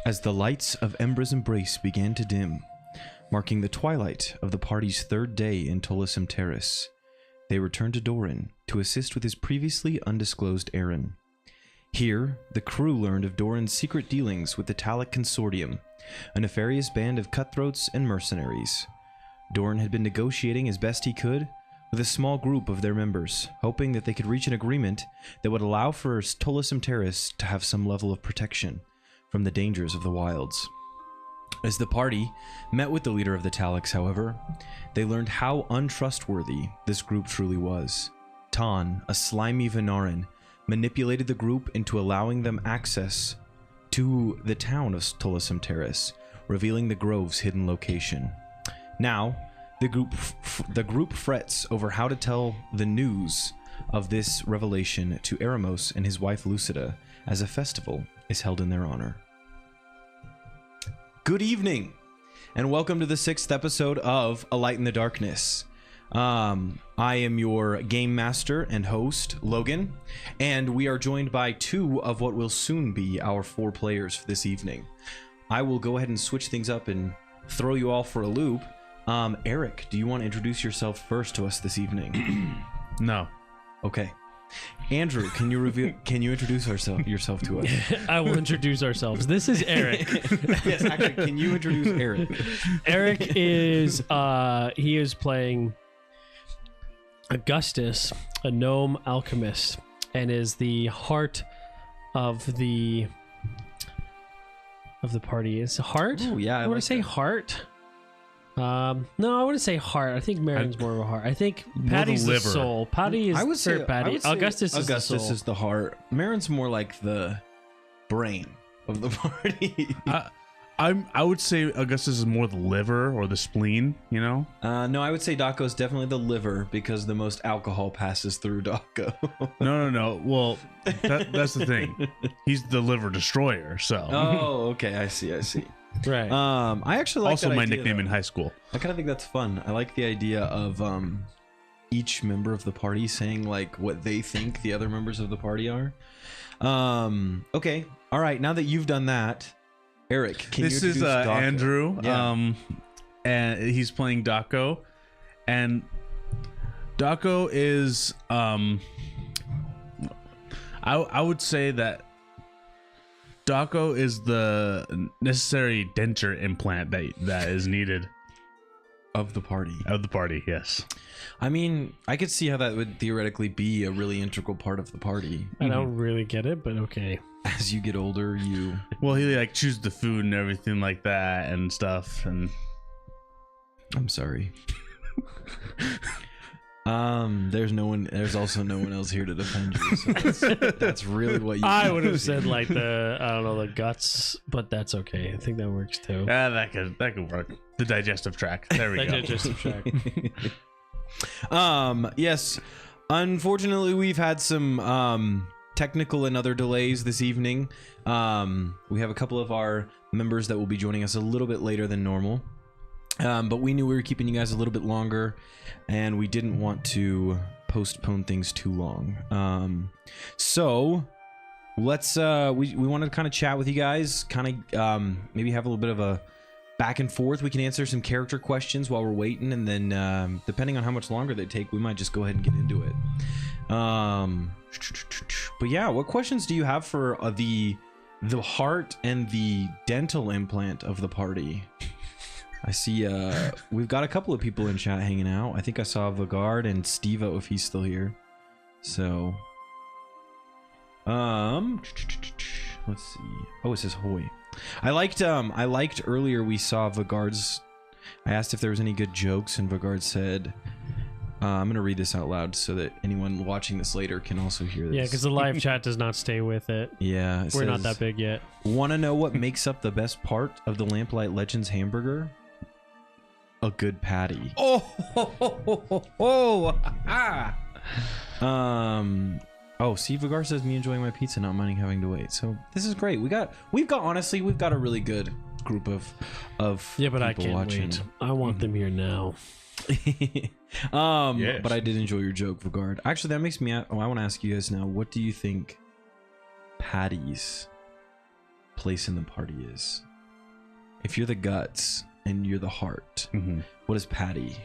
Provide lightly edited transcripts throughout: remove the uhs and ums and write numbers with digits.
As the lights of Embra's embrace began to dim, marking the twilight of the party's third day in Tolisim Terrace, they returned to Doran to assist with his previously undisclosed errand. Here, the crew learned of Doran's secret dealings with the Talic Consortium, a nefarious band of cutthroats and mercenaries. Doran had been negotiating as best he could with a small group of their members, hoping that they could reach an agreement that would allow for Tolisim Terrace to have some level of protection from the dangers of the wilds. As the party met with the leader of the Talics, however, they learned how untrustworthy this group truly was. Tan, a slimy Venaran, manipulated the group into allowing them access to the town of Tolisim Terrace, revealing the grove's hidden location. Now, the group frets over how to tell the news of this revelation to Eremos and his wife Lucida, as a festival is held in their honor. Good evening, and welcome to the 6th episode of A Light in the Darkness. I am your game master and host, Logan, and we are joined by 2 of what will soon be our 4 players for this evening. I will go ahead and switch things up and throw you all for a loop. Eric, do you want to introduce yourself first to us this evening? No. Okay. Andrew, can you introduce yourself to us? I will introduce ourselves. This is Eric. Yes, actually, can you introduce Eric? Eric is he is playing Augustus, a gnome alchemist, and is the heart of the party. Is heart? Oh yeah, I want to say heart. No, I wouldn't say heart. I think Marion's more of a heart. I think Patty's the soul. Patty is Patty. Augustus is the heart. Marin's more like the brain of the party. I would say Augustus is more the liver or the spleen, you know? No, I would say Daco's definitely the liver because the most alcohol passes through Daco. No. Well, that's the thing. He's the liver destroyer, so. Oh, okay. I see. Right. I actually like also that my idea, nickname though. in high school. I kind of think that's fun. I like the idea of each member of the party saying like what they think the other members of the party are. Okay. All right. Now that you've done that, Eric, can you introduce Daco? Andrew. Yeah. And he's playing Daco, and Daco is I would say that Daco is the necessary denture implant that is needed Of the party. Yes. I mean, I could see how that would theoretically be a really integral part of the party. I don't really get it, but okay. As you get older, you... Well, he like chooses the food and everything like that and stuff, and I'm sorry. There's also no one else here to defend you, so that's really what you... I would have said like the guts, but that's okay. I think that works too. that could work. The digestive tract. There we go. Digestive tract. Yes. Unfortunately, we've had some technical and other delays this evening. We have a couple of our members that will be joining us a little bit later than normal. But we knew we were keeping you guys a little bit longer, and we didn't want to postpone things too long. So let's we wanted to kind of chat with you guys, kind of maybe have a little bit of a back and forth. We can answer some character questions while we're waiting, and then depending on how much longer they take, we might just go ahead and get into it. But yeah, what questions do you have for the heart and the dental implant of the party? I see we've got a couple of people in chat hanging out. I think I saw Vigard and Stevo if he's still here. So let's see. Oh, it says Hoy. I liked earlier we saw Vigard's. I asked if there was any good jokes, and Vigard said, I'm gonna read this out loud so that anyone watching this later can also hear this. Yeah, because the live chat does not stay with it. Yeah, we're not that big yet. Want to know what makes up the best part of the Lamplight Legends hamburger? A good patty. See, Vigar says me enjoying my pizza, not minding having to wait. So this is great. We've got a really good group of yeah, but I can't watching. wait. I want them here now. Yes. But I did enjoy your joke, Vigard. Actually, that makes me. I want to ask you guys now. What do you think Patty's place in the party is. If you're the guts and you're the heart, what is Patty?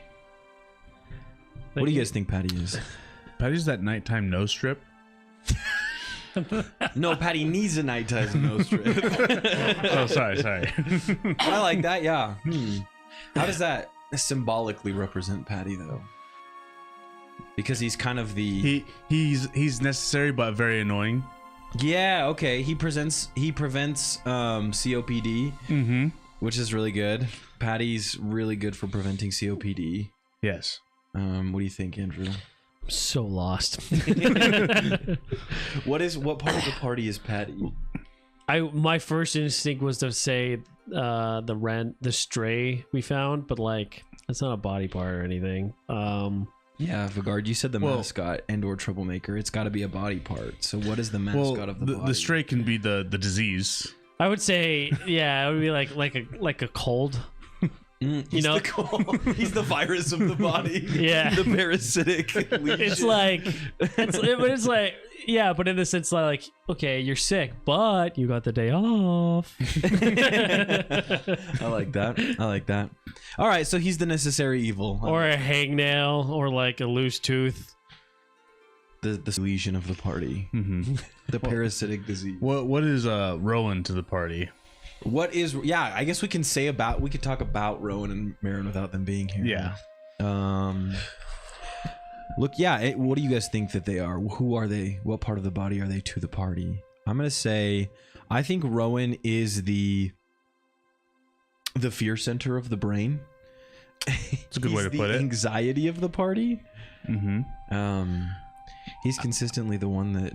What do you guys think Patty is? Patty's that nighttime nose strip. No, Patty needs a nighttime nose strip. Oh, sorry. I like that. Yeah. How does that symbolically represent Patty, though? Because he's kind of the he's necessary but very annoying. Yeah. Okay. He prevents COPD, which is really good. Patty's really good for preventing COPD. Yes. What do you think, Andrew? I'm so lost. What part of the party is Patty? My first instinct was to say the stray we found, but like it's not a body part or anything. Yeah, Vigard, you said the mascot and/or troublemaker. It's got to be a body part. So what is the mascot of the body? The stray can be the disease. I would say, yeah, it would be like a cold. He's the cold. He's the virus of the body. Yeah, the parasitic lesion. It's like, yeah, but in the sense like, okay, you're sick, but you got the day off. I like that. All right, so he's the necessary evil, or a hangnail, or like a loose tooth. The lesion of the party. The parasitic disease. What is Rowan to the party? What is, I guess we could talk about Rowan and Marin without them being here. Yeah. Look, what do you guys think that they are? Who are they? What part of the body are they to the party? I'm going to say, I think Rowan is the fear center of the brain. It's a good way to put it. The anxiety of the party. He's consistently the one that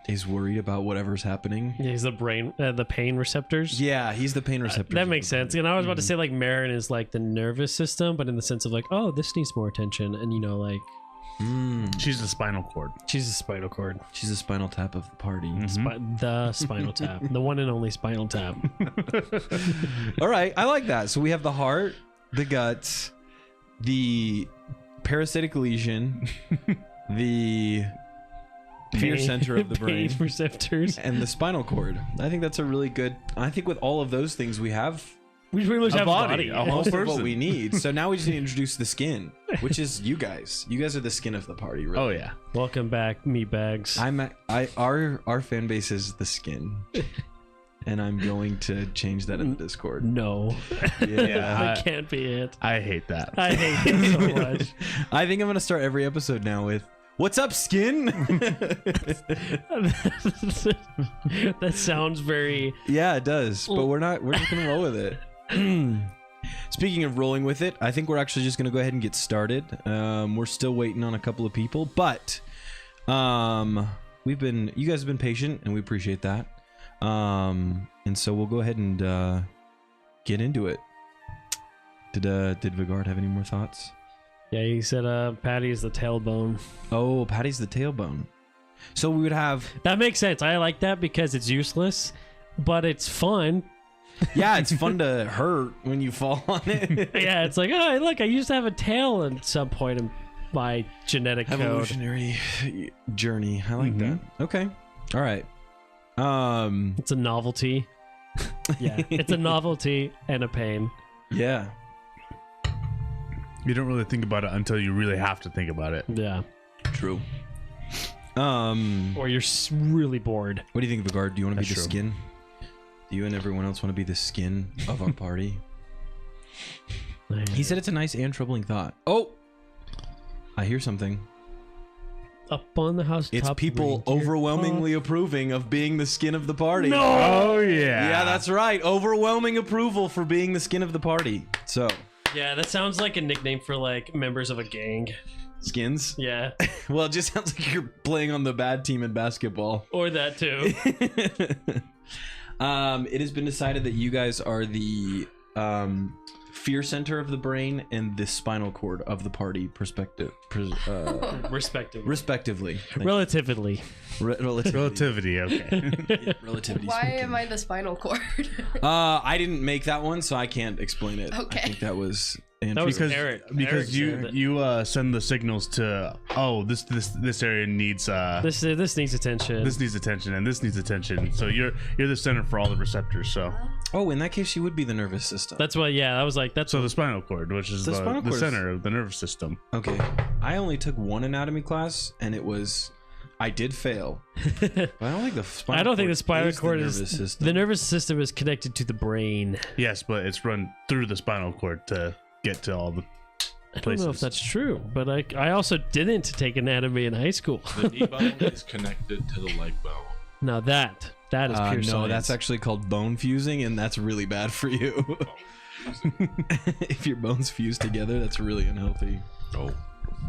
is worried about whatever's happening. Yeah, he's the brain, the pain receptors. Yeah, he's the pain receptors. That makes sense. And I was about to say like Marin is like the nervous system, but in the sense of like, oh, this needs more attention, and like. She's the spinal cord. She's the spinal cord. She's the spinal tap of the party. The spinal tap. The one and only spinal tap. All right, I like that. So we have the heart, the guts, the parasitic lesion, the fear center of the brain, pain receptors, and the spinal cord. I think that's a really good. I think with all of those things, we pretty much have a body. A whole person. What we need. So now we just need to introduce the skin, which is you guys. You guys are the skin of the party, really. Oh yeah. Welcome back, meat bags. Our fan base is the skin. And I'm going to change that in the Discord. No. Yeah. That can't be it. I hate that. I hate it so much. I think I'm going to start every episode now with, "What's up, skin?" That sounds very... Yeah, it does. But we're just going to roll with it. Speaking of rolling with it, I think we're actually just going to go ahead and get started. We're still waiting on a couple of people, but you guys have been patient, and we appreciate that. And so we'll go ahead and get into it. Did Vigard have any more thoughts? Yeah, he said Patty is the tailbone. Oh, Patty's the tailbone. So we would have... That makes sense. I like that because it's useless, but it's fun. Yeah, it's fun to hurt when you fall on it. Yeah, it's like, oh, look, I used to have a tail at some point in my genetic evolutionary journey. I like that. Okay. All right. It's a novelty. Yeah, it's a novelty and a pain. Yeah. You don't really think about it until you really have to think about it. Yeah. True. Or you're really bored. What do you think, Vigard? Do you want to be the true. skin? Do you and everyone else want to be the skin of our party? He said it's a nice and troubling thought. Oh! I hear something. Up on the house. It's people overwhelmingly approving of being the skin of the party. No! Oh, yeah. Yeah, that's right. Overwhelming approval for being the skin of the party. So. Yeah, that sounds like a nickname for like members of a gang. Skins? Yeah. Well, it just sounds like you're playing on the bad team in basketball. Or that too. It has been decided that you guys are the fear center of the brain and the spinal cord of the party respectively. Relatively. Relativity, okay. Yeah, relativity. Why speaking. am I the spinal cord? I didn't make that one, so I can't explain it. Okay. I think that was That was Eric. Because Eric you send the signals to this area needs this needs attention. This needs attention and this needs attention. So you're the center for all the receptors. So in that case, she would be the nervous system. That's what. Yeah, I was like, that's so the spinal cord, which is the center of the nervous system. Okay, I only took one anatomy class, and it was. I did fail. But I don't think the spinal cord is the nervous system is connected to the brain. Yes, but it's run through the spinal cord to get to all the places. I don't know if that's true, but I also didn't take anatomy in high school. The knee bone is connected to the leg bone. Now that is pure science. No, that's actually called bone fusing, and that's really bad for you. If your bones fuse together, that's really unhealthy. Oh.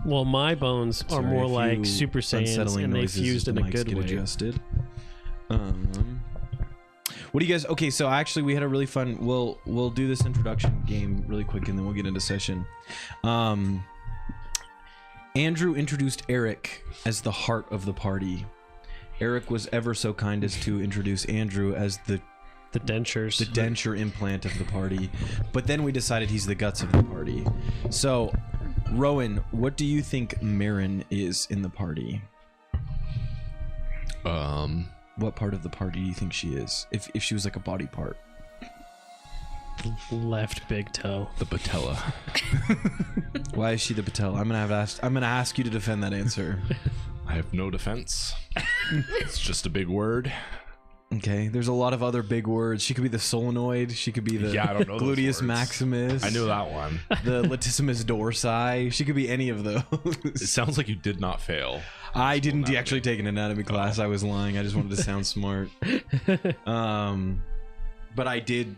Well, my bones are more like Super Saiyans, and they fused in a good way. Adjusted. What do you guys? Okay, so actually, we had a really fun. We'll do this introduction game really quick, and then we'll get into session. Andrew introduced Eric as the heart of the party. Eric was ever so kind as to introduce Andrew as the denture implant of the party, but then we decided he's the guts of the party. So, Rowan, what do you think Marin is in the party? What part of the party do you think she is? If she was like a body part. Left big toe. The patella. Why is she the patella? I'm gonna ask you to defend that answer. I have no defense. It's just a big word. Okay, there's a lot of other big words. She could be the solenoid. She could be the I don't know gluteus maximus. I knew that one. The latissimus dorsi. She could be any of those. It sounds like you did not fail. I didn't actually take an anatomy class. I was lying. I just wanted to sound smart. But I did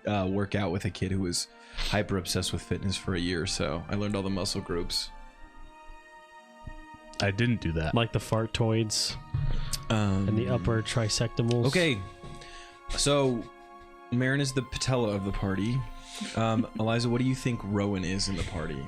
work out with a kid who was hyper obsessed with fitness for a year, so I learned all the muscle groups. I didn't do that. Like the fartoids and the upper trisectimals. Okay, so Marin is the patella of the party. Eliza, what do you think Rowan is in the party?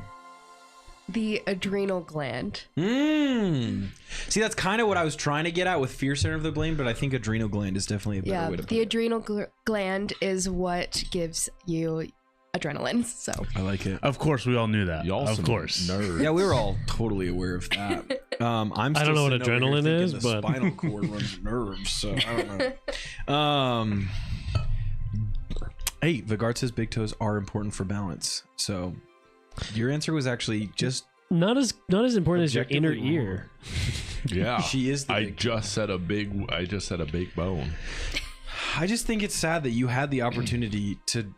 The adrenal gland. See, that's kind of what I was trying to get at with fear center of the brain, but I think adrenal gland is definitely a better way to put it. The adrenal gland is what gives you adrenaline. So I like it. Of course, we all knew that. Y'all of some course. Nerds. Yeah, we were all totally aware of that. I don't know what adrenaline is, the but spinal cord runs nerves, so I don't know. Hey, Vigard says big toes are important for balance. So your answer was actually just not as important as your inner objectively ear. Yeah, she is. I just said a big bone. I just think it's sad that you had the opportunity to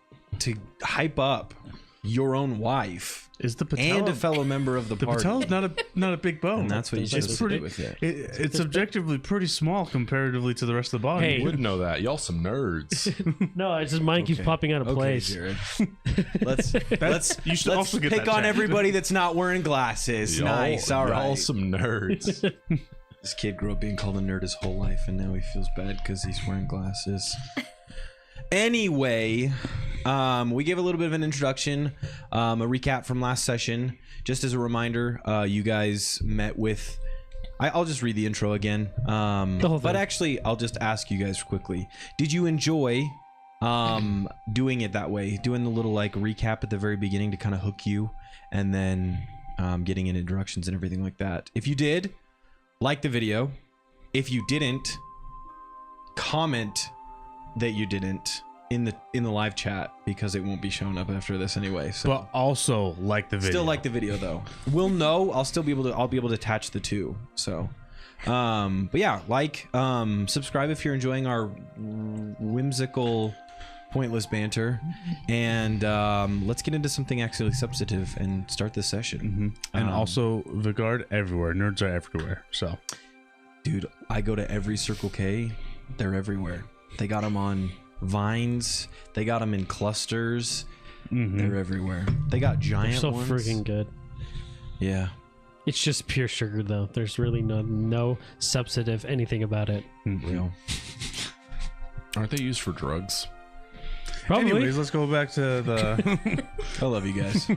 hype up your own wife is the patella, and a fellow member of the party. The patella's not a big bone. And that's what you chose to do with it. It's objectively pretty small comparatively to the rest of the body. Hey. You would know that. Y'all some nerds. No, it's just mine keeps popping out of place. Jared. Let's you should also get pick that on checked. everybody that's not wearing glasses. Nice. All right. Y'all some nerds. This kid grew up being called a nerd his whole life, and now he feels bad because he's wearing glasses. Anyway, we gave a little bit of an introduction, a recap from last session. Just as a reminder, you guys met with... I'll just read the intro again. But actually, I'll just ask you guys quickly. Did you enjoy doing it that way? Doing the little like recap at the very beginning to kind of hook you, and then getting in introductions and everything like that. If you did, like the video. If you didn't, comment that you didn't in the live chat, because it won't be showing up after this anyway. So but also like the video. Still like the video though. We'll know. I'll be able to attach the two. So but yeah, subscribe if you're enjoying our whimsical pointless banter, and let's get into something actually substantive and start this session. And also Vigard everywhere. Nerds are everywhere. So dude, I go to every Circle K. They're everywhere. They got them on vines. They got them in clusters. They're everywhere. They got giant They're so ones. freaking good. Yeah. It's just pure sugar though. There's really no substantive anything about it. Real. Aren't they used for drugs? Probably. Anyways, let's go back to the... I love you guys.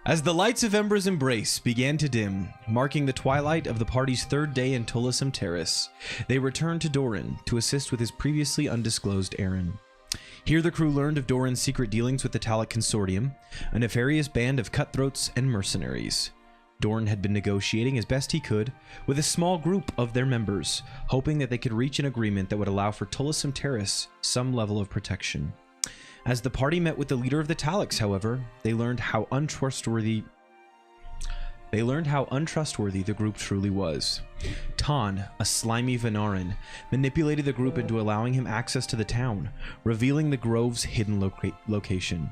As the lights of Embra's embrace began to dim, marking the twilight of the party's third day in Tolosum Terrace, they returned to Doran to assist with his previously undisclosed errand. Here the crew learned of Doran's secret dealings with the Talic Consortium, a nefarious band of cutthroats and mercenaries. Doran had been negotiating as best he could with a small group of their members, hoping that they could reach an agreement that would allow for Tullysum Terrace some level of protection. As the party met with the leader of the Talics, however, they learned how untrustworthy the group truly was. Tan, a slimy Venarin, manipulated the group into allowing him access to the town, revealing the grove's hidden location.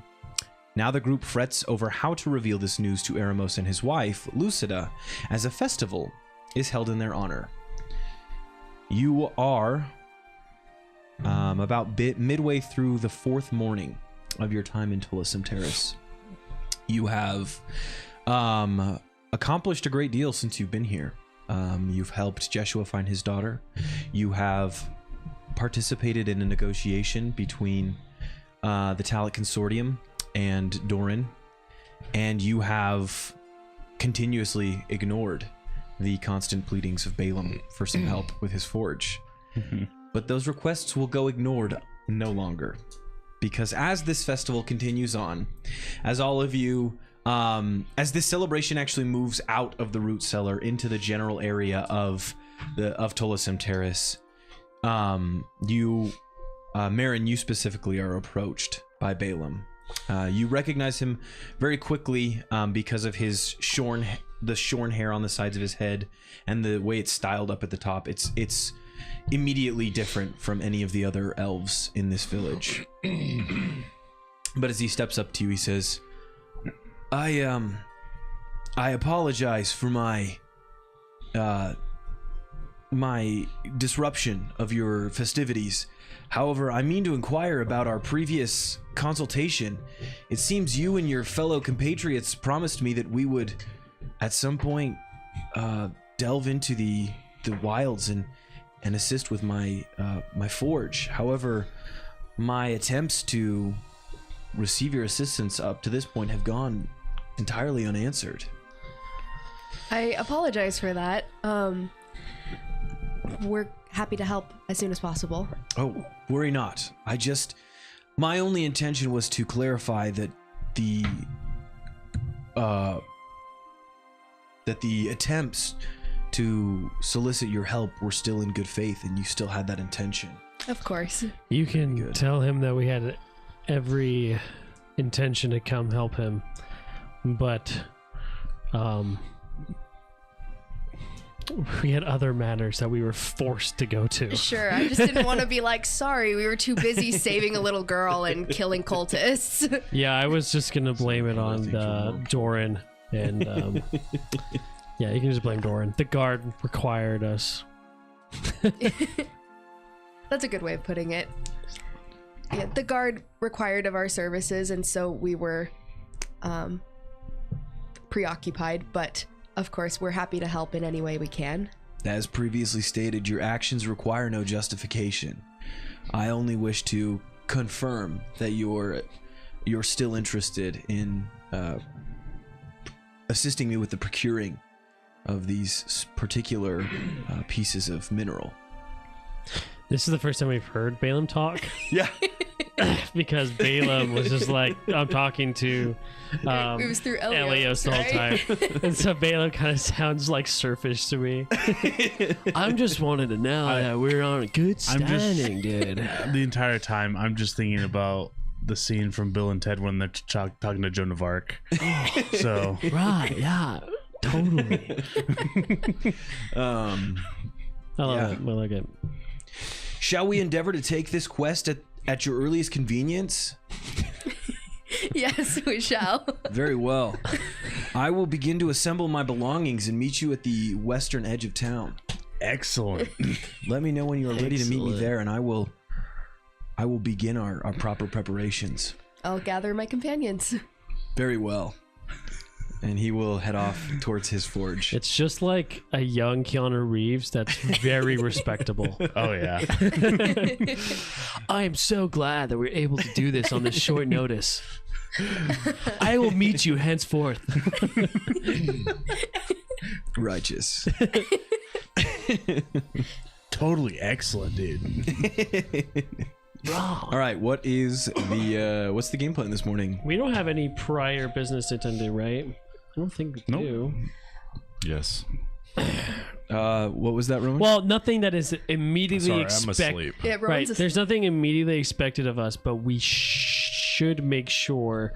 Now the group frets over how to reveal this news to Eremos and his wife, Lucida, as a festival is held in their honor. You are about midway through the 4th morning of your time in Tullysum Terrace. You have accomplished a great deal since you've been here. You've helped Jeshua find his daughter. You have participated in a negotiation between the Talic Consortium and Doran, and you have continuously ignored the constant pleadings of Balaam for some help with his forge. But those requests will go ignored no longer, because as this festival continues on, as all of you as this celebration actually moves out of the root cellar into the general area of Tullysum Terrace, Marin, you specifically are approached by Balaam. You recognize him very quickly because of his shorn hair on the sides of his head and the way it's styled up at the top. It's immediately different from any of the other elves in this village. But as he steps up to you, he says, I apologize for my disruption of your festivities. However, I mean to inquire about our previous consultation. It seems you and your fellow compatriots promised me that we would, at some point, delve into the wilds and assist with my forge. However, my attempts to receive your assistance up to this point have gone entirely unanswered. I apologize for that. We're happy to help as soon as possible. Oh, worry not. My only intention was to clarify that the attempts to solicit your help were still in good faith, and you still had that intention. Of course. You can tell him that we had every intention to come help him, but we had other matters that we were forced to go to. Sure, I just didn't want to be like, sorry, we were too busy saving a little girl and killing cultists. Yeah, I was just gonna blame it on Doran, and yeah, you can just blame Doran. The guard required us. That's a good way of putting it. Yeah, the guard required of our services, and so we were preoccupied, but of course we're happy to help in any way we can. As previously stated, your actions require no justification. I only wish to confirm that you're still interested in assisting me with the procuring of these particular pieces of mineral. This is the first time we've heard Balaam talk. Yeah. Because Balaam was just like, I'm talking to it was through Elios the whole time. And so Balaam kind of sounds like surfish to me. I'm just wanting to know that we're on a good standing, dude. The entire time, I'm just thinking about the scene from Bill and Ted when they're talking to Joan of Arc. So right, yeah, totally. I like it. Shall we endeavor to take this quest at your earliest convenience? Yes, we shall. Very well. I will begin to assemble my belongings and meet you at the western edge of town. Excellent. Let me know when you are ready to meet me there, and I will begin our proper preparations. I'll gather my companions. Very well. And he will head off towards his forge. It's just like a young Keanu Reeves that's very respectable. Oh, yeah. I am so glad that we're able to do this on this short notice. I will meet you henceforth. Righteous. Totally excellent, dude. wrong. All right, what's the game plan this morning? We don't have any prior business to attend to, right? I don't think we do. Yes. What was that, Rowan? Well, nothing that is immediately Sorry, I'm expected. asleep. Yeah, Right. Rowan's There's nothing immediately expected of us, but we should make sure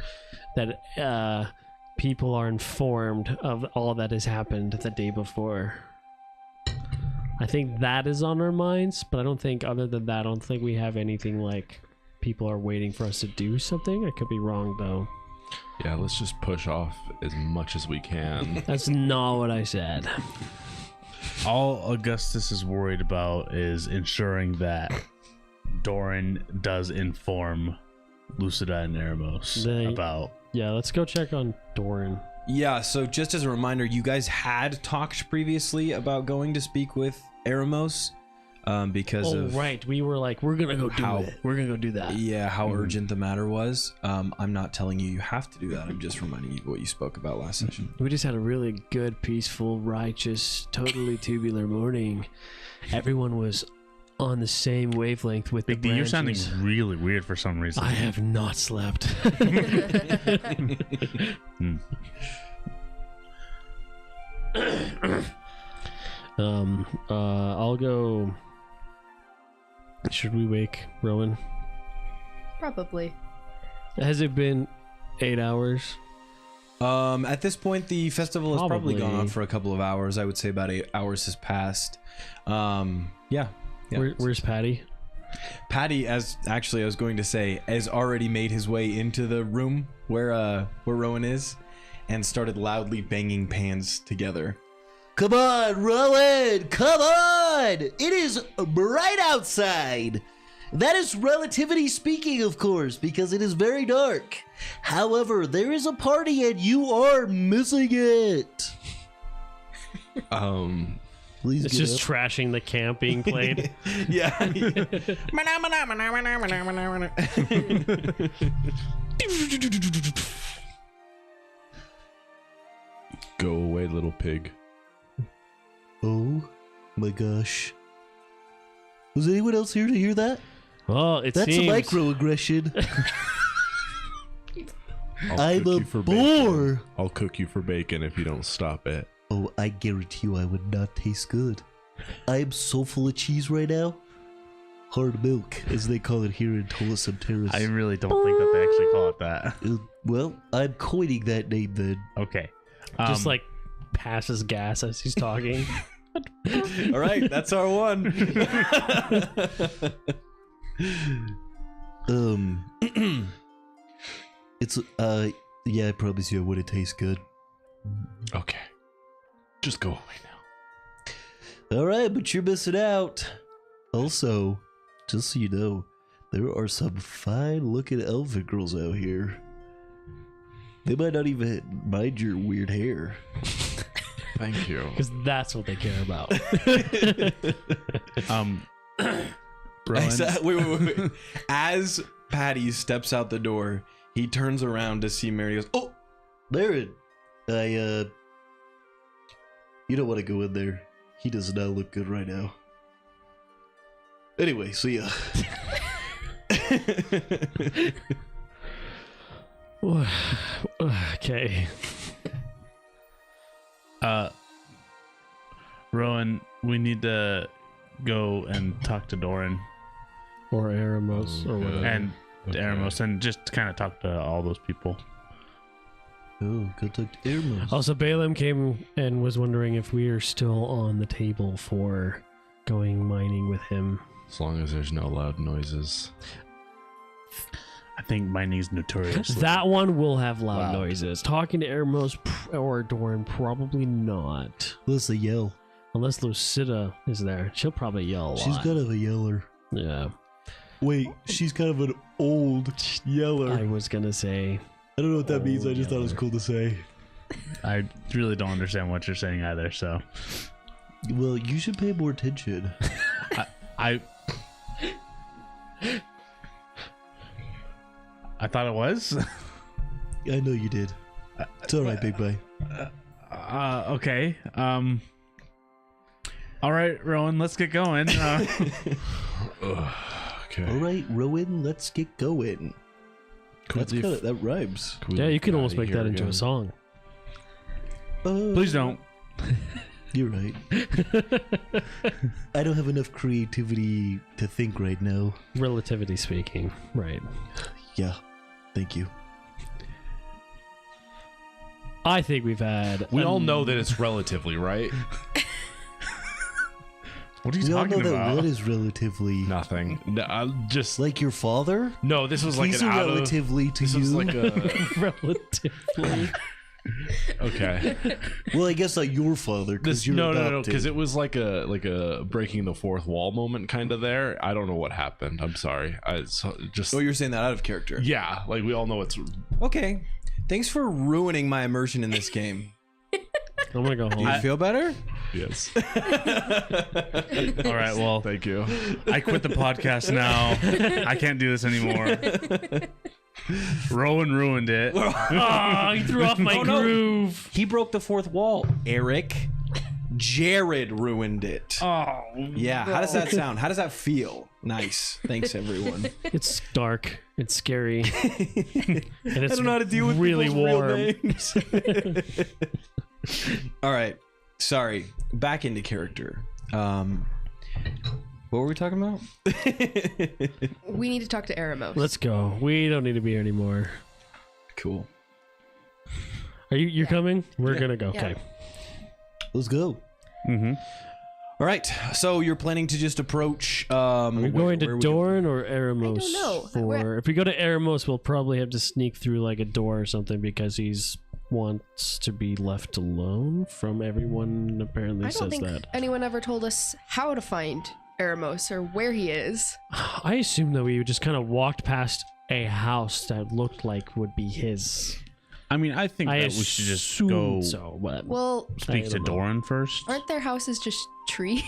that people are informed of all that has happened the day before. I think that is on our minds, but I don't think, other than that, I don't think we have anything like people are waiting for us to do something. I could be wrong, though. Yeah, let's just push off as much as we can. That's not what I said. All Augustus is worried about is ensuring that Doran does inform Lucida and Eremos about. Yeah, let's go check on Doran. Yeah, so just as a reminder, you guys had talked previously about going to speak with Eremos because of right. We were like, we're going to go do it. We're going to go do that. Yeah, how urgent the matter was. I'm not telling you have to do that. I'm just reminding you what you spoke about last session. We just had a really good, peaceful, righteous, totally tubular morning. Everyone was on the same wavelength with Big the D, branches. you're sounding really weird for some reason. I have not slept. I'll go. Should we wake Rowan? probably. Has it been 8 hours? At this point, the festival has probably gone Probably. on for a couple of hours. I would say about 8 hours has passed. Yeah. Where's Patty? Patty, as actually I was going to say, has already made his way into the room where Rowan is, and started loudly banging pans together. Come on, Rowan! Come on! It is bright outside! That is relativity speaking, of course, because it is very dark. However, there is a party and you are missing it. Please It's get just up. trashing the camp being played. Yeah. Go away, little pig. Oh my gosh. Was anyone else here to hear that? Well, it That's seems a microaggression. I'll I'm cook a you for boar. bacon. I'll cook you for bacon if you don't stop it. Oh, I guarantee you I would not taste good. I am so full of cheese right now. Hard milk, as they call it here in Tolisum Terrace. I really don't think that they actually call it that. Well, I'm coining that name then. Okay. just like passes gas as he's talking. All right, that's our one. It's yeah, I promise you I wouldn't taste good. Okay. Just go away now. Alright, but you're missing out. Also, just so you know, there are some fine looking elven girls out here. They might not even mind your weird hair. Thank you. Because that's what they care about. Rowan, Wait. As Patty steps out the door, he turns around to see Mary. He goes, "Oh, Laren, you don't want to go in there. He does not look good right now. Anyway, see ya." Okay. Rowan, we need to go and talk to Doran Or Eremos or whatever. and Okay. Eremos and just kind of talk to all those people. Oh, go talk to Eremos. Also, Balaam came and was wondering if we are still on the table for going mining with him. As long as there's no loud noises. I think mining's notorious. That one will have loud Loud. noises. Talking to Eremos or Doran, probably not. Let's yell. Unless Lucida is there. She'll probably yell a lot. She's kind of a yeller. Yeah. Wait, she's kind of an old yeller. I was going to say. I don't know what that means. I just thought it was yeller. cool to say. I really don't understand what you're saying either. So Well, you should pay more attention. I thought it was. I know you did. It's all right, big boy. Okay. All right, Rowan, let's get going. Okay. Okay. All right, Rowan, let's get going. That rhymes. Yeah, you can almost make that into a song. Please don't. You're right. I don't have enough creativity to think right now. Relativity speaking, right. Yeah, thank you. I think we've had... We all know that it's relatively, right? What are you We all know talking that about? what is relatively. Nothing. No, I'm just Like your father? no. This was like He's an out relatively to This you. was like a Relatively. okay. Well, I guess like your father, because This you're no, adopted. because it was like a breaking the fourth wall moment kind of there. I don't know what happened. I'm sorry. Just Oh, you're saying that out of character. yeah, like we all know it's Okay. Thanks for ruining my immersion in this game. I'm gonna go Do you home. feel better? yes. All right, well, Thank you. I quit the podcast now. I can't do this anymore. Rowan ruined it. Oh, you threw off my Oh, no. groove. He broke the fourth wall, Eric. Jared ruined it. Oh, Yeah, how does that sound? How does that feel? Nice. Thanks, everyone. It's dark. It's scary. And it's I don't know how to deal with really people's real warm. names. All right. Sorry. Back into character. What were we talking about? We need to talk to Eremos. Let's go. We don't need to be here anymore. Cool. Are you're coming? We're gonna go. Yeah. Okay. Let's go. Mm-hmm. All right. So you're planning to just approach. Are we going to where we Doran or Eremos? I don't know. For if we go to Eremos, we'll probably have to sneak through like a door or something because he's wants to be left alone from everyone. Apparently I don't says think that. anyone ever told us how to find Eremos or where he is. I assume that we just kind of walked past a house that looked like would be his. I mean, I think I that we should just assumed go so, but Well, speak I to don't know. Doran first. aren't their houses just trees?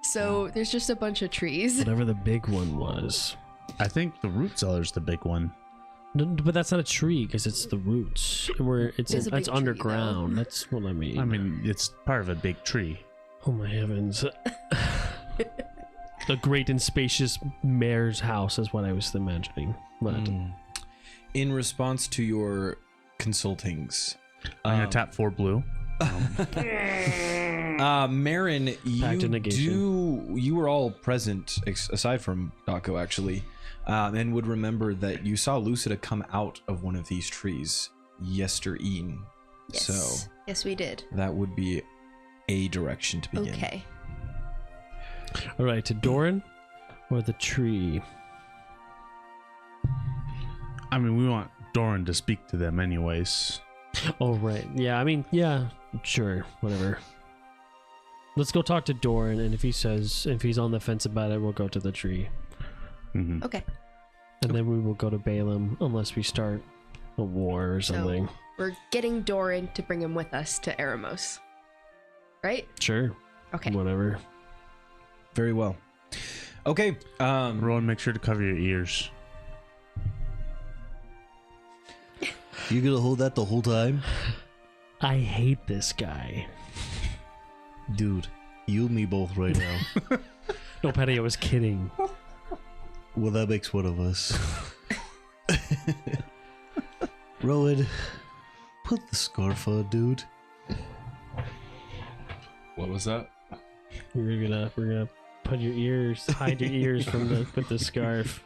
So there's just a bunch of trees. whatever the big one was. I think the root cellar's the big one. No, but that's not a tree because it's the roots. And it's It's a big tree, underground. though. That's what I mean. I mean, it's part of a big tree. Oh my heavens. The great and spacious mayor's house is what I was imagining. But In response to your consultings, I'm gonna tap 4 blue. Marin, Back to negation. you were all present, aside from Daco actually, and would remember that you saw Lucida come out of one of these trees yestereen. Yes. So Yes, we did. that would be a direction to begin. Okay. all right, to Doran or the tree? I mean, we want Doran to speak to them anyways. Oh right, yeah. I mean, yeah, sure, whatever. Let's go talk to Doran, and if he's on the fence about it, we'll go to the tree, Mm-hmm. Okay. and then we will go to Balaam unless we start a war or something. So we're getting Doran to bring him with us to Eremos. Right? Sure, Okay. whatever. Very well. Okay. Rowan, make sure to cover your ears. You gonna hold that the whole time? I hate this guy. Dude, you and me both right now. No, Patty, I was kidding. Well, that makes one of us. Rowan, put the scarf on, dude. What was that? We're gonna put your ears, hide your ears from with the scarf.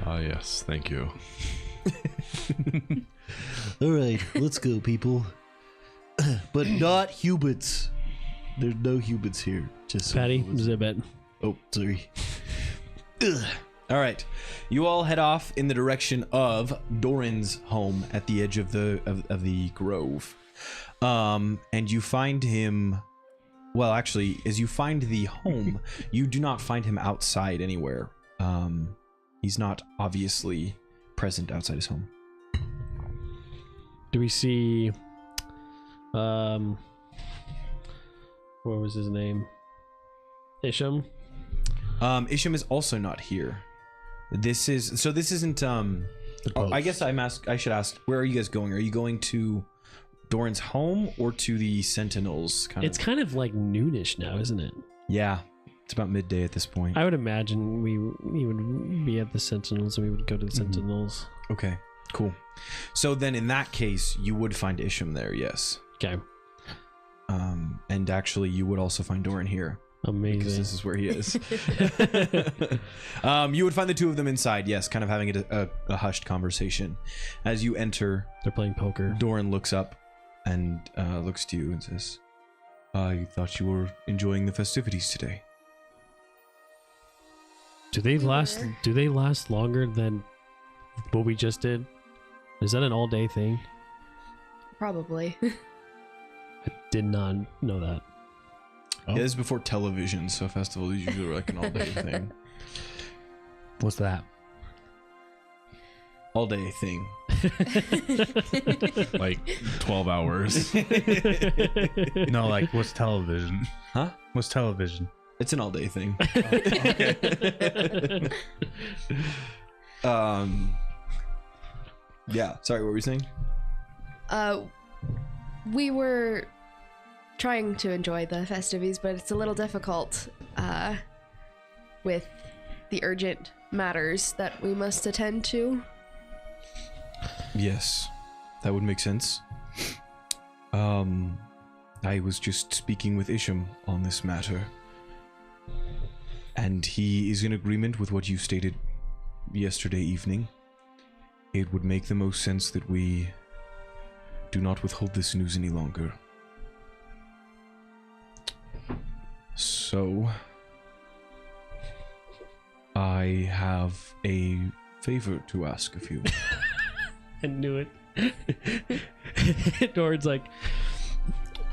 Ah, yes. Thank you. All right, let's go, people. But not humans. There's no humans here. Just so Patty, you know. zip it. Oh, sorry. All right, you all head off in the direction of Doran's home at the edge of the grove, and you find him. Well, actually, as you find the home, you do not find him outside anywhere. He's not obviously present outside his home. Do we see what was his name? Isham? Isham is also not here. This isn't I guess I should ask, where are you guys going? Are you going to Doran's home or to the Sentinels? It's kind of like noonish now, isn't it? Yeah, it's It's about midday at this point. I would imagine we would be at the Sentinels and we would go to the Sentinels. Okay, cool. So then in that case, you would find Isham there, yes. Okay. And actually, you would also find Doran here. Amazing. Because this is where he is. You would find the two of them inside, yes, kind of having a hushed conversation. As you enter, They're playing poker. Doran looks up and looks to you and says, I thought you were enjoying the festivities today. Do they last longer than what we just did? Is that an all-day thing? Probably. I did not know that. Yeah, this is before television, so festivals usually are like an all-day thing. What's that? All-day thing. Like 12 hours. No, like what's television? Huh? What's television? It's an all-day thing. Yeah, sorry, what were you saying? We were trying to enjoy the festivities, but it's a little difficult with the urgent matters that we must attend to. Yes, that would make sense. I was just speaking with Isham on this matter, and he is in agreement with what you stated yesterday evening. It would make the most sense that we do not withhold this news any longer. So, I have a favor to ask of you. I knew it. Doran's like,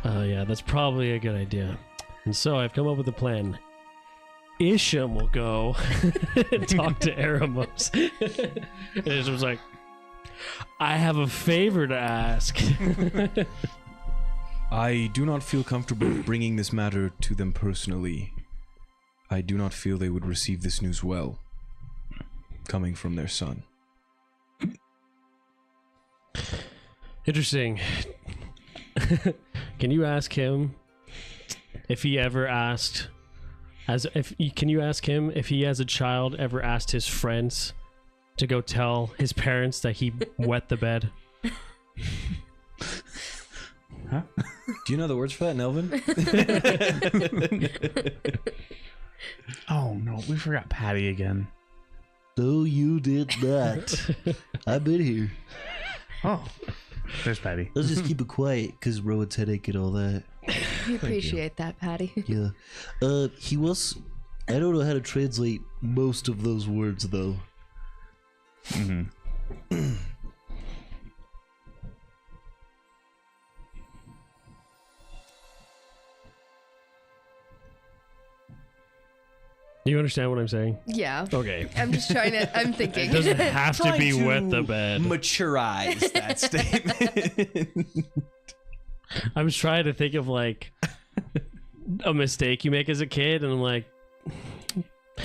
yeah, that's probably a good idea. And so I've come up with a plan. Isham will go and talk to Eremos. And Isham's like, I have a favor to ask. I do not feel comfortable bringing this matter to them personally. I do not feel they would receive this news well, coming from their son. Interesting. Can you ask him if he ever asked, can you ask him if he as a child ever asked his friends to go tell his parents that he wet the bed? Huh? Do you know the words for that, Nelvin? Oh no, we forgot Patty again. No, you did not. I've been here. Oh, there's Patty. Let's just keep it quiet, because Rowan's headache and all that. We appreciate that, Patty. Yeah. He was... I don't know how to translate most of those words, though. Mm-hmm. Do you understand what I'm saying? Yeah. Okay. I'm just trying to... I'm thinking. It doesn't have to be Trying wet to the bed. Maturize that statement. I'm just trying to think of like a mistake you make as a kid, and I'm like,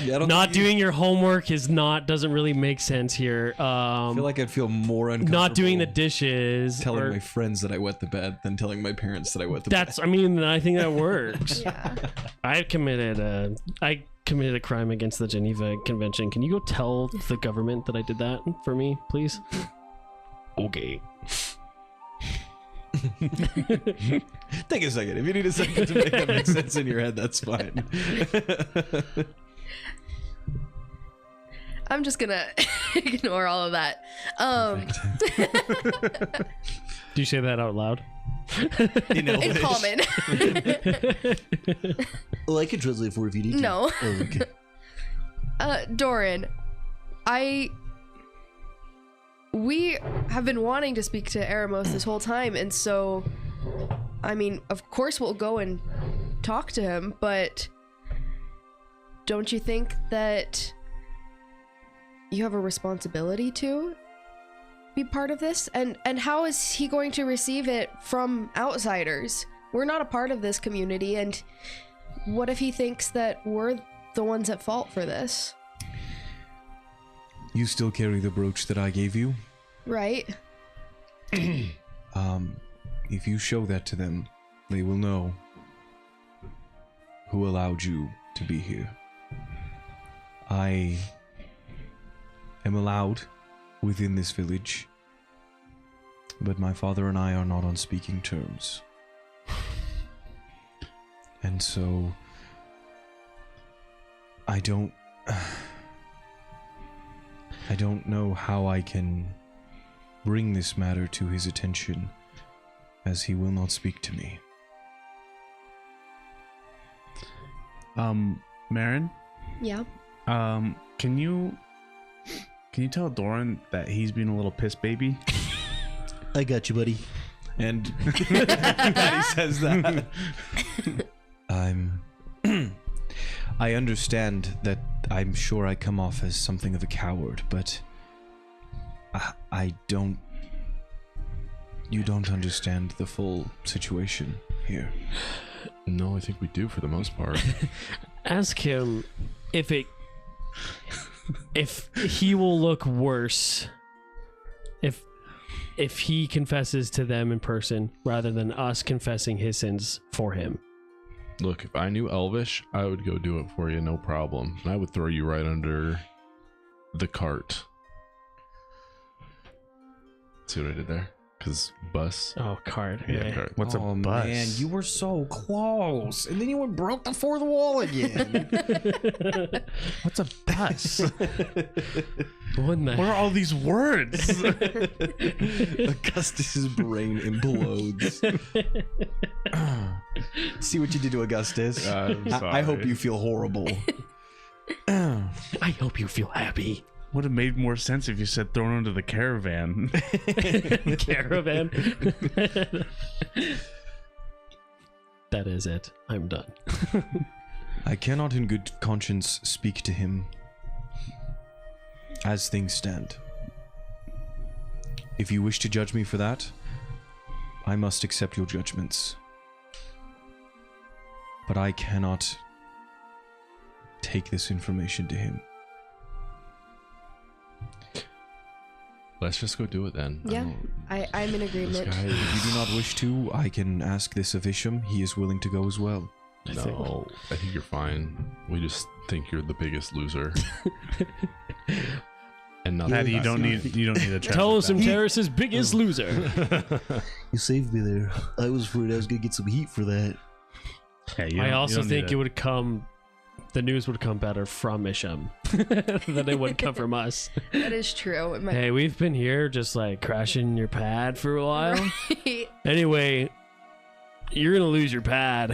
Yeah, I don't not think you- doing your homework doesn't really make sense here. I feel like I'd feel more uncomfortable Not doing the dishes. telling or- my friends that I wet the bed than telling my parents that I wet the bed. I mean, I think that works. Yeah. I committed a crime against the Geneva Convention. Can you go tell the government that I did that for me, please? Okay. Take a second. If you need a second to make that make sense in your head, that's fine. I'm just gonna ignore all of that. Do you say that out loud? In In Elvish. common. Oh, I can translate for if you need to. No. Oh, okay. Doran, we have been wanting to speak to Eremos this whole time, and so, I mean, of course we'll go and talk to him, but don't you think that you have a responsibility to be part of this? And how is he going to receive it from outsiders? We're not a part of this community, and what if he thinks that we're the ones at fault for this? You still carry the brooch that I gave you? Right? If you show that to them, they will know who allowed you to be here. I am allowed within this village, but my father and I are not on speaking terms. And so I don't know how I can bring this matter to his attention, as he will not speak to me. Marin, Yeah. can you tell Doran that he's being a little piss baby? I got you, buddy. And Patty says that. I understand that I'm sure I come off as something of a coward, but I don't. You don't understand the full situation here. No, I think we do for the most part. Ask him if he will look worse if he confesses to them in person rather than us confessing his sins for him. Look, if I knew Elvish, I would go do it for you, no problem. And I would throw you right under the cart. See what I did there? Because bus. Oh, card. Yeah, Okay. cart. What's a bus? Man, you were so close, and then you broke the fourth wall again. What's a bus? What in the What are all these words? Augustus's brain implodes. See what you did to Augustus. I'm I hope sorry. you feel horrible. I hope you feel happy. Would have made more sense if you said thrown into the caravan. Caravan. That is it. I'm done. I cannot in good conscience speak to him as things stand. If you wish to judge me for that, I must accept your judgments. But I cannot take this information to him. Let's just go do it then. Yeah. I'm in This agreement. guy, If you do not wish to, I can ask this of Isham. He is willing to go as well. no, I think you're fine. We just think you're the biggest loser. And nothing. Patty, you don't need a Tell us Terrace's biggest loser. You saved me there. I was afraid I was gonna get some heat for that. I also think it would come. The news would come better from Isham than it would come from us. That is true. It might Hey, we've been here just like crashing your pad for a while. be. Anyway, you're gonna lose your pad.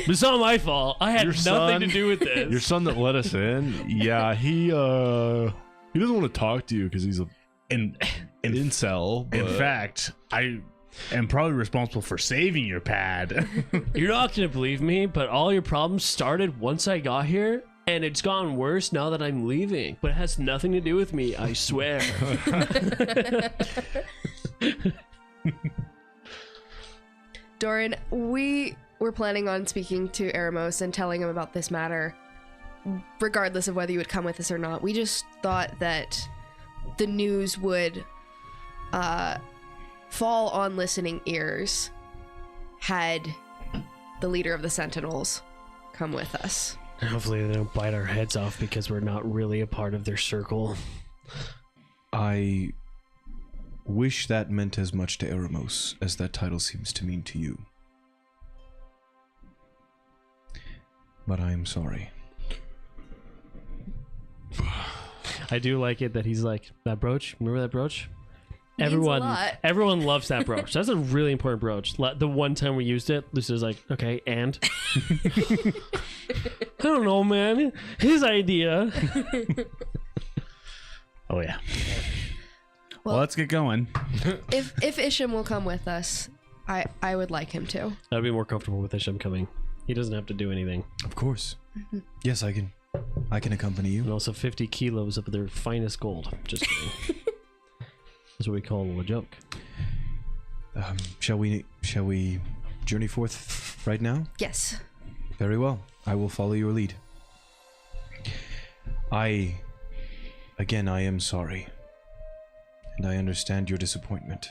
It's not my fault. I had Your nothing son- to do with this. Your son that let us in, yeah, he doesn't want to talk to you because he's an incel. In but- fact, I am probably responsible for saving your pad. You're not gonna believe me, but all your problems started once I got here, and it's gotten worse now that I'm leaving. But it has nothing to do with me, I swear. Doran, we were planning on speaking to Eremos and telling him about this matter, regardless of whether you would come with us or not. We just thought that the news would fall on listening ears had the leader of the Sentinels come with us. Hopefully they don't bite our heads off because we're not really a part of their circle. I wish that meant as much to Eremos as that title seems to mean to you. But I am sorry. I do like it that he's like, that brooch, remember that brooch? Means a lot. Everyone loves that brooch. That's a really important brooch. The one time we used it, Lucia's like, okay, and? I don't know, man. His idea. Oh yeah. Well- Well, let's get going. If Isham will come with us, I would like him to. I'd be more comfortable with Isham coming. He doesn't have to do anything. Of course. Yes, I can accompany And you. also 50 kilos of their finest gold. Just kidding. That's what we call a joke. Shall we journey forth right now? Yes. Very well. I will follow your lead. I am sorry. And I understand your disappointment.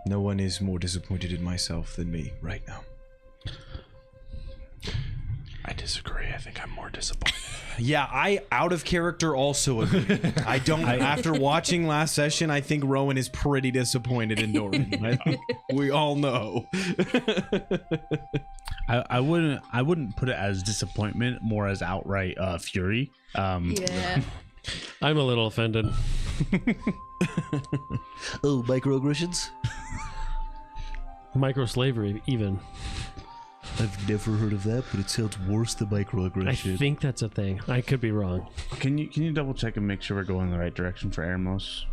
No one is more disappointed in myself than me right now. disagree. I think I'm more disappointed. Yeah, I out of character also agree. I don't. After watching last session, I think Rowan is pretty disappointed in Doran. I think we all know. I wouldn't put it as disappointment, more as outright fury. Yeah. I'm a little offended. Oh, microaggressions? Micro slavery, even. I've never heard of that, but it sounds worse than I microaggression. think that's a thing. I could be wrong. Can you double check and make sure we're going in the right direction for Eremos?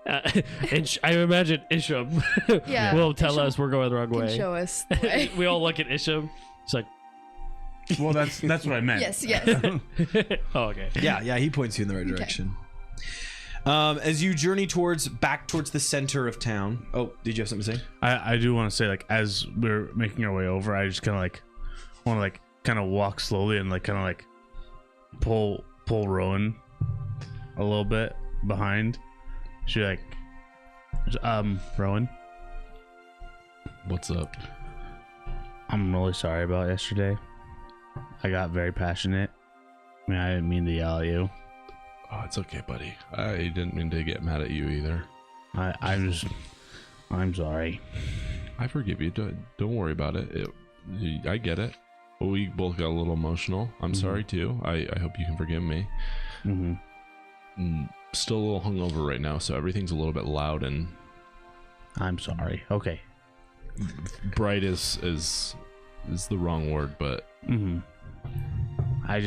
I imagine Isham Yeah. will tell Isham us we're going the wrong Can way. show us the way. We all look at Isham. It's like, Well, that's what I meant. Yes, yes. oh, okay. Yeah, he points you in the right direction. As you journey back towards the center of town. Oh, did you have something to say? I do want to say, like, as we're making our way over, I just kind of like want to like kind of walk slowly and like kind of like pull Rowan a little bit behind. She like, Rowan, What's up? I'm really sorry about yesterday. I got very passionate. I mean, I didn't mean to yell at you. Oh, it's okay, buddy. I didn't mean to get mad at you either. I'm sorry. I forgive you. Don't worry about it. I get it. But we both got a little emotional. I'm sorry too. I hope you can forgive me. Still a little hungover right now, so everything's a little bit loud and I'm sorry. Okay. bright is the wrong word, but I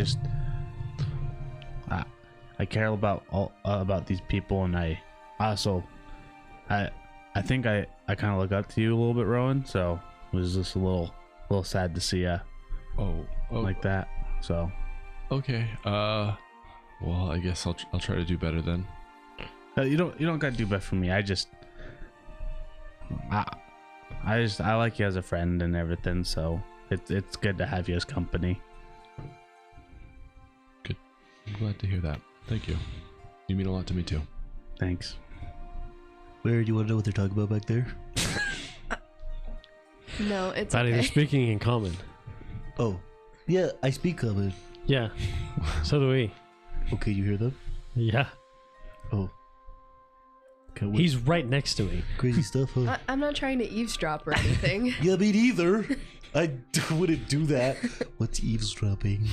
care about these people, and I also I think I kind of look up to you a little bit, Rowan. So it was just a little sad to see you like that. So okay. Well, I guess I'll try to do better then. you don't gotta do better for me. I like you as a friend and everything. So it's good to have you as company. Good. I'm glad to hear that. Thank you. You mean a lot to me too. Thanks. Where do you want to know what they're talking about back there? No, it's Patty, they're okay. speaking in common. Oh, yeah, I speak common. Yeah. So do we. Okay, you hear them? Yeah. Oh. He's right next to me. Crazy stuff, huh? I'm not trying to eavesdrop or anything. Yeah, me neither. I wouldn't do that. What's eavesdropping?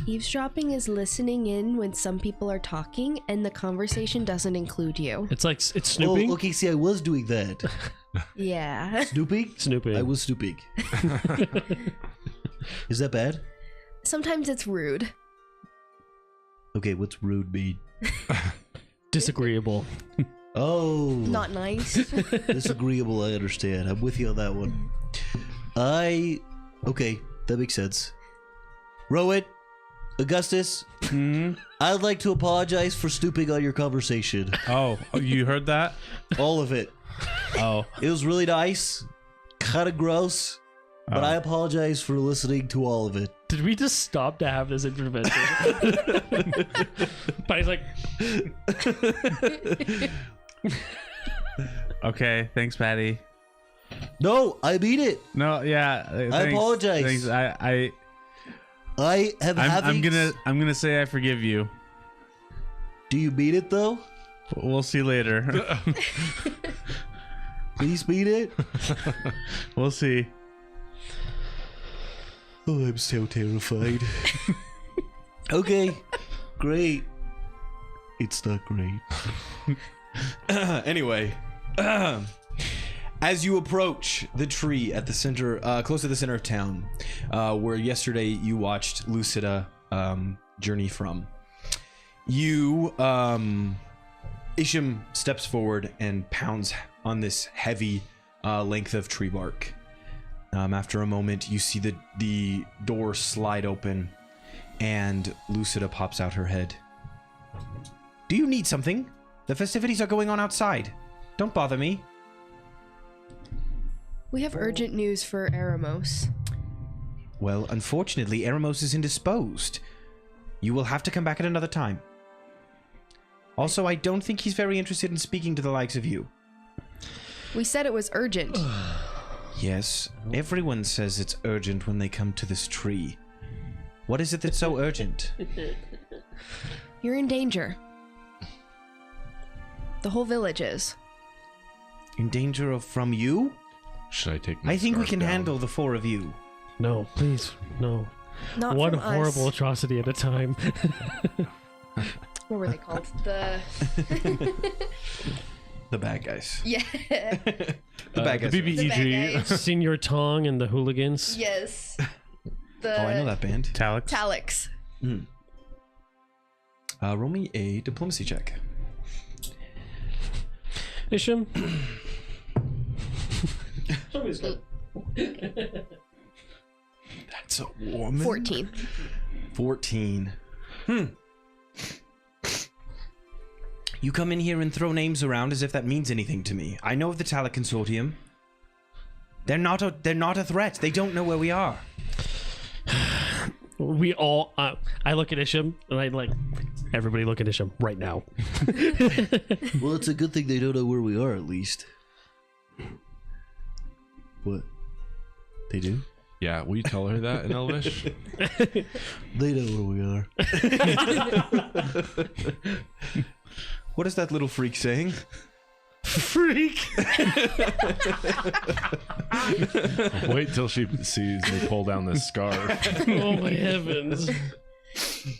Eavesdropping is listening in when some people are talking and the conversation doesn't include you. It's like it's snooping. Oh, okay, see, I was doing that. Yeah. Snooping? Snooping. I was snooping. Is that bad? Sometimes it's rude. Okay, what's rude mean? Disagreeable. Oh. Not nice. Disagreeable, I understand. I'm with you on that one. Okay, that makes sense. Rowan, Augustus, I'd like to apologize for stooping on your conversation. Oh, you heard that? All of it. Oh, It was really nice, kind of gross, but I apologize for listening to all of it. Did we just stop to have this intervention? Patty's like, okay. Thanks, Patty. No, I mean it. No, yeah. Thanks, apologize. Thanks. I have I'm having... I'm gonna say I forgive you. Do you mean it, though? We'll see later. Please mean it? We'll see. Oh, I'm so terrified. Okay, great. It's not great. Anyway, as you approach the tree at the center, close to the center of town, where yesterday you watched Lucida journey from, Isham steps forward and pounds on this heavy length of tree bark. After a moment, you see the door slide open, and Lucida pops out her head. Do you need something? The festivities are going on outside. Don't bother me. We have urgent news for Eremos. Well, unfortunately, Eremos is indisposed. You will have to come back at another time. Also, I don't think he's very interested in speaking to the likes of you. We said it was urgent. Yes, everyone says it's urgent when they come to this tree. What is it that's so urgent? You're in danger. The whole village is. In danger of from you? Should I take my I think we scarf can down? handle the four of you. No, please, no. Not One from horrible us. atrocity at a time. What were they called? The The bad guys. yeah. The bad guys. The The bad BBEG. guys. Senior Tong and the hooligans. Yes. The Oh, I know that band. Talix. Talix. Roll me a diplomacy check. Isham. That's a woman. 14. 14. You come in here and throw names around as if that means anything to me. I know of the Talic Consortium. They're not a threat. They don't know where we are. We all. I look at Isham and I like. Everybody look at Isham right now. Well, it's a good thing they don't know where we are, at least. What? They do? Yeah, will you tell her that in Elvish? They know where we are. What is that little freak saying? Freak. Wait till she sees me pull down this scarf. Oh my heavens.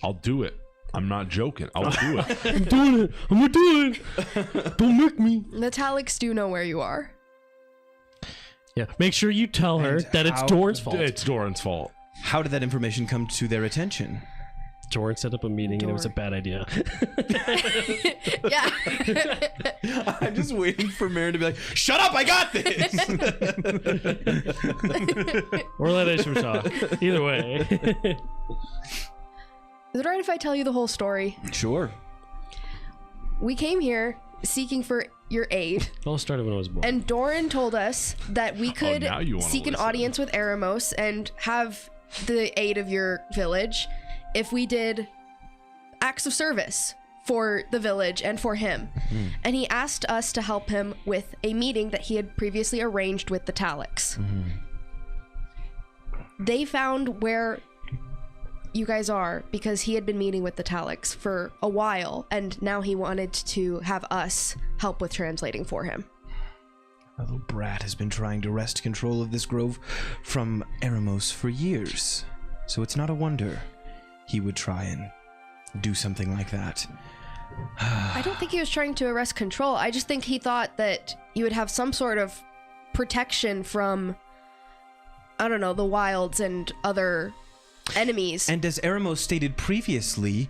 I'll do it. I'm not joking. I'll do it. I'm doing it. I'm gonna do it. Don't make me. The Talix do know where you are. Yeah. Make sure you tell her And that it's how- Doran's fault. It's Doran's fault. How did that information come to their attention? Doran set up a meeting and it was a bad idea. Yeah. I'm just waiting for Marin to be like, "Shut up! I got this." Or let Isham talk. Either way. Is it alright if I tell you the whole story? Sure. We came here seeking for your aid, It all started when I was born. and Doran told us that we could now you wanna seek an listen. audience with Eremos and have the aid of your village if we did acts of service for the village and for him. And he asked us to help him with a meeting that he had previously arranged with the Talix. They found where you guys are because he had been meeting with the Talix for a while, and now he wanted to have us help with translating for him. That little brat has been trying to wrest control of this grove from Eremos for years. So it's not a wonder he would try and do something like that. I don't think he was trying to arrest control. I just think he thought that you would have some sort of protection from, I don't know, the wilds and other enemies. And as Eremos stated previously,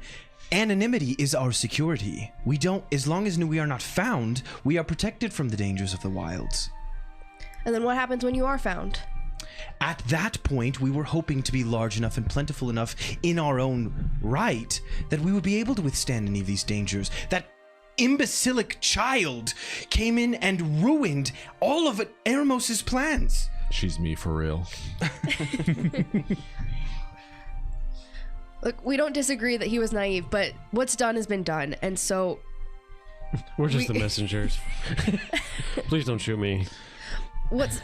anonymity is our security. We don't, as long as we are not found, we are protected from the dangers of the wilds. And then what happens when you are found? At that point, we were hoping to be large enough and plentiful enough in our own right that we would be able to withstand any of these dangers. That imbecilic child came in and ruined all of Eremos' plans. She's me for real. Look, we don't disagree that he was naive, but what's done has been done, and so We're just we- the messengers. Please don't shoot me. what's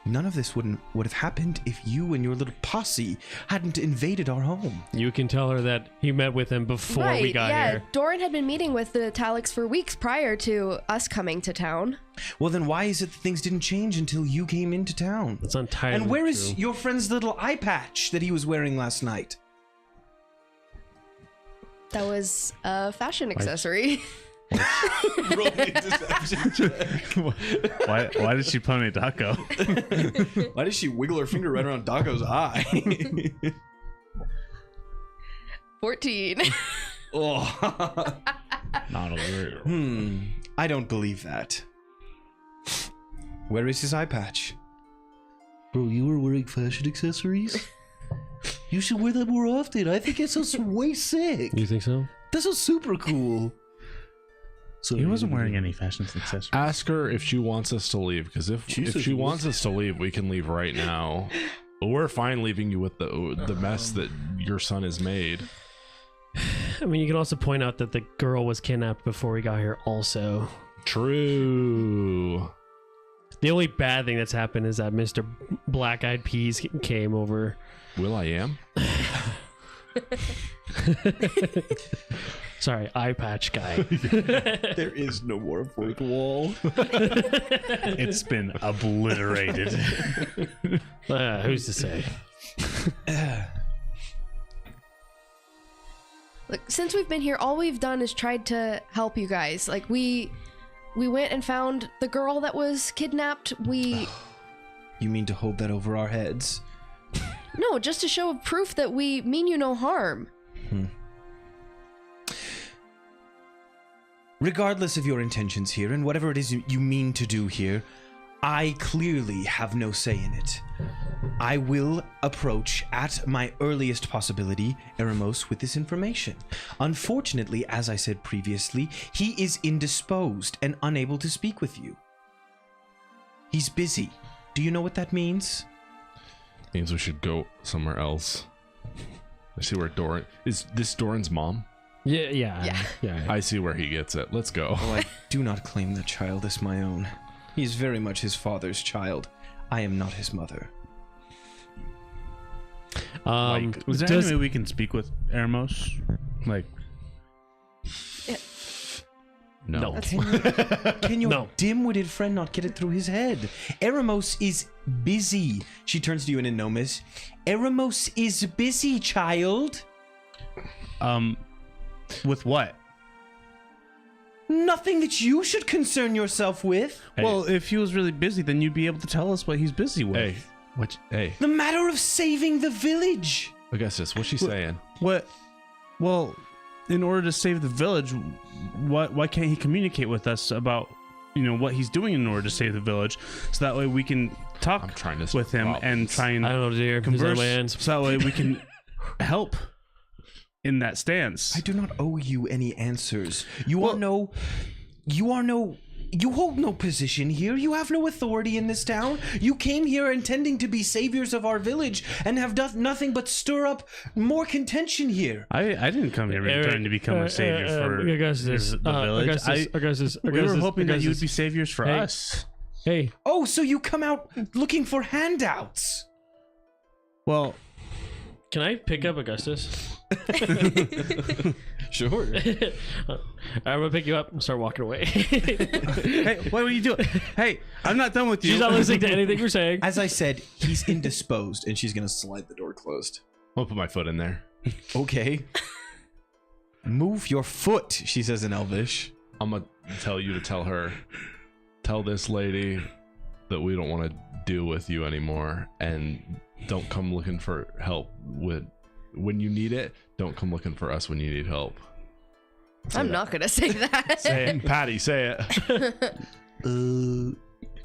None of this would have happened if you and your little posse hadn't invaded our home. You can tell her that he met with him before right? we got yeah, here. Doran had been meeting with the Talix for weeks prior to us coming to town. Well, then why is it that things didn't change until you came into town? That's entirely And where true. is your friend's little eye patch that he was wearing last night? That was a fashion accessory. Roll me a deception check. Why did she pony Daco? Why does she wiggle her finger right around Daco's eye? 14. Oh. Not a word. I don't believe that. Where is his eye patch? Bro, you were wearing fashion accessories? You should wear that more often. I think it sounds way sick. You think so? That sounds super cool. So He wasn't wearing any fashion accessories. Ask her if she wants us to leave, because if She says she she wants us to leave, we can leave right now. But we're fine leaving you with the mess that your son has made. I mean, you can also point out that the girl was kidnapped before we got here also. True. The only bad thing that's happened is that Mr. Black Eyed Peas came over. Will I am? Sorry, eye patch guy. There is no more fourth wall. It's been obliterated. Who's to say? Look, since we've been here, all we've done is tried to help you guys. Like, we went and found the girl that was kidnapped. You mean to hold that over our heads? No, just to show proof that we mean you no harm. Regardless of your intentions here and whatever it is you mean to do here, I clearly have no say in it. I will approach at my earliest possibility Eremos with this information. Unfortunately, as I said previously, he is indisposed and unable to speak with you. He's busy. Do you know what that means? Means we should go somewhere else. I see where Doran is. This Doran's mom? Yeah. I see where he gets it. Let's go. Oh, I do not claim that child as my own. He is very much his father's child. I am not his mother. Was there any way we can speak with Eremos? Like, No. Can your No. dim-witted friend not get it through his head? Eremos is busy. She turns to you in Nomis. Eremos is busy, child. with what? Nothing that you should concern yourself with. Hey. Well, if he was really busy, then you'd be able to tell us what he's busy with. Hey, The matter of saving the village. Augustus, what's she saying? What? Well, in order to save the village, why can't he communicate with us about, what he's doing in order to save the village, so that way we can talk I'm trying to with him and try and I don't know, dear. converse, so that way we can help in that stance. I do not owe you any answers. You hold no position here. You have no authority in this town. You came here intending to be saviors of our village and have done nothing but stir up more contention here. I didn't come here trying to become a savior for Augustus, the village. Augustus, We were hoping that you would be Augustus. saviors for Hey. us. Hey, Oh, so you come out looking for handouts. Well, can I pick up Augustus? Sure. I'm gonna pick you up and start walking away. hey, what are you doing? Hey, I'm not done with you. She's not listening to anything you're saying. As I said, he's indisposed, and she's gonna slide the door closed. I'll put my foot in there. Okay. Move your foot, she says in Elvish. I'm gonna tell you to tell this lady that we don't want to deal with you anymore, and don't come looking for help when you need it. Don't come looking for us when you need help. I'm not gonna say that. Say it, Patty. Say it.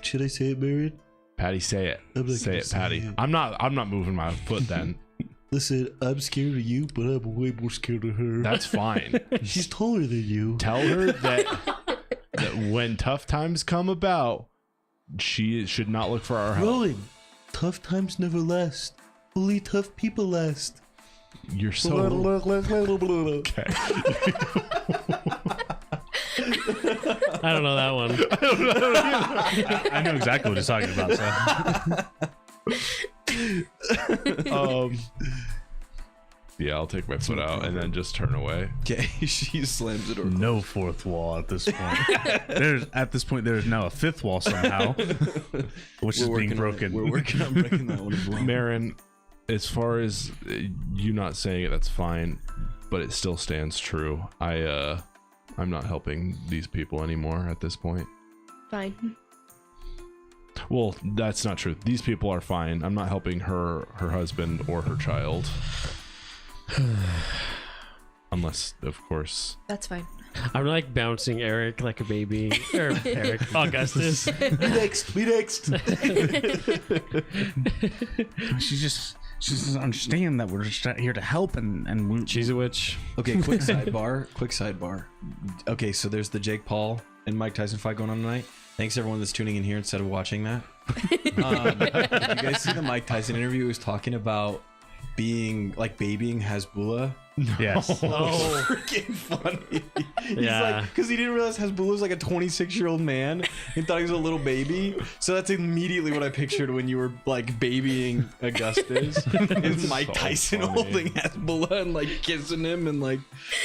Should I say it, Marion? Patty, say it. I'm not Say gonna it, say Patty. it. I'm not moving my foot then. Listen, I'm scared of you, but I'm way more scared of her. That's fine. She's taller than you. Tell her that when tough times come about, she should not look for our help. Rowan, tough times never last. Only tough people last. You're so okay. I don't know that one. I know exactly what he's talking about. So. Yeah, I'll take my foot out and then just turn away. Okay, she slams the door. No fourth wall at this point. There's now a fifth wall somehow, which is being broken. We're working on breaking that one as well. Marin, as far as you not saying it, that's fine, but it still stands true. I'm not helping these people anymore at this point. Fine. Well, that's not true. These people are fine. I'm not helping her husband, or her child. Unless, of course. That's fine. I'm like bouncing Eric like a baby. Or Eric. Augustus. Me next. She doesn't understand that we're just here to help, and we, She's a witch. Okay, quick sidebar. Okay, so there's the Jake Paul and Mike Tyson fight going on tonight. Thanks everyone that's tuning in here instead of watching that. Did you guys see the Mike Tyson interview? He was talking about being like babying Hasbulla Yes. Oh. Freaking funny. He's Yeah. like, because he didn't realize Hasbulla's like a 26-year-old man and thought he was a little baby. So that's immediately what I pictured when you were like babying Augustus. Is Mike so Tyson funny. holding Hasbulla and like kissing him and like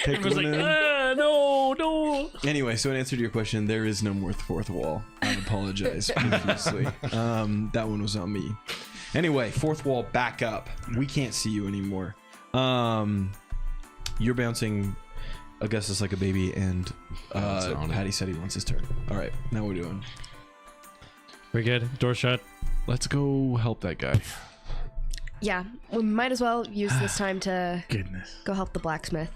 It was tickling like, him. no. Anyway, so in answer to your question, there is no more fourth wall. I apologize profusely. That one was on me. Anyway, fourth wall back up. We can't see you anymore. You're bouncing Augustus like a baby, and Bouncing on it. Patty said he wants his turn. All right, now we're doing. We're good. Door shut. Let's go help that guy. Yeah, we might as well use this time to Goodness. go help the blacksmith.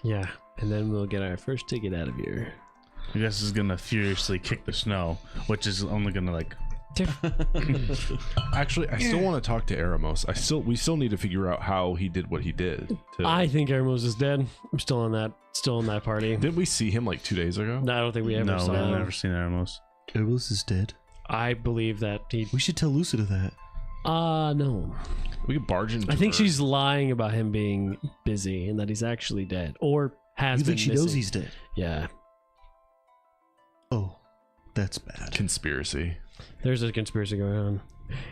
Yeah. And then we'll get our first ticket out of here. I guess is gonna furiously kick the snow, which is only gonna like. Actually, I still want to talk to Eremos. We still need to figure out how he did what he did. I think Eremos is dead. I'm still in that party. Didn't we see him like 2 days ago? No, I don't think we ever No, saw we've him. never seen Eremos. Eros is dead. I believe that he. We should tell Lucida that. No. We could barge into I think her. she's lying about him being busy and that he's actually dead or has You been think she knows missing. he's dead? Yeah. Oh, that's bad. conspiracy. There's a conspiracy going on.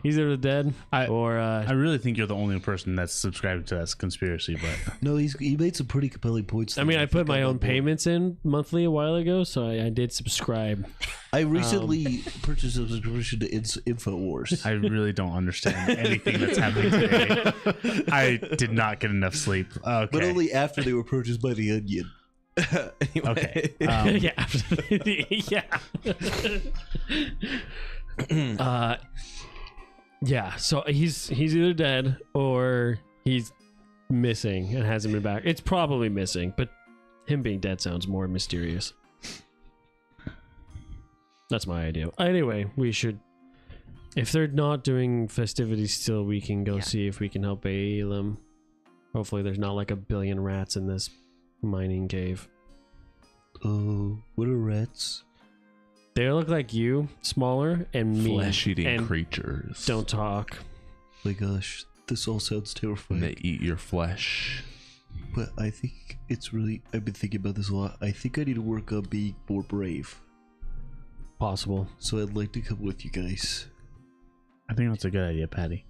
He's either dead or I really think you're the only person that's subscribed to that conspiracy, but No, he made some pretty compelling points. I mean, there. I put think my I'm on own board. payments in monthly a while ago, so I did subscribe. I recently purchased a subscription to InfoWars. I really don't understand anything that's happening today. I did not get enough sleep. Okay. But only after they were purchased by the Onion. Anyway. Okay. Yeah, absolutely. Yeah. Yeah. So he's either dead or he's missing and hasn't been back. It's probably missing, but him being dead sounds more mysterious. That's my idea. Anyway, we should. If they're not doing festivities still, we can go see if we can help Balaam. Hopefully, there's not like a billion rats in this mining cave. Oh, what are rats? They look like you, smaller and mean. Flesh-eating and creatures. don't talk. My gosh, this all sounds And terrifying. they eat your flesh. But I think it's really. I've been thinking about this a lot. I think I need to work on being more brave. Possible. So I'd like to come with you guys. I think that's a good idea, Patty.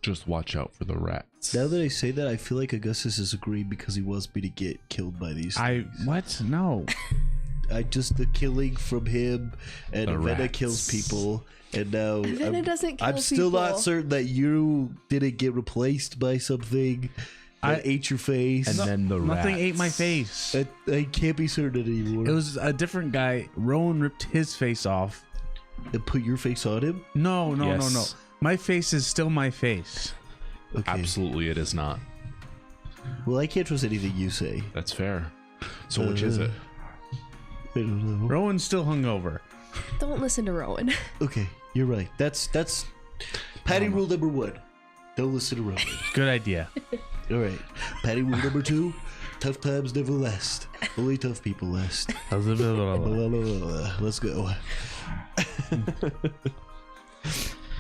Just watch out for the rats. Now that I say that, I feel like Augustus is agreeing because he wants me to get killed by these things. What? No. I just the killing from him, and The Avena rats. kills people, and now Avena doesn't kill I'm still people. not certain that you didn't get replaced by something that ate your face. And then the rats. Nothing ate my face. I can't be certain anymore. It was a different guy. Rowan ripped his face off. And put your face on him. No. Yes. My face is still my face. Okay. Absolutely, it is not. Well, I can't trust anything you say. That's fair. So which is it? I don't know. Rowan's still hungover. Don't listen to Rowan. Okay, you're right. That's Patty rule number 1. Don't listen to Rowan. Good idea. All right. Patty rule number 2. Tough times never last. Only tough people last. Let's go.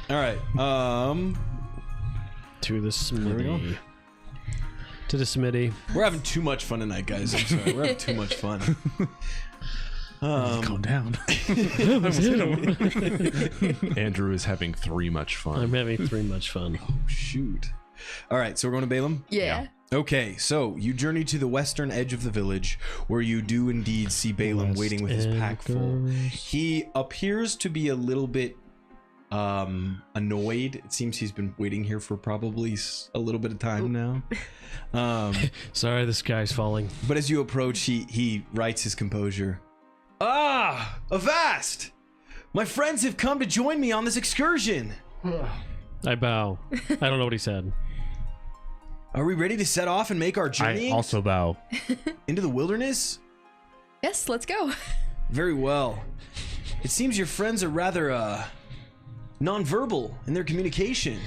All right. To the we go. smithy. To the smithy. We're having too much fun tonight, guys. I'm sorry. We're having too much fun. Calm down. Andrew is having three much fun. I'm having too much fun. Shoot. All right, so we're going to Balaam? Yeah. Okay, so you journey to the western edge of the village, where you do indeed see Balaam waiting with his pack full. He appears to be a little bit annoyed. It seems he's been waiting here for probably a little bit of time now. Sorry, the sky's falling. But as you approach, he writes his composure. Ah, Avast! My friends have come to join me on this excursion. I bow. I don't know what he said. Are we ready to set off and make our I journey also bow. into the wilderness? Yes, let's go. Very well. It seems your friends are rather nonverbal in their communication.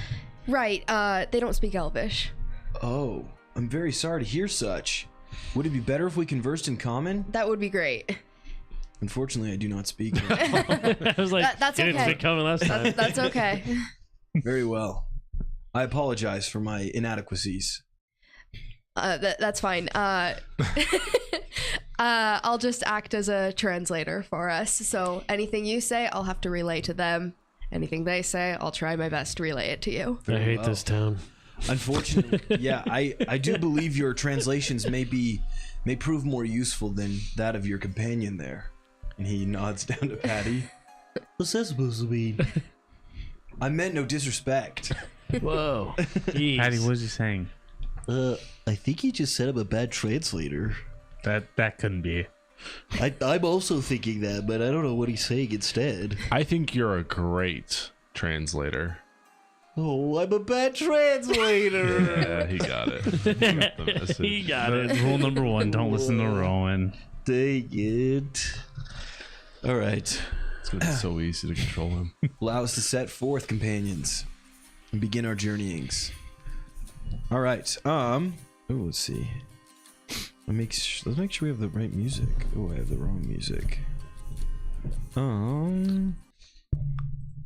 Right, they don't speak Elvish. Oh, I'm very sorry to hear such. Would it be better if we conversed in common? That would be great. Unfortunately, I do not speak. I was like, That's you didn't see okay. it coming last time. That's okay. Very well. I apologize for my inadequacies. That's fine. I'll just act as a translator for us. So anything you say, I'll have to relay to them. Anything they say, I'll try my best to relay it to you. I hate this town. Unfortunately, yeah, I do believe your translations may prove more useful than that of your companion there. And he nods down to Patty. What's that supposed to mean? I meant no disrespect. Whoa. Patty, what is he saying? I think he just said I'm a bad translator. That couldn't be. I'm also thinking that, but I don't know what he's saying instead. I think you're a great translator. Oh, I'm a bad translator. Yeah, he got it. The message. He got it. Rule number 1: don't listen to Rowan. Dang it. All right. It's gonna be so easy to control him. Allow us to set forth, companions, and begin our journeyings. All right. Let's see. Let's make sure we have the right music. Oh, I have the wrong music.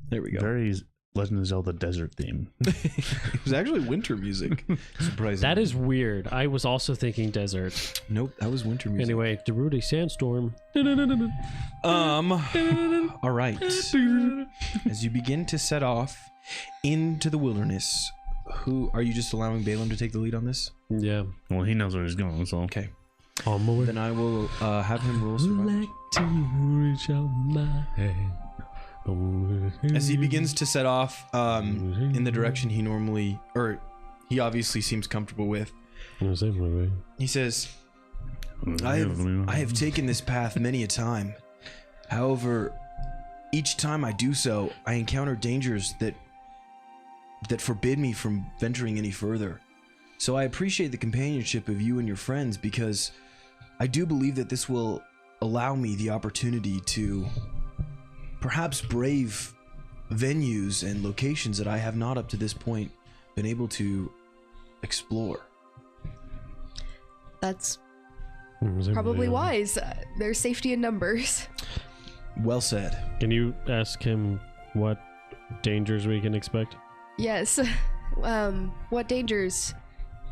There we go. Very Legend of Zelda desert theme. It was actually winter music. Surprising. That is weird. I was also thinking desert. Nope, that was winter music. Anyway, Darude Sandstorm. All right. As you begin to set off into the wilderness, who are you just allowing Balaam to take the lead on this? Yeah. Well, he knows where he's going, so. Okay. Oh, Moor. Then I will have him roll survival. As he begins to set off in the direction he normally, or he obviously seems comfortable with, he says, I have taken this path many a time. However, each time I do so, I encounter dangers that forbid me from venturing any further. So I appreciate the companionship of you and your friends, because I do believe that this will allow me the opportunity to perhaps brave venues and locations that I have not up to this point been able to explore. That's probably wise. There's safety in numbers. Well said. Can you ask him what dangers we can expect? Yes. What dangers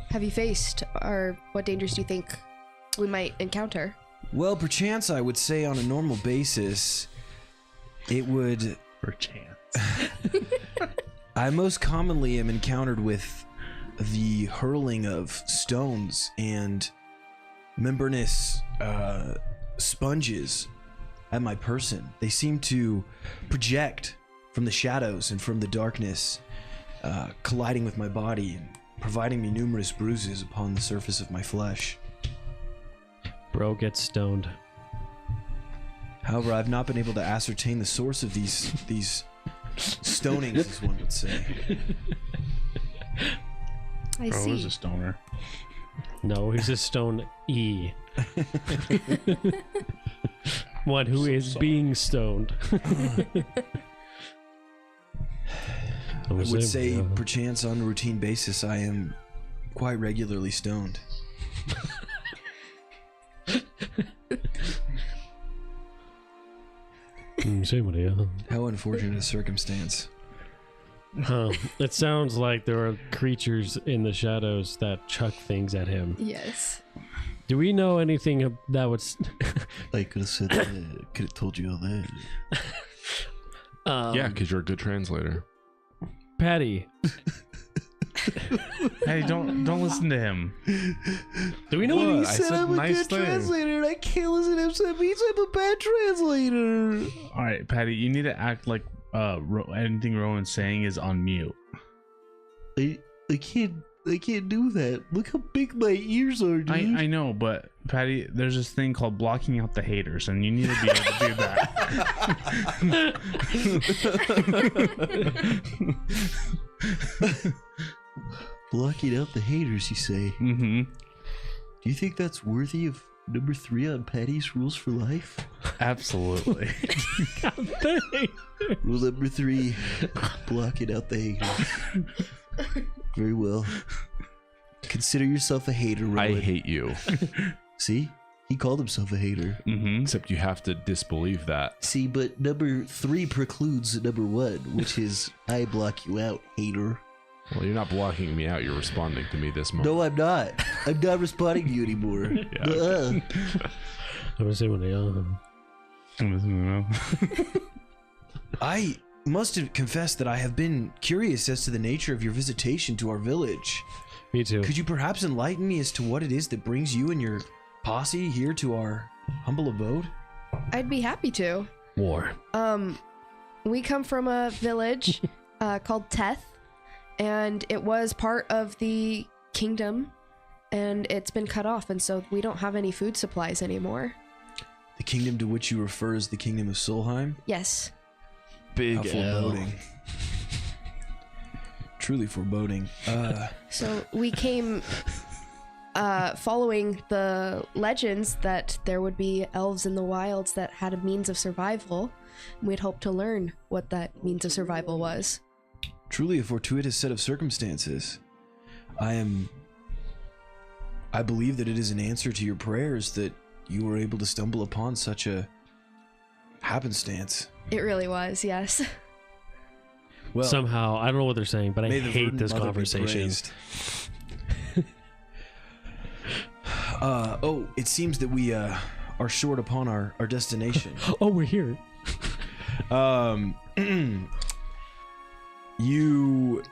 have you faced, or what dangers do you think we might encounter? Well, perchance I would say on a normal basis, it would... Perchance. I most commonly am encountered with the hurling of stones and membranous sponges at my person. They seem to project from the shadows and from the darkness, colliding with my body and providing me numerous bruises upon the surface of my flesh. Bro gets stoned. However, I've not been able to ascertain the source of these stonings, as one would say. I Bro see. is a stoner. No, he's a stone E. One who is being stoned. I would say, perchance on a routine basis, I am quite regularly stoned. How unfortunate a circumstance. Huh. It sounds like there are creatures in the shadows that chuck things at him. Yes. Do we know anything that would... I could have said that. Could have told you all that. Yeah, because you're a good translator. Patty. Hey, don't listen to him. Do we know What? any... I said I'm a nice good thing. translator, and I can't listen to him say he's a bad translator. All right, Patty, you need to act like anything Rowan's saying is on mute. I can't do that. Look how big my ears are, dude. I know, but Patty, there's this thing called blocking out the haters, and you need to be able to do that. Blocking out the haters, you say? Mm-hmm. Do you think that's worthy of number 3 on Patty's Rules for Life? Absolutely. Rule number 3, blocking out the haters. Very well. Consider yourself a hater, Rowan. I hate you. See? He called himself a hater. Mm-hmm. Except you have to disbelieve that. See, but number 3 precludes number 1, which is I block you out, hater. Well, you're not blocking me out. You're responding to me this moment. No, I'm not. I'm not responding to you anymore. I'm gonna say when they are. I must confess that I have been curious as to the nature of your visitation to our village. Me too. Could you perhaps enlighten me as to what it is that brings you and your posse here to our humble abode? I'd be happy to. War. We come from a village called Teth, and it was part of the kingdom, and it's been cut off, and so we don't have any food supplies anymore. The kingdom to which you refer is the kingdom of Solheim? Yes. Big How foreboding. Truly foreboding. So we came following the legends that there would be elves in the wilds that had a means of survival. We'd hoped to learn what that means of survival was. Truly a fortuitous set of circumstances. I believe that it is an answer to your prayers that you were able to stumble upon such a happenstance. It really was, yes. Well, Somehow, I don't know what they're saying, but I may the hate verdant this mother be conversation. praised. It seems that we are short upon our destination. Oh, we're here. You...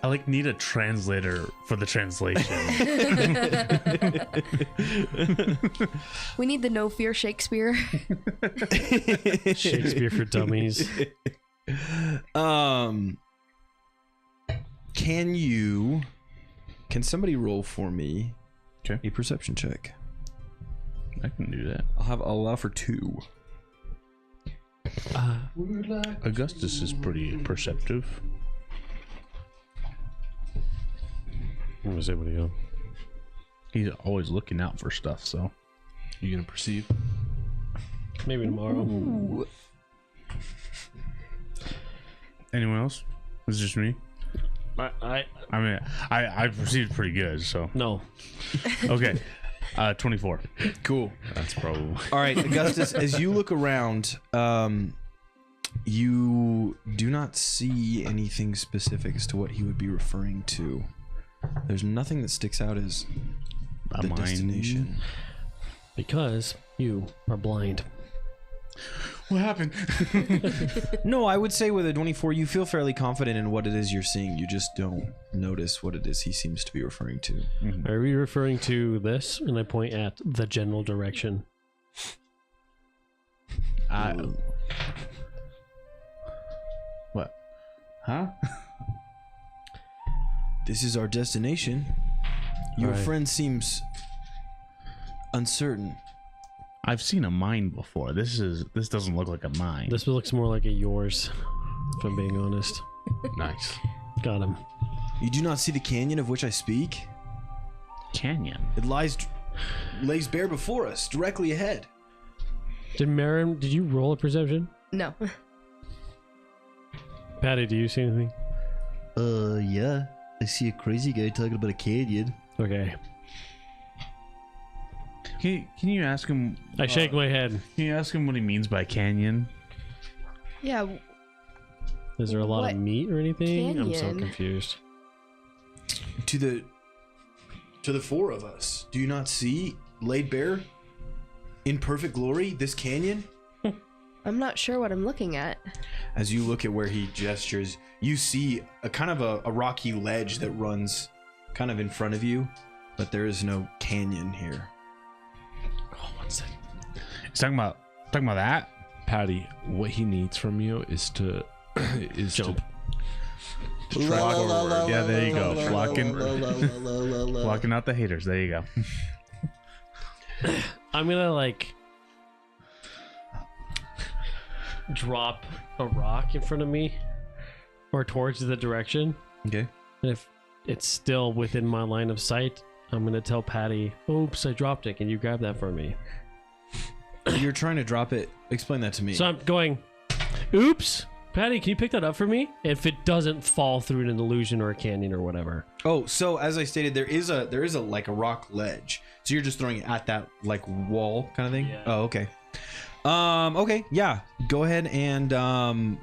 I like need a translator for the translation. We need the No Fear Shakespeare. Shakespeare for dummies. Can somebody roll for me Okay. a perception check? I can do that. I'll allow for 2. Augustus is pretty perceptive. I'm gonna say what do you He's always looking out for stuff, so. You gonna perceive? Maybe tomorrow. Anyone else? Is it just me? I I perceived pretty good, so. no. Okay. 24. Cool. That's probably. All right, Augustus, as you look around, you do not see anything specific as to what he would be referring to. There's nothing that sticks out as A the mine. destination. Because you are blind. What happened? No, I would say with a 24, you feel fairly confident in what it is you're seeing. You just don't notice what it is he seems to be referring to. Are we referring to this? And I point at the general direction. What? Huh? This is our destination. Your Alright. friend seems uncertain. I've seen a mine before. This doesn't look like a mine. This looks more like a yours, if I'm being honest. Nice. Got him. You do not see the canyon of which I speak? canyon. It lays bare before us, directly ahead. Did you roll a perception? No. Patty, do you see anything? Yeah. I see a crazy guy talking about a canyon. Okay. Can you ask him? I shake my head. Can you ask him what he means by canyon? Yeah. Is there a lot What of meat or anything? I'm so canyon? confused. To the four of us, do you not see, laid bare in perfect glory, this canyon? I'm not sure what I'm looking at. As you look at where he gestures, you see a kind of a rocky ledge that runs kind of in front of you, but there is no canyon here. Oh, one second. He's talking about that. Patty, what he needs from you is to Jump. to try forward. Yeah, there you go. Blocking out the haters. There you go. I'm gonna drop a rock in front of me or towards the direction. Okay. And if it's still within my line of sight, I'm gonna tell Patty, oops, I dropped it. Can you grab that for me? You're trying to drop it. Explain that to me. So I'm going, oops, Patty, can you pick that up for me? If it doesn't fall through an illusion or a canyon or whatever. Oh, so as I stated, there is a like a rock ledge. So you're just throwing it at that like wall kind of thing? Yeah. Oh, okay. Okay, yeah. Go ahead and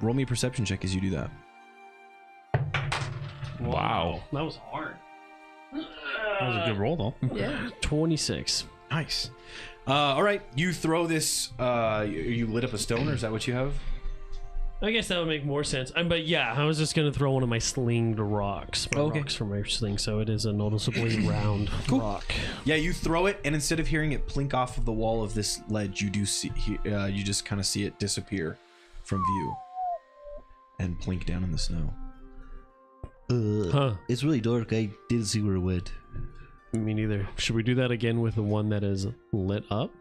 roll me a perception check as you do that. Wow. That was hard. That was a good roll, though. Yeah. 26. Nice. All right, you throw this. You lit up a stone, or is that what you have? I guess that would make more sense. But yeah, I was just gonna throw one of my slinged rocks. My Okay. rocks from my sling, so it is a noticeably round rock. Yeah, you throw it, and instead of hearing it plink off of the wall of this ledge, you do see. You just kind of see it disappear from view and plink down in the snow. Huh. It's really dark. I didn't see where it went. Me neither. Should we do that again with the one that is lit up?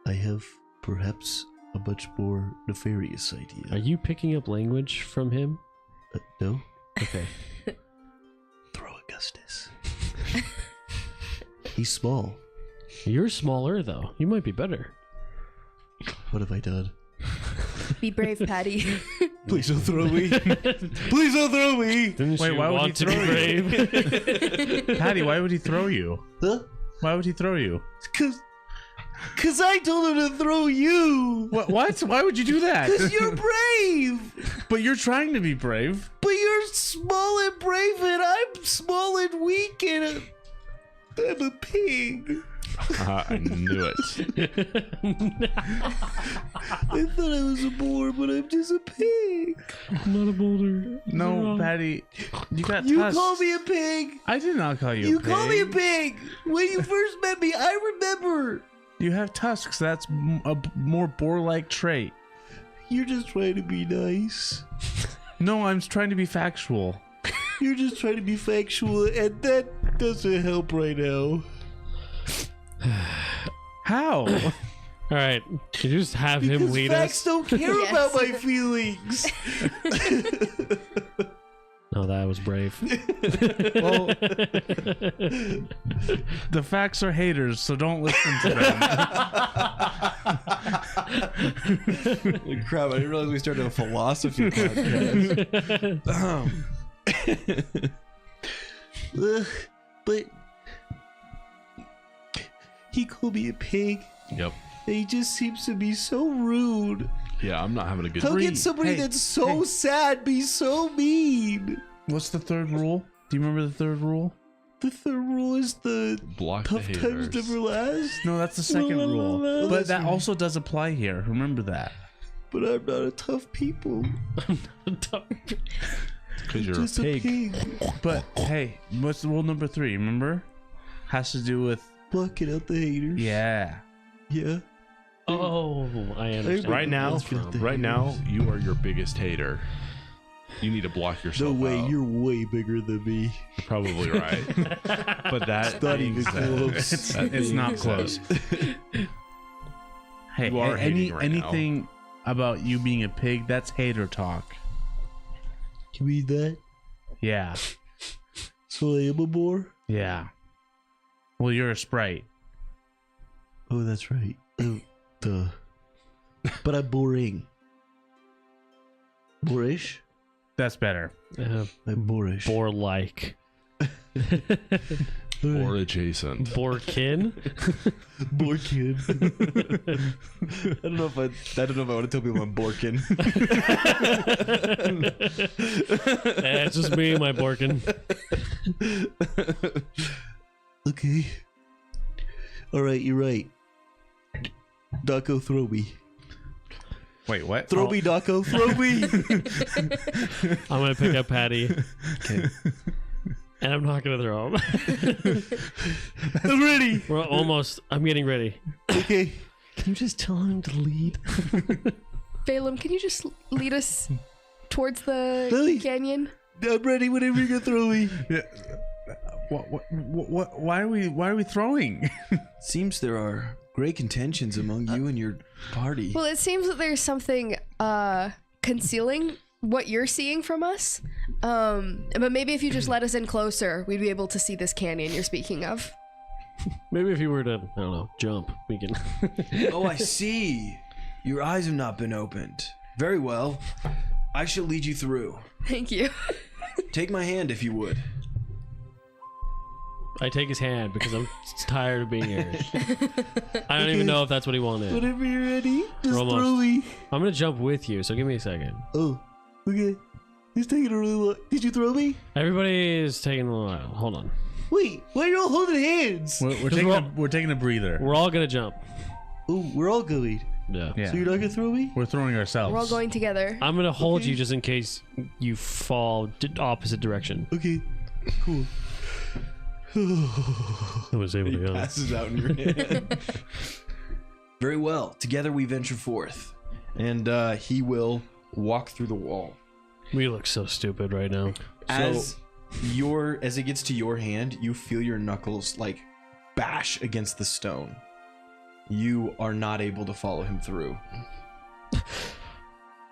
I have perhaps a much more nefarious idea. Are you picking up language from him? No? Okay. Throw Augustus. He's small. You're smaller though. You might be better. What have I done? Be brave, Patty. Please don't throw me. Please don't throw me. Didn't Wait, you why would want he to be throw brave? Patty, why would he throw you? Huh? Why would he throw you? Cause I told him to throw you. What? Why would you do that? Cause you're brave. But you're trying to be brave. But you're small and brave, and I'm small and weak, and I'm a pig. I knew it. I thought I was a boar, but I'm just a pig. I'm not a boulder. No, Patty, you got You tusks. called me a pig. I did not call you. You a pig. called me a pig when you first met me. I remember. You have tusks. That's a more boar-like trait. You're just trying to be nice. No, I'm trying to be factual. You're just trying to be factual, and that doesn't help right now. How? All right. Can you just have him Because lead facts us? don't care Yes. about my feelings. No, that was brave. Well, the facts are haters, so don't listen to them. Holy crap! I didn't realize we started a philosophy podcast. But he called me a pig. Yep. And he just seems to be so rude. Yeah, I'm not having a good How Breathe. can somebody Hey, that's so hey. sad be so mean? What's the third rule? Do you remember the third rule? The third rule is the block the tough times haters. never last. No, that's the second La, la, la, rule. la. But That's that right. also does apply here. Remember that. But I'm not a tough people. Because you're Just a pig. But hey, what's rule number 3? Remember? Has to do with Blocking out the haters. yeah. Yeah. Oh, I understand. Right now, Let's get the right now, you are your biggest hater. You need to block No yourself way, out. you're way bigger than me. You're probably right. But that not being even said- close. that It's being not said, close. Hey, You are hating right now. anything about you being a pig, that's hater talk. You mean that? Yeah. So I am a boar? Yeah. Well, you're a sprite. Oh, that's right. Oh, duh. But I'm boring. Boorish? That's better. I'm boorish. Boar-like. Or adjacent. Boar-kin? Boar kid. I don't know if I want to tell people I'm Borkin. It's just me, my Borkin. Okay. Alright, you're right. Daco, throw me. Wait, what? Throw me, Daco, throw me! I'm gonna pick up Patty, Okay. and I'm not gonna throw him. I'm ready! We're almost. I'm getting ready. Okay. Can you just tell him to lead? Balaam, can you just lead us towards the Lily. canyon? I'm ready whenever you're gonna throw me. What? Why are we throwing? Seems there are great contentions among you and your party. Well, it seems that there's something concealing what you're seeing from us. But maybe if you just let us in closer, we'd be able to see this canyon you're speaking of. Maybe if you were to, I don't know, jump, we can. Oh, I see. Your eyes have not been opened. Very well. I shall lead you through. Thank you. Take my hand if you would. I take his hand because I'm tired of being here. I don't even know if that's what he wanted. Whenever you're ready, just Almost. throw me. I'm gonna jump with you, so give me a second. Oh, okay. He's taking a really long. Did you throw me? Everybody is taking a while. Hold on. Wait, why are you all holding hands? We're taking a breather. We're all gonna jump. Oh, we're all going. Yeah. Yeah. So you're not gonna throw me? We're throwing ourselves. We're all going together. I'm gonna hold you just in case you fall opposite direction. Okay, cool. I was able to go. Passes out in your hand. Very well. Together we venture forth, and he will walk through the wall. We look so stupid right now. As it gets to your hand, you feel your knuckles like bash against the stone. You are not able to follow him through.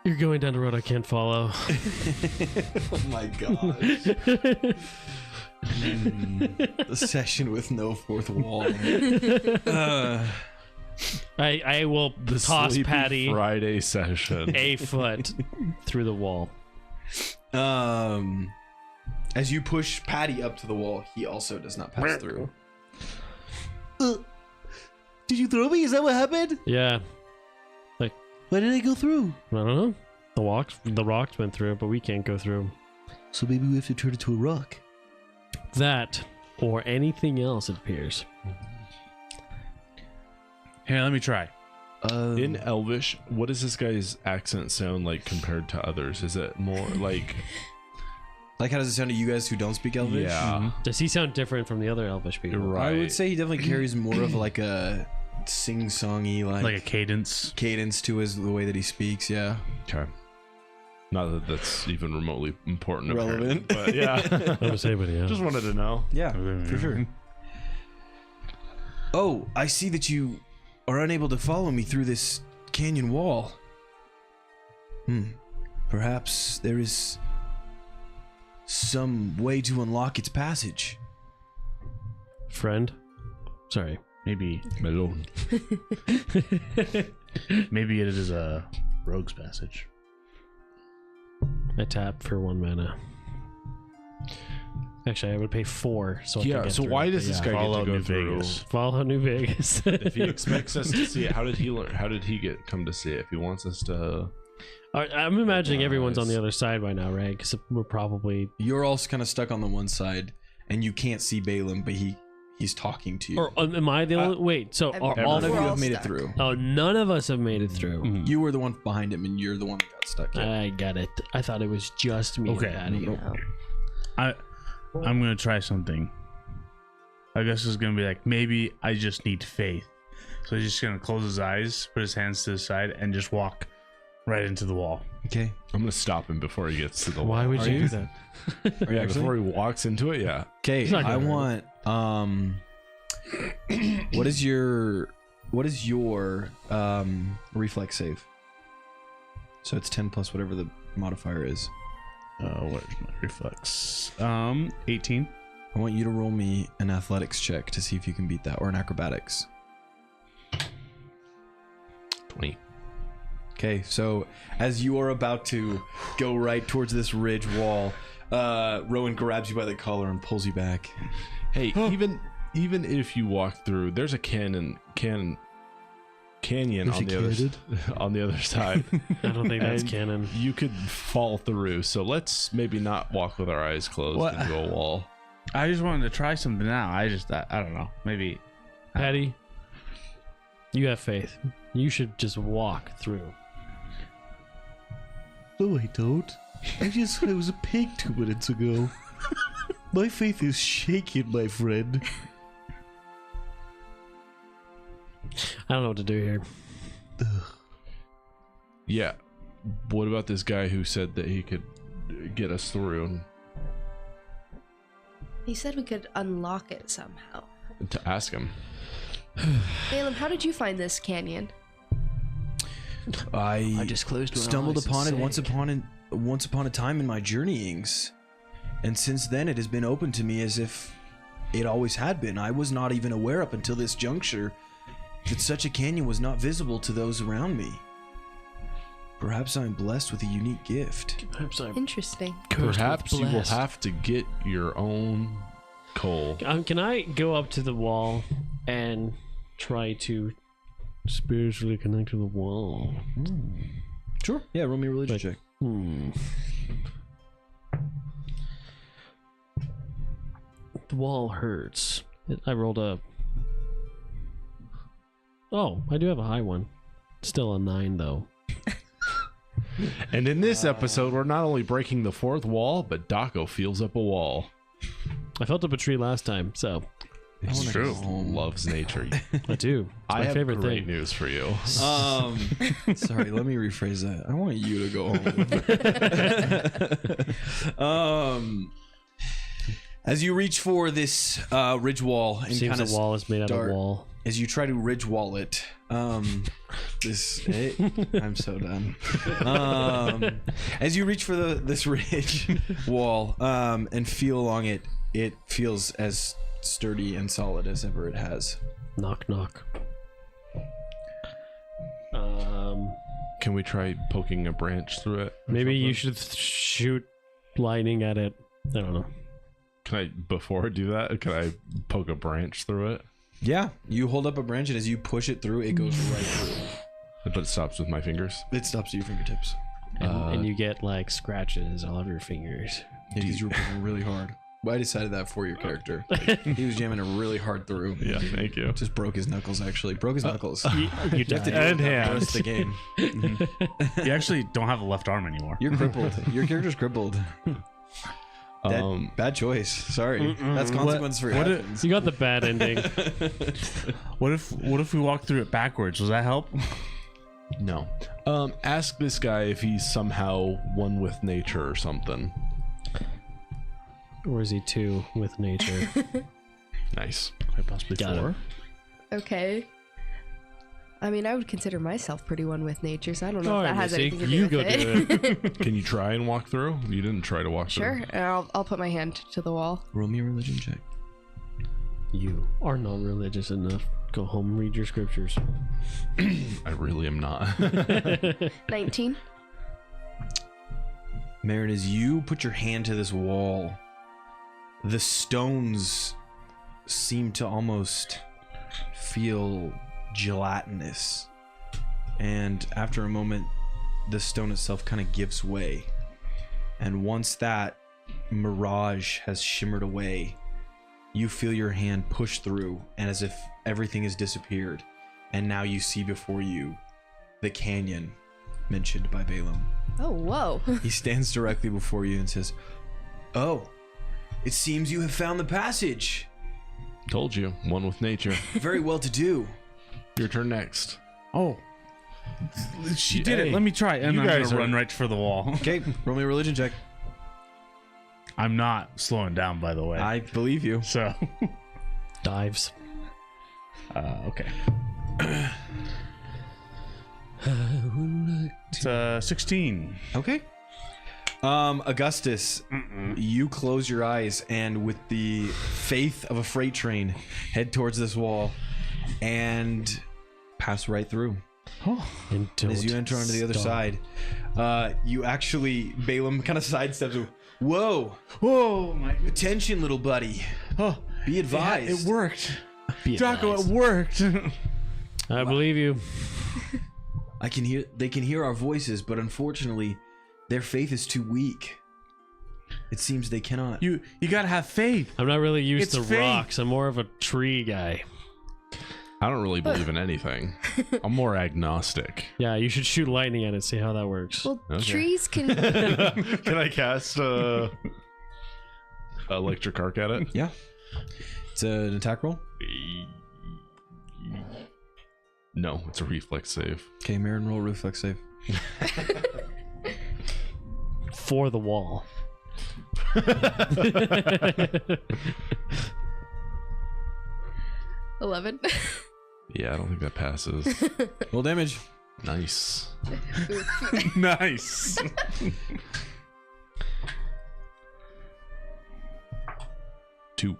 You're going down the road I can't follow. Oh my gosh. The session with no fourth wall. I will The toss Sleepy Patty Friday session. a foot through the wall. As you push Patty up to the wall, he also does not pass through. Did you throw me? Is that what happened? Yeah. Why did I go through? I don't know. The rocks went through, but we can't go through. So maybe we have to turn it to a rock. That or anything else, it appears. Here, let me try. In Elvish, what does this guy's accent sound like compared to others? Is it more like... Like, how does it sound to you guys who don't speak Elvish? Yeah. Does he sound different from the other Elvish people? Right. I would say he definitely carries more of like a sing-songy, Like a cadence. cadence to the way that he speaks. Yeah. Okay. Not that that's even remotely important. Relevant. Apparently, but yeah. I would say, but yeah. Just wanted to know. Yeah, for sure. Oh, I see that you are unable to follow me through this canyon wall. Perhaps there is some way to unlock its passage. Friend? Sorry. Maybe Melon. maybe it is a rogue's passage. I tap for 1 mana. Actually, I would pay 4 so I can Yeah, get so through. why does this guy get Follow to go New through? Vegas. Follow New Vegas? If he expects us to see it, how did he learn? How did he come to see it? If he wants us to... I'm imagining everyone's on the other side by now, right? Because we're probably... You're all kind of stuck on the one side, and you can't see Balaam, but he's talking to you. Or am I the only... Wait, so are None all of you We're all have made it stuck. through. Oh, none of us have made it through. You were the one behind him, and you're the one that got stuck. Yeah. I got it. I thought it was just me Okay. and Patty. No. I'm gonna try something. I guess it's gonna be like, maybe I just need faith. So he's just gonna close his eyes, put his hands to the side, and just walk right into the wall. Okay. I'm going to stop him before he gets to the Why wall. would you do that? Yeah, before he walks into it, yeah. Okay. It's not I gonna want. What is your reflex save? So it's 10 plus whatever the modifier is. Where's my reflex? 18. I want you to roll me an athletics check to see if you can beat that, or an acrobatics. 20. Okay, so as you are about to go right towards this ridge wall, Rowan grabs you by the collar and pulls you back. Hey, even if you walk through, there's a canyon on the other side. I don't think that's And canon. You could fall through, so let's maybe not walk with our eyes closed What? into a wall. I just wanted to try something out. I don't know. Maybe. Patty, you have faith. You should just walk through. No, I don't. I just said I was a pig 2 minutes ago. My faith is shaken, my friend. I don't know what to do here. Yeah. What about this guy who said that he could get us through? He said we could unlock it somehow. And to ask him. Balaam, how did you find this canyon? I just closed my stumbled eyes and upon it sank. once upon a time in my journeyings, and since then it has been open to me as if it always had been. I was not even aware up until this juncture that such a canyon was not visible to those around me. Perhaps I'm blessed with a unique gift. Perhaps I'm Interesting. Perhaps you will blessed. have to get your own coal. Can I go up to the wall and try to spiritually connect to the wall? Sure. Yeah, roll me a religion Like- check. The wall hurts. I rolled a... Oh, I do have a high one. Still a 9, though. And in this episode, we're not only breaking the fourth wall, but Daco feels up a wall. I felt up a tree last time, so It's wanna true. go home. Loves nature. I do. It's I my have favorite great thing. news for you. Sorry, let me rephrase that. I want you to go home. As you reach for this ridge wall and Seems kind of the wall is made out start- of wall. as you try to ridge wall it, I'm so done. As you reach for this ridge wall and feel along it, it feels as sturdy and solid as ever it has. Knock, knock. Can we try poking a branch through it? or Maybe you something? should shoot lightning at it. I don't know. Can I, before I do that, can I poke a branch through it? Yeah, you hold up a branch, and as you push it through, it goes right through. But it stops with my fingers. It stops at your fingertips. And you get like scratches all over your fingers. Yeah, because you were pushing really hard. Well, I decided that for your character. Like, he was jamming it really hard through. Yeah, thank you. Just broke his knuckles, actually. Broke his knuckles. You You have to died. deal And with that for the hands. rest of the game. Mhm. You actually don't have a left arm anymore. You're crippled. Your character's crippled. Bad choice. Sorry. That's consequence for your what actions. You got the bad ending. What if we walk through it backwards? Does that help? No. Ask this guy if he's somehow one with nature or something. Or is he 2 with nature? Nice. Quite possibly Got it. 4. Okay. I mean, I would consider myself pretty one with nature, so I don't know All if that right, has Missy, anything to do you with go it. do it. Can you try and walk through? You didn't try to walk Sure, through. and I'll put my hand to the wall. Roll me a religion check. You are not religious enough. Go home, read your scriptures. I really am not. 19. Marin, as you put your hand to this wall, the stones seem to almost feel gelatinous. And after a moment, the stone itself kind of gives way. And once that mirage has shimmered away, you feel your hand push through, and as if everything has disappeared. And now you see before you the canyon mentioned by Balaam. Oh, whoa. He stands directly before you and says, "Oh, it seems you have found the passage. Told you, one with nature. Very well to do." Your turn next. Oh. She did Hey, it. Let me try. And you I'm guys gonna are- run right for the wall. Okay, roll me a religion check. I'm not slowing down, by the way. I believe you. So, Dives. okay. It's 16. Okay. Augustus, you close your eyes and with the faith of a freight train, head towards this wall and pass right through. And And as you don't enter onto the other stop. side, you actually, Balaam kind of sidesteps you. Whoa, Whoa, my goodness. attention, little buddy. Oh, Be advised. it worked. Be Daco, advised. it worked. I believe you. They can hear our voices, but unfortunately, their faith is too weak. It seems they cannot. you gotta have faith. I'm not really used It's to fate. rocks. I'm more of a tree guy. I don't really believe in anything. I'm more agnostic. Yeah, you should shoot lightning at it. See how that works. Well, Okay. trees can. Can I cast electric arc at it? Yeah. It's an attack roll. No, it's a reflex save. Okay, Marin, roll reflex save. For the wall. 11. Yeah, I don't think that passes. Roll damage. Nice. Nice. Two.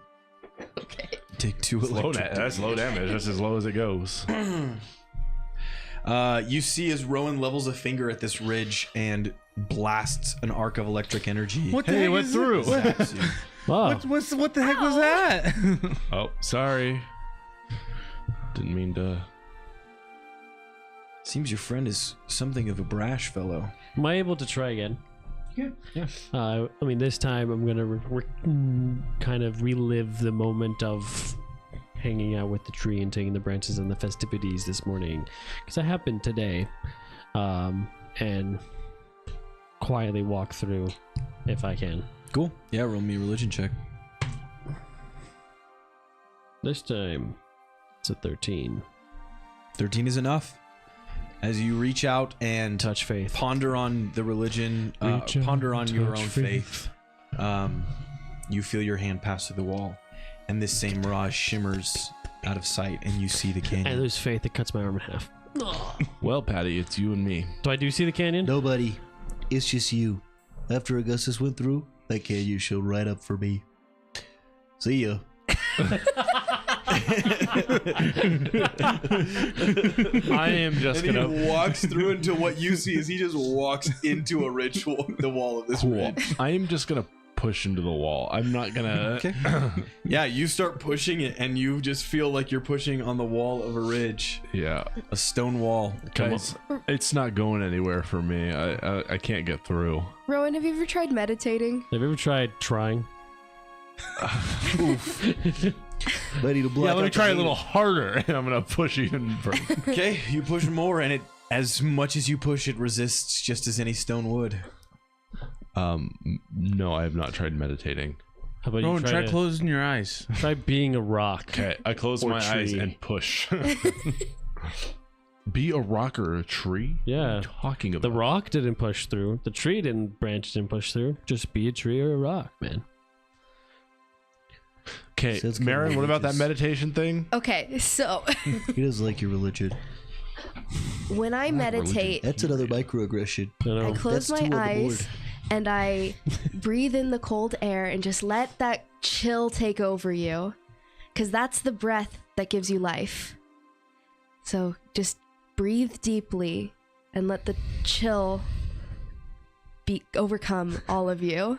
Okay. Take 2 Low electric. that's low damage. That's as low as it goes. You see as Rowan levels a finger at this ridge and blasts an arc of electric energy. What the Hey, heck went is through. What, Zaps you. Wow. what the heck was that? Oh, sorry. Didn't mean to. Seems your friend is something of a brash fellow. Am I able to try again? I mean, this time I'm gonna kind of relive the moment of hanging out with the tree and taking the branches and the festivities this morning, because I happened today, and quietly walk through if I can. Cool. Yeah, roll me a religion check. This time, it's a 13. 13 is enough. As you reach out and Touch faith. ponder on the religion, Reach out, ponder on your touch own faith, you feel your hand pass through the wall, and this same mirage shimmers out of sight, and you see the I canyon. lose faith. It cuts my arm in half. Well, Patty, it's you and me. Do I do see the canyon? Nobody. It's just you. After Augustus went through, that canyon showed right up for me. See ya. I am just And gonna. he walks through into what you see is he just walks into a ritual, the wall of this ridge. I am just gonna push into the wall. I'm not gonna. Okay. Yeah, you start pushing it, and you just feel like you're pushing on the wall of a ridge, Yeah, a stone wall. guys, it's not going anywhere for me. I can't get through. Rowan, have you ever tried meditating? Have you ever tried trying? Ready to block Yeah, let me out the try a hand. little harder, and I'm gonna push even further. Okay, you push more, and it, as much as you push, it resists just as any stone would. No, I have not tried meditating. How about Rowan, you try try closing your eyes. try being a rock? Okay, I close Or my eyes tree. and push. Be a rock or a tree? Yeah. What are you talking about? The rock didn't push through. The tree didn't push through. Just be a tree or a rock, man. Okay, Sounds kinda Marin, what about that religious. meditation thing? Okay, so He doesn't like your religion. when I meditate, That's another microaggression. I know. I close That's two my on the board. eyes and I breathe in the cold air and just let that chill take over you. Because that's the breath that gives you life. So just breathe deeply and let the chill overcome all of you.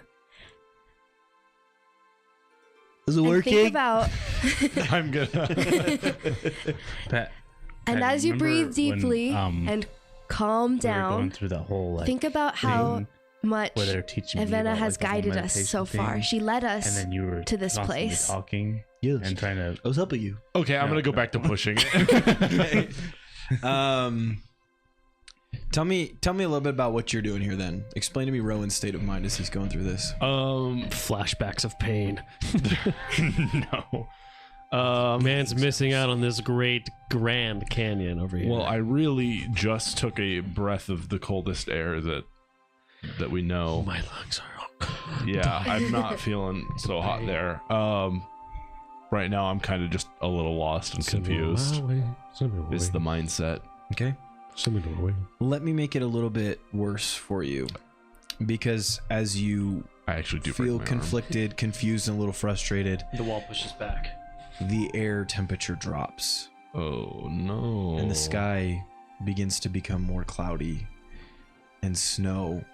Is it And working? think about, I'm gonna. Pat, and Pat, as you remember breathe when, deeply and calm we were going down, through that whole like think about how thing much where they're teaching me Evena about, has like, the whole guided us so meditation far. thing, She led and us then you were to this constantly place. talking Yes. and trying to. I was helping you. Okay, I'm No, gonna go no. back to pushing it. Tell me a little bit about what you're doing here. Then explain to me Rowan's state of mind as he's going through this. Flashbacks of pain. No. Man's missing out on this great Grand Canyon over here. Well, I really just took a breath of the coldest air that we know. my lungs are. Yeah, I'm not feeling so hot there. Right now I'm kind of just a little lost and confused. Is the mindset. Okay. Send me away. Let me make it a little bit worse for you, because as you I actually do break feel my arm. conflicted, confused, and a little frustrated, The wall pushes back. the air temperature drops, Oh no. and the sky begins to become more cloudy, and snow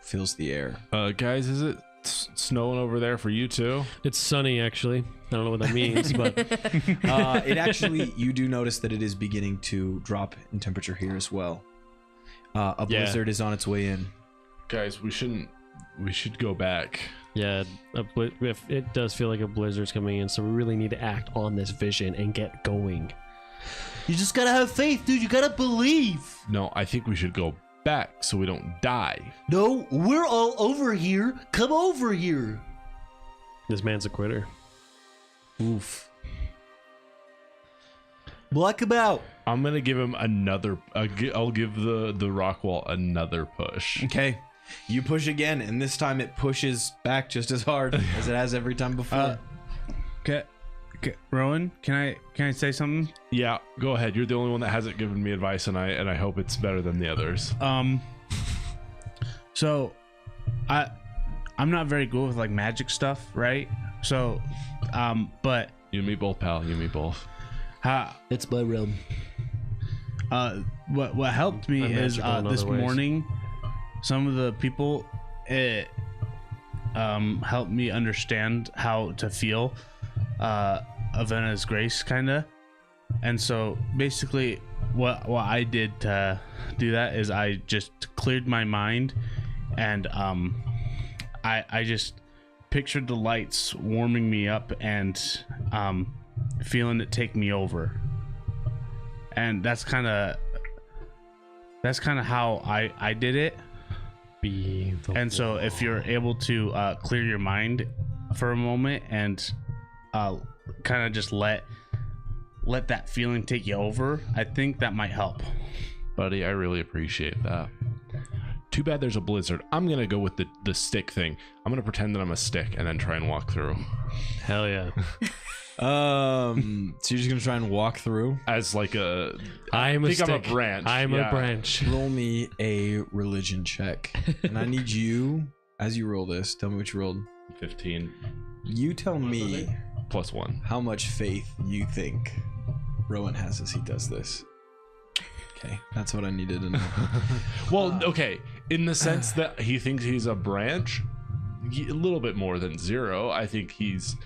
fills the air. Guys, is it snowing over there for you too? It's sunny, actually. I don't know what that means, but It actually, you do notice that it is beginning to drop in temperature here as well. A Yeah. blizzard is on its way in. Guys, we should go back. yeah, if it does feel like a blizzard's coming in, so we really need to act on this vision and get going. You just gotta have faith, dude. You gotta believe. No, I think we should go back so we don't die. No, we're all over here. Come over here. This man's a quitter. Oof. Block him out. I'm gonna give him another. I'll give the rock wall another push. Okay. You push again, and this time it pushes back just as hard as it has every time before. Okay, Rowan, can I say something? Yeah, go ahead. You're the only one that hasn't given me advice, and I hope it's better than the others. So I'm not very good with like magic stuff, right? So, but You and me both, pal. You and me both. It's my realm. What helped me I'm is magical in this other ways. morning, some of the people helped me understand how to feel Avena's grace, kind of. And so basically what I did to do that is I just cleared my mind and I just pictured the lights warming me up and feeling it take me over. And that's kind of how I did it. And so if you're able to clear your mind for a moment and kind of just let that feeling take you over, I think that might help. Buddy, I really appreciate that. Too bad there's a blizzard. I'm gonna go with the stick thing. I'm gonna pretend that I'm a stick and then try and walk through Hell yeah. So you're just gonna try and walk through. as like a. I'm a think I'm a stick. branch. I'm Yeah. a branch. Roll me a religion check, and I need you, as you roll this, tell me what you rolled. 15 You tell me plus 1. how much faith you think Rowan has as he does this. Okay, that's what I needed to know. Well, okay, in the sense that he thinks he's a branch, a little bit more than 0. I think he's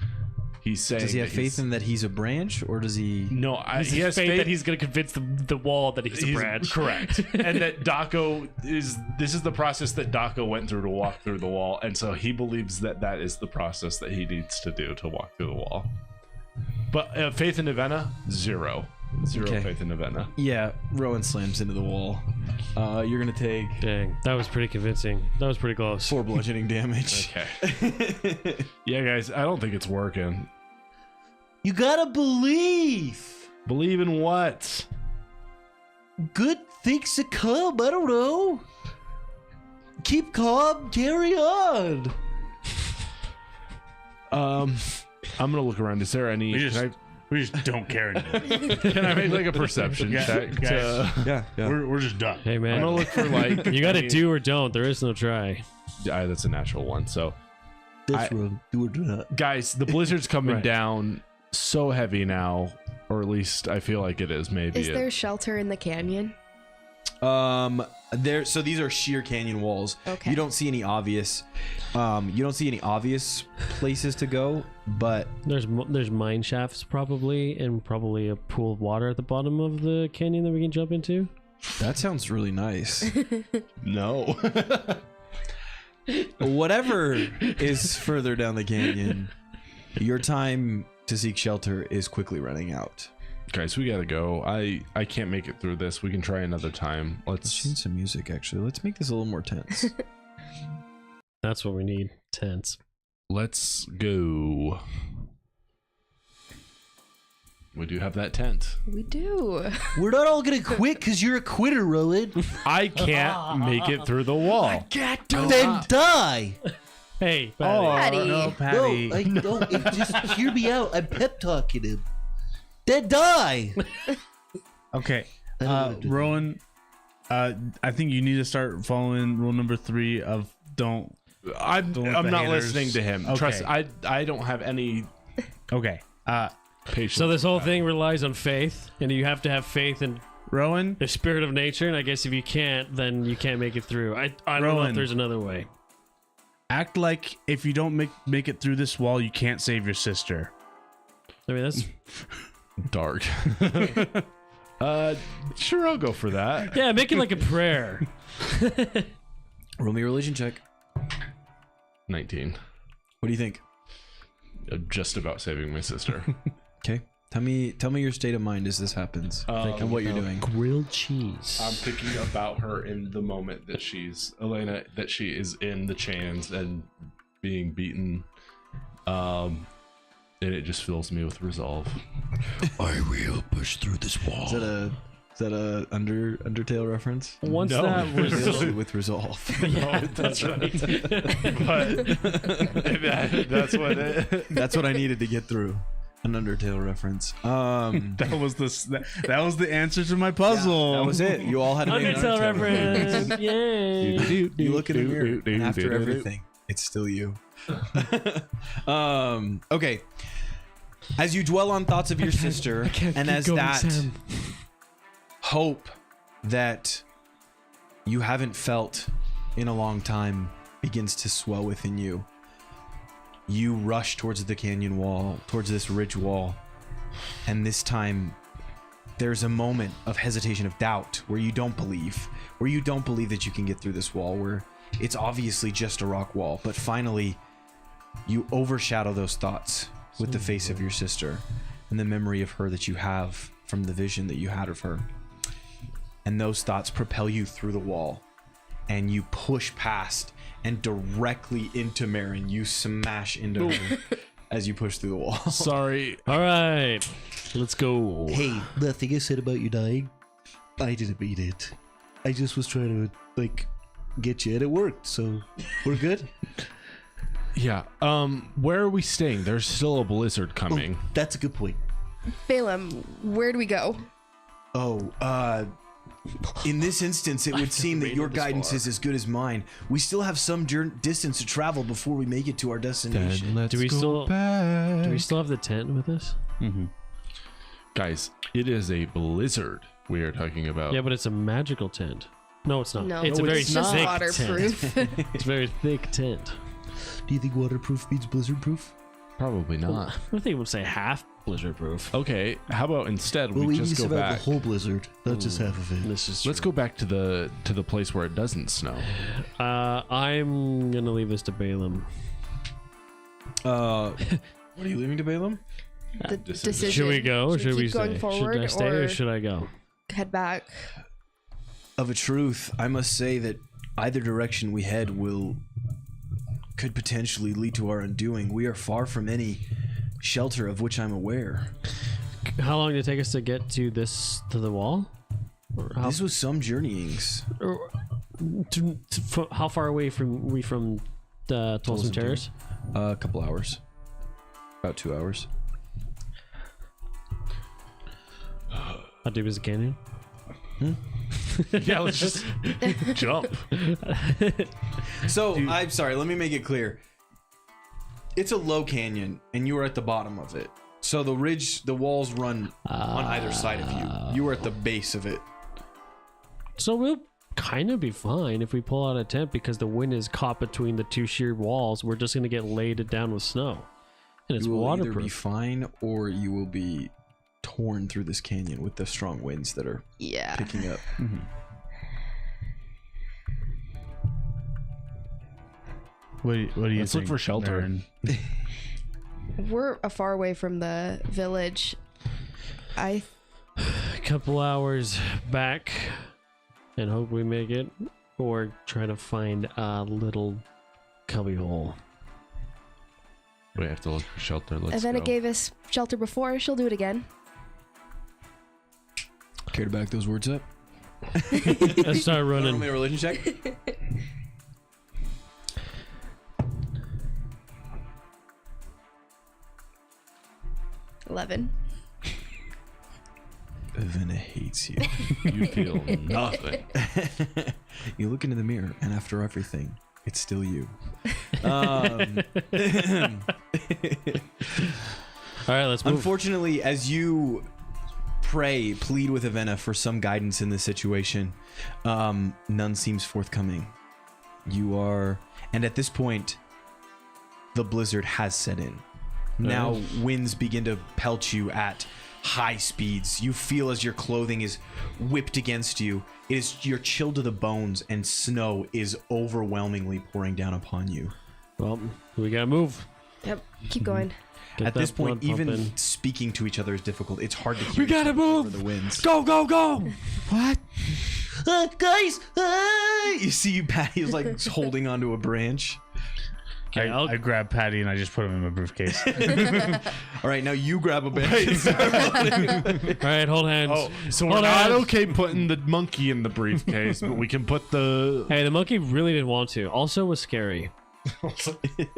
saying. Does he have that faith he's- in that he's a branch, or does he? No, he has faith that he's going to convince the wall that he's a branch. Correct. And that this is the process that Daco went through to walk through the wall, and so he believes that is the process that he needs to do to walk through the wall. But faith in Avena, 0. Okay. Faith in Avena. Yeah, Rowan slams into the wall. You're gonna take Dang, that was pretty convincing. That was pretty close. 4 bludgeoning damage. Okay. Yeah, guys, I don't think it's working. You gotta believe. Believe in what? Good things to come. I don't know. Keep calm. Carry on. I'm gonna look around. Is there any? We just don't care anymore. Can I make like a perception check? Yeah. We're just done. Hey I'm man, gonna look for like. you got to do or don't. There is no try. That's a natural one. So, That's wrong. Do it not. guys, the blizzard's coming Right. down so heavy now, or at least I feel like it is. Maybe Is there shelter in the canyon? There. So these are sheer canyon walls. Okay. You don't see any obvious. Places to go, but There's mine shafts probably, and probably a pool of water at the bottom of the canyon that we can jump into. that sounds really nice. no. Whatever is further down the canyon, your time to seek shelter is quickly running out. Guys, we gotta go. I can't make it through this. We can try another time. Let's change some music. Actually, let's make this a little more tense. That's what we need. Tense. Let's go. We do have that tent. We do. We're not all gonna quit because you're a quitter, Rowan. I can't make it through the wall. Then die. Hey, Patty. No, No, Patty. just hear me out. I'm pep talking him. Then die. Okay, I don't wanna do that. Rowan, I think you need to start following rule number 3 of don't. I'm Don't let the not haters- listening to him. Okay. Trust. I don't have any Okay, patience. So this whole thing relies on faith, and you have to have faith in Rowan, the spirit of nature. And I guess if you can't, then you can't make it through. I don't know if Rowan. there's another way. act like if you don't make it through this wall, you can't save your sister. I mean, that's dark. Sure, I'll go for that. yeah. Make it like a prayer. Roll me a religion check. 19. What do you think? Just about saving my sister. Okay. Tell me your state of mind as this happens and what you're doing. Grilled cheese. I'm thinking about her in the moment that Elena, that she is in the chains and being beaten. And it just fills me with resolve. I will push through this wall. Is that a Undertale reference? Once No. that was With resolve. yeah, that's right. But that's what it. That's what I needed to get through. An Undertale reference. That was that was the answer to my puzzle. That was it. You all had to make an Undertale reference. Yay. You look in the mirror, and after everything, it's still you. Okay. As you dwell on thoughts of your sister, and as that hope that you haven't felt in a long time begins to swell within you, you rush towards the canyon wall, towards this ridge wall, and this time there's a moment of hesitation, of doubt, where you don't believe that you can get through this wall, where it's obviously just a rock wall. But finally, you overshadow those thoughts with the face of your sister and the memory of her that you have from the vision that you had of her. And those thoughts propel you through the wall, and you push past and directly into Marin. You smash into her as you push through the wall. Sorry. All right, let's go. Hey, the thing I said about you dying, I didn't mean it. I just was trying to, like, get you, and it worked, so we're good? Yeah. Where are we staying? There's still a blizzard coming. Oh, that's a good point. Balaam, where do we go? In this instance, it would seem that your guidance is as good as mine. We still have some distance to travel before we make it to our destination. Let's Do we go still- back. Do we still have the tent with us? Guys, it is a blizzard we are talking about. Yeah, but it's a magical tent. No, it's not. No, it's a very it's just thick waterproof. tent. It's a very thick tent. Do you think waterproof means blizzard-proof? Probably not. I think it would say half blizzard proof. Okay, how about instead Well, we we just need to go survive back? the whole blizzard, not just half of it. This is Let's go back to the place where it doesn't snow. I'm gonna leave this to Balaam. What are you leaving to Balaam? The Decision. decision. Should we go or should we keep going stay? forward Should I stay or or should I go? head back? Of a truth, I must say that either direction we head could potentially lead to our undoing. We are far from any shelter of which I'm aware. How long did it take us to get to the wall? Or how, This was some journeyings. how far away from the Tolson Terrace? A couple hours. About 2 hours. How deep is the canyon? Yeah, let's just jump. So, I'm sorry, let me make it clear. It's a low canyon, and you are at the bottom of it. So the walls run on either side of you. You are at the base of it. So we'll kind of be fine if we pull out a tent because the wind is caught between the two sheer walls. We're just going to get laid down with snow. And it's You will either be waterproof. fine, or you will be torn through this canyon with the strong winds that are Yeah. picking up. What do you Let's think? look for shelter. Marin? We're far away from the village. A couple hours back and hope we make it, or try to find a little cubby hole. We have to look for shelter. Let's Avena go. gave us shelter before. She'll do it again. Care to back those words up? Let's start Roll running. me a religion check. $11. Avena hates you. You feel nothing. You look into the mirror, and after everything, it's still you. Um, All right, let's move. Unfortunately, as you plead with Avena for some guidance in this situation, none seems forthcoming. And at this point, the blizzard has set in. Now winds begin to pelt you at high speeds. You feel as your clothing is whipped against you. You're chilled to the bones, and snow is overwhelmingly pouring down upon you. Well, we gotta move. Yep. Keep going. Get At this that point, blood even pumping. speaking to each other is difficult. It's hard to hear. We gotta each other over move. the winds. Go, go, go. What? Guys! You see, Patty is like holding onto a branch. Okay, I grab Patty and I just put him in my briefcase. All right, now you grab a branch. All right, hold hands. Oh, so Hold we're not hands. okay putting the monkey in the briefcase, but we can put the. Hey, the monkey really didn't want to. Also was scary.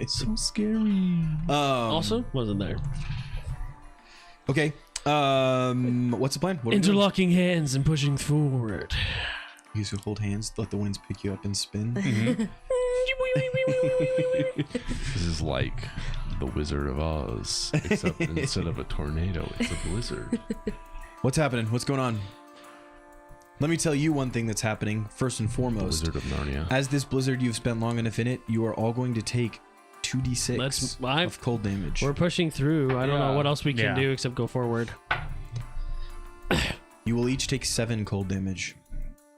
So scary. Also wasn't there. Okay. What's the plan? What are we doing? Interlocking hands and pushing forward. You should hold hands, let the winds pick you up and spin. This is like the Wizard of Oz, except instead of a tornado, it's a blizzard. What's happening? What's going on? Let me tell you one thing that's happening. First and The foremost, Wizard of Narnia. as this blizzard you've spent long enough in it, you are all going to take 2d6 of cold damage. We're pushing through. I don't know what else we can Yeah. do except go forward. You will each take 7 cold damage.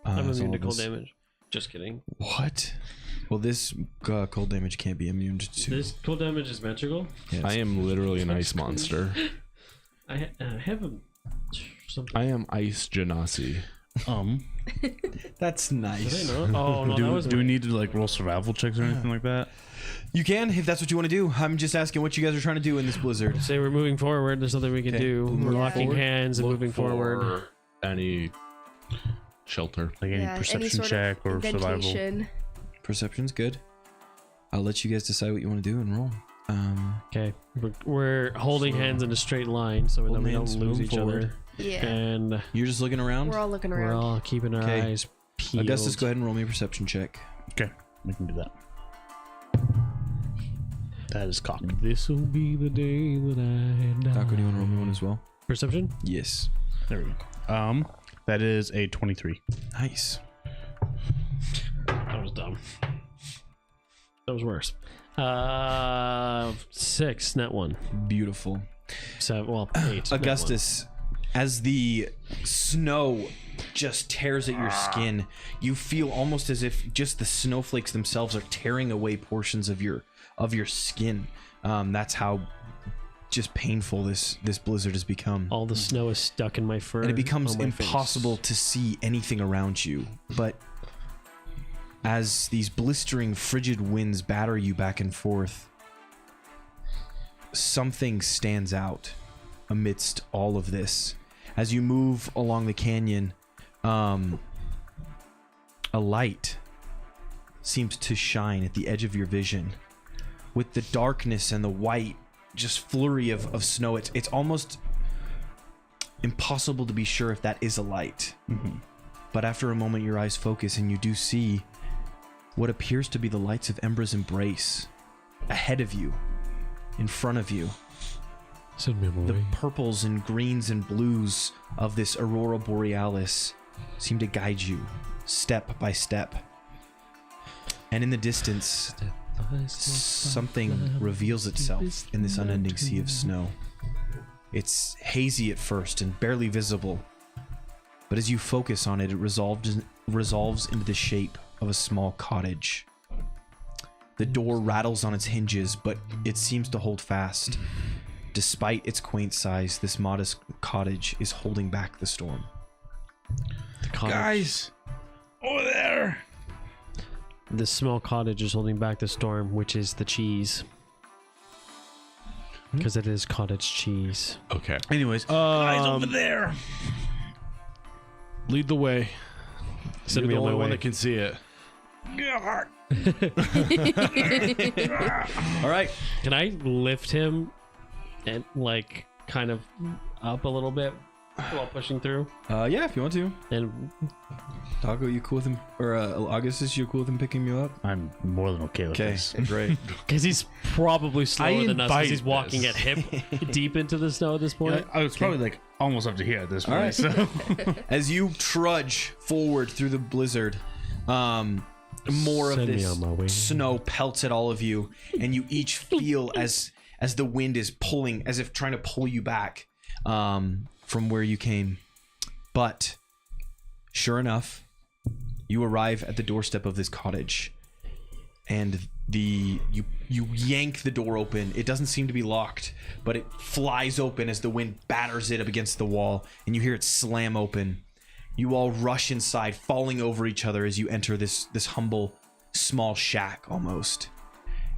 I'm as immune to all of cold us- damage. Just kidding. What? Well, this cold damage can't be immune to. This cold damage is magical. Yes. I am literally an ice monster. I have a something. I am Ice Genasi. That's nice. Did I know? Oh no, that was do we need to like roll survival checks or anything like that? You can, if that's what you want to do. I'm just asking what you guys are trying to do in this blizzard. Say we're moving forward. There's nothing we can Okay. do. We're Moving locking forward. hands and moving forward. Any shelter. Like any Yeah, perception sort of check or survival? indentation. Perception's good. I'll let you guys decide what you want to do and roll. Okay, we're holding hands in a straight line so that Holding we don't hands, lose moving each forward. other. Yeah. And You're just looking around. We're all looking we're around. all keeping our Okay. eyes peeled. Augustus, go ahead and roll me a perception check. Okay, we can do that. That is cocked. This will be the day that I die. Taco, do you want to roll me one as well? Perception? Yes. There we go. That is a 23. Nice. That was dumb. That was worse. 6, net 1. Beautiful. 7, well, 8. Augustus, as the snow just tears at your skin, you feel almost as if just the snowflakes themselves are tearing away portions of your skin. That's how just painful this blizzard has become. All the snow is stuck in my fur. And it becomes on my face. impossible to see anything around you. But as these blistering, frigid winds batter you back and forth, something stands out amidst all of this. As you move along the canyon, a light seems to shine at the edge of your vision. With the darkness and the white just flurry of snow, it's almost impossible to be sure if that is a light. But after a moment, your eyes focus and you do see what appears to be the lights of Embra's Embrace ahead of you, in front of you. Send me The away. purples and greens and blues of this Aurora Borealis seem to guide you step by step. And in the distance, something reveals itself in this unending sea of snow. It's hazy at first and barely visible, but as you focus on it, it resolves into the shape of a small cottage. The door rattles on its hinges, but it seems to hold fast. Despite its quaint size, this modest cottage is holding back the storm. Guys, over there. This small cottage is holding back the storm, which is the cheese. Because it is cottage cheese. Okay. Anyways, guys over there. Lead the way. Send You're me the on my only one way. that can see it. All right. Can I lift him and like kind of up a little bit while pushing through? Yeah, if you want to. And Taco, you cool with him? Or Augustus, you cool with him picking you up? I'm more than okay with Okay, this. great. because he's probably slower than us, because he's invite walking this. at hip deep into the snow at this point. I was probably like almost up to here at this point. right. So As you trudge forward through the blizzard, more of Send me this on my way. snow pelts at all of you, and you each feel as the wind is pulling, as if trying to pull you back from where you came. But sure enough, you arrive at the doorstep of this cottage, and you yank the door open. It doesn't seem to be locked, but it flies open as the wind batters it up against the wall, and you hear it slam open. You all rush inside, falling over each other as you enter this humble, small shack almost.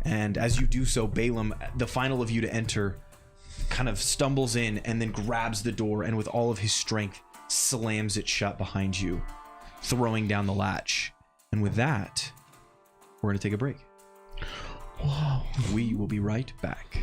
And as you do so, Balaam, the final of you to enter, kind of stumbles in and then grabs the door, and with all of his strength slams it shut behind you, throwing down the latch. And with that, we're going to take a break. whoa. We will be right back.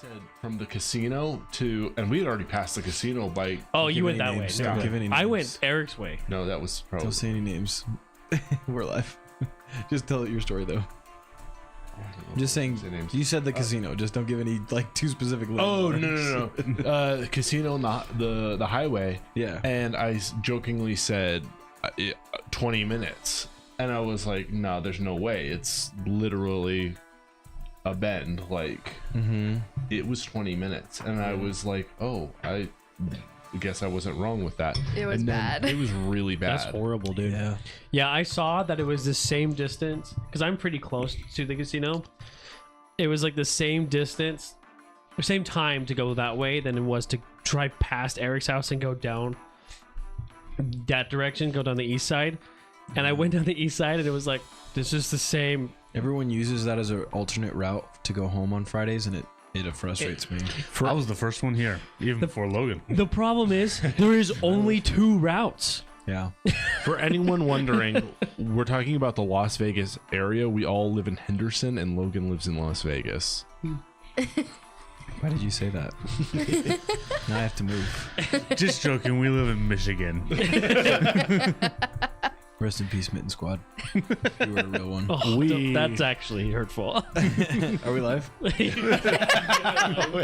said from the casino to, and we had already passed the casino by. Oh, you give went any that way. names. Never Don't mind. give any I names. went Eric's way. No, that was probably. Don't say any names. We're live. Just tell your story though. I'm just saying. Say names. You said the casino. Just don't give any like too specific. Oh landmarks. no! Casino on the highway. Yeah. And I jokingly said 20 minutes, and I was like, "No, there's no way. It's literally a bend. Like it was 20 minutes." And I was like, "Oh, I guess I wasn't wrong with that." It was And then bad. It was really bad. That's horrible, dude. Yeah. Yeah, I saw that it was the same distance because I'm pretty close to the casino. It was like the same distance, or same time to go that way than it was to drive past Eric's house and go down that direction, go down the east side. And I went down the east side and it was like, this is the same. Everyone uses that as an alternate route to go home on Fridays, and it frustrates me. I was the first one here, even before Logan. The problem is there is only 2 routes. Yeah. For anyone wondering, we're talking about the Las Vegas area. We all live in Henderson, and Logan lives in Las Vegas. Why did you say that? Now I have to move. Just joking. We live in Michigan. Rest in peace, Mitten Squad. You were a real one. Oh, that's actually hurtful. Are we live? We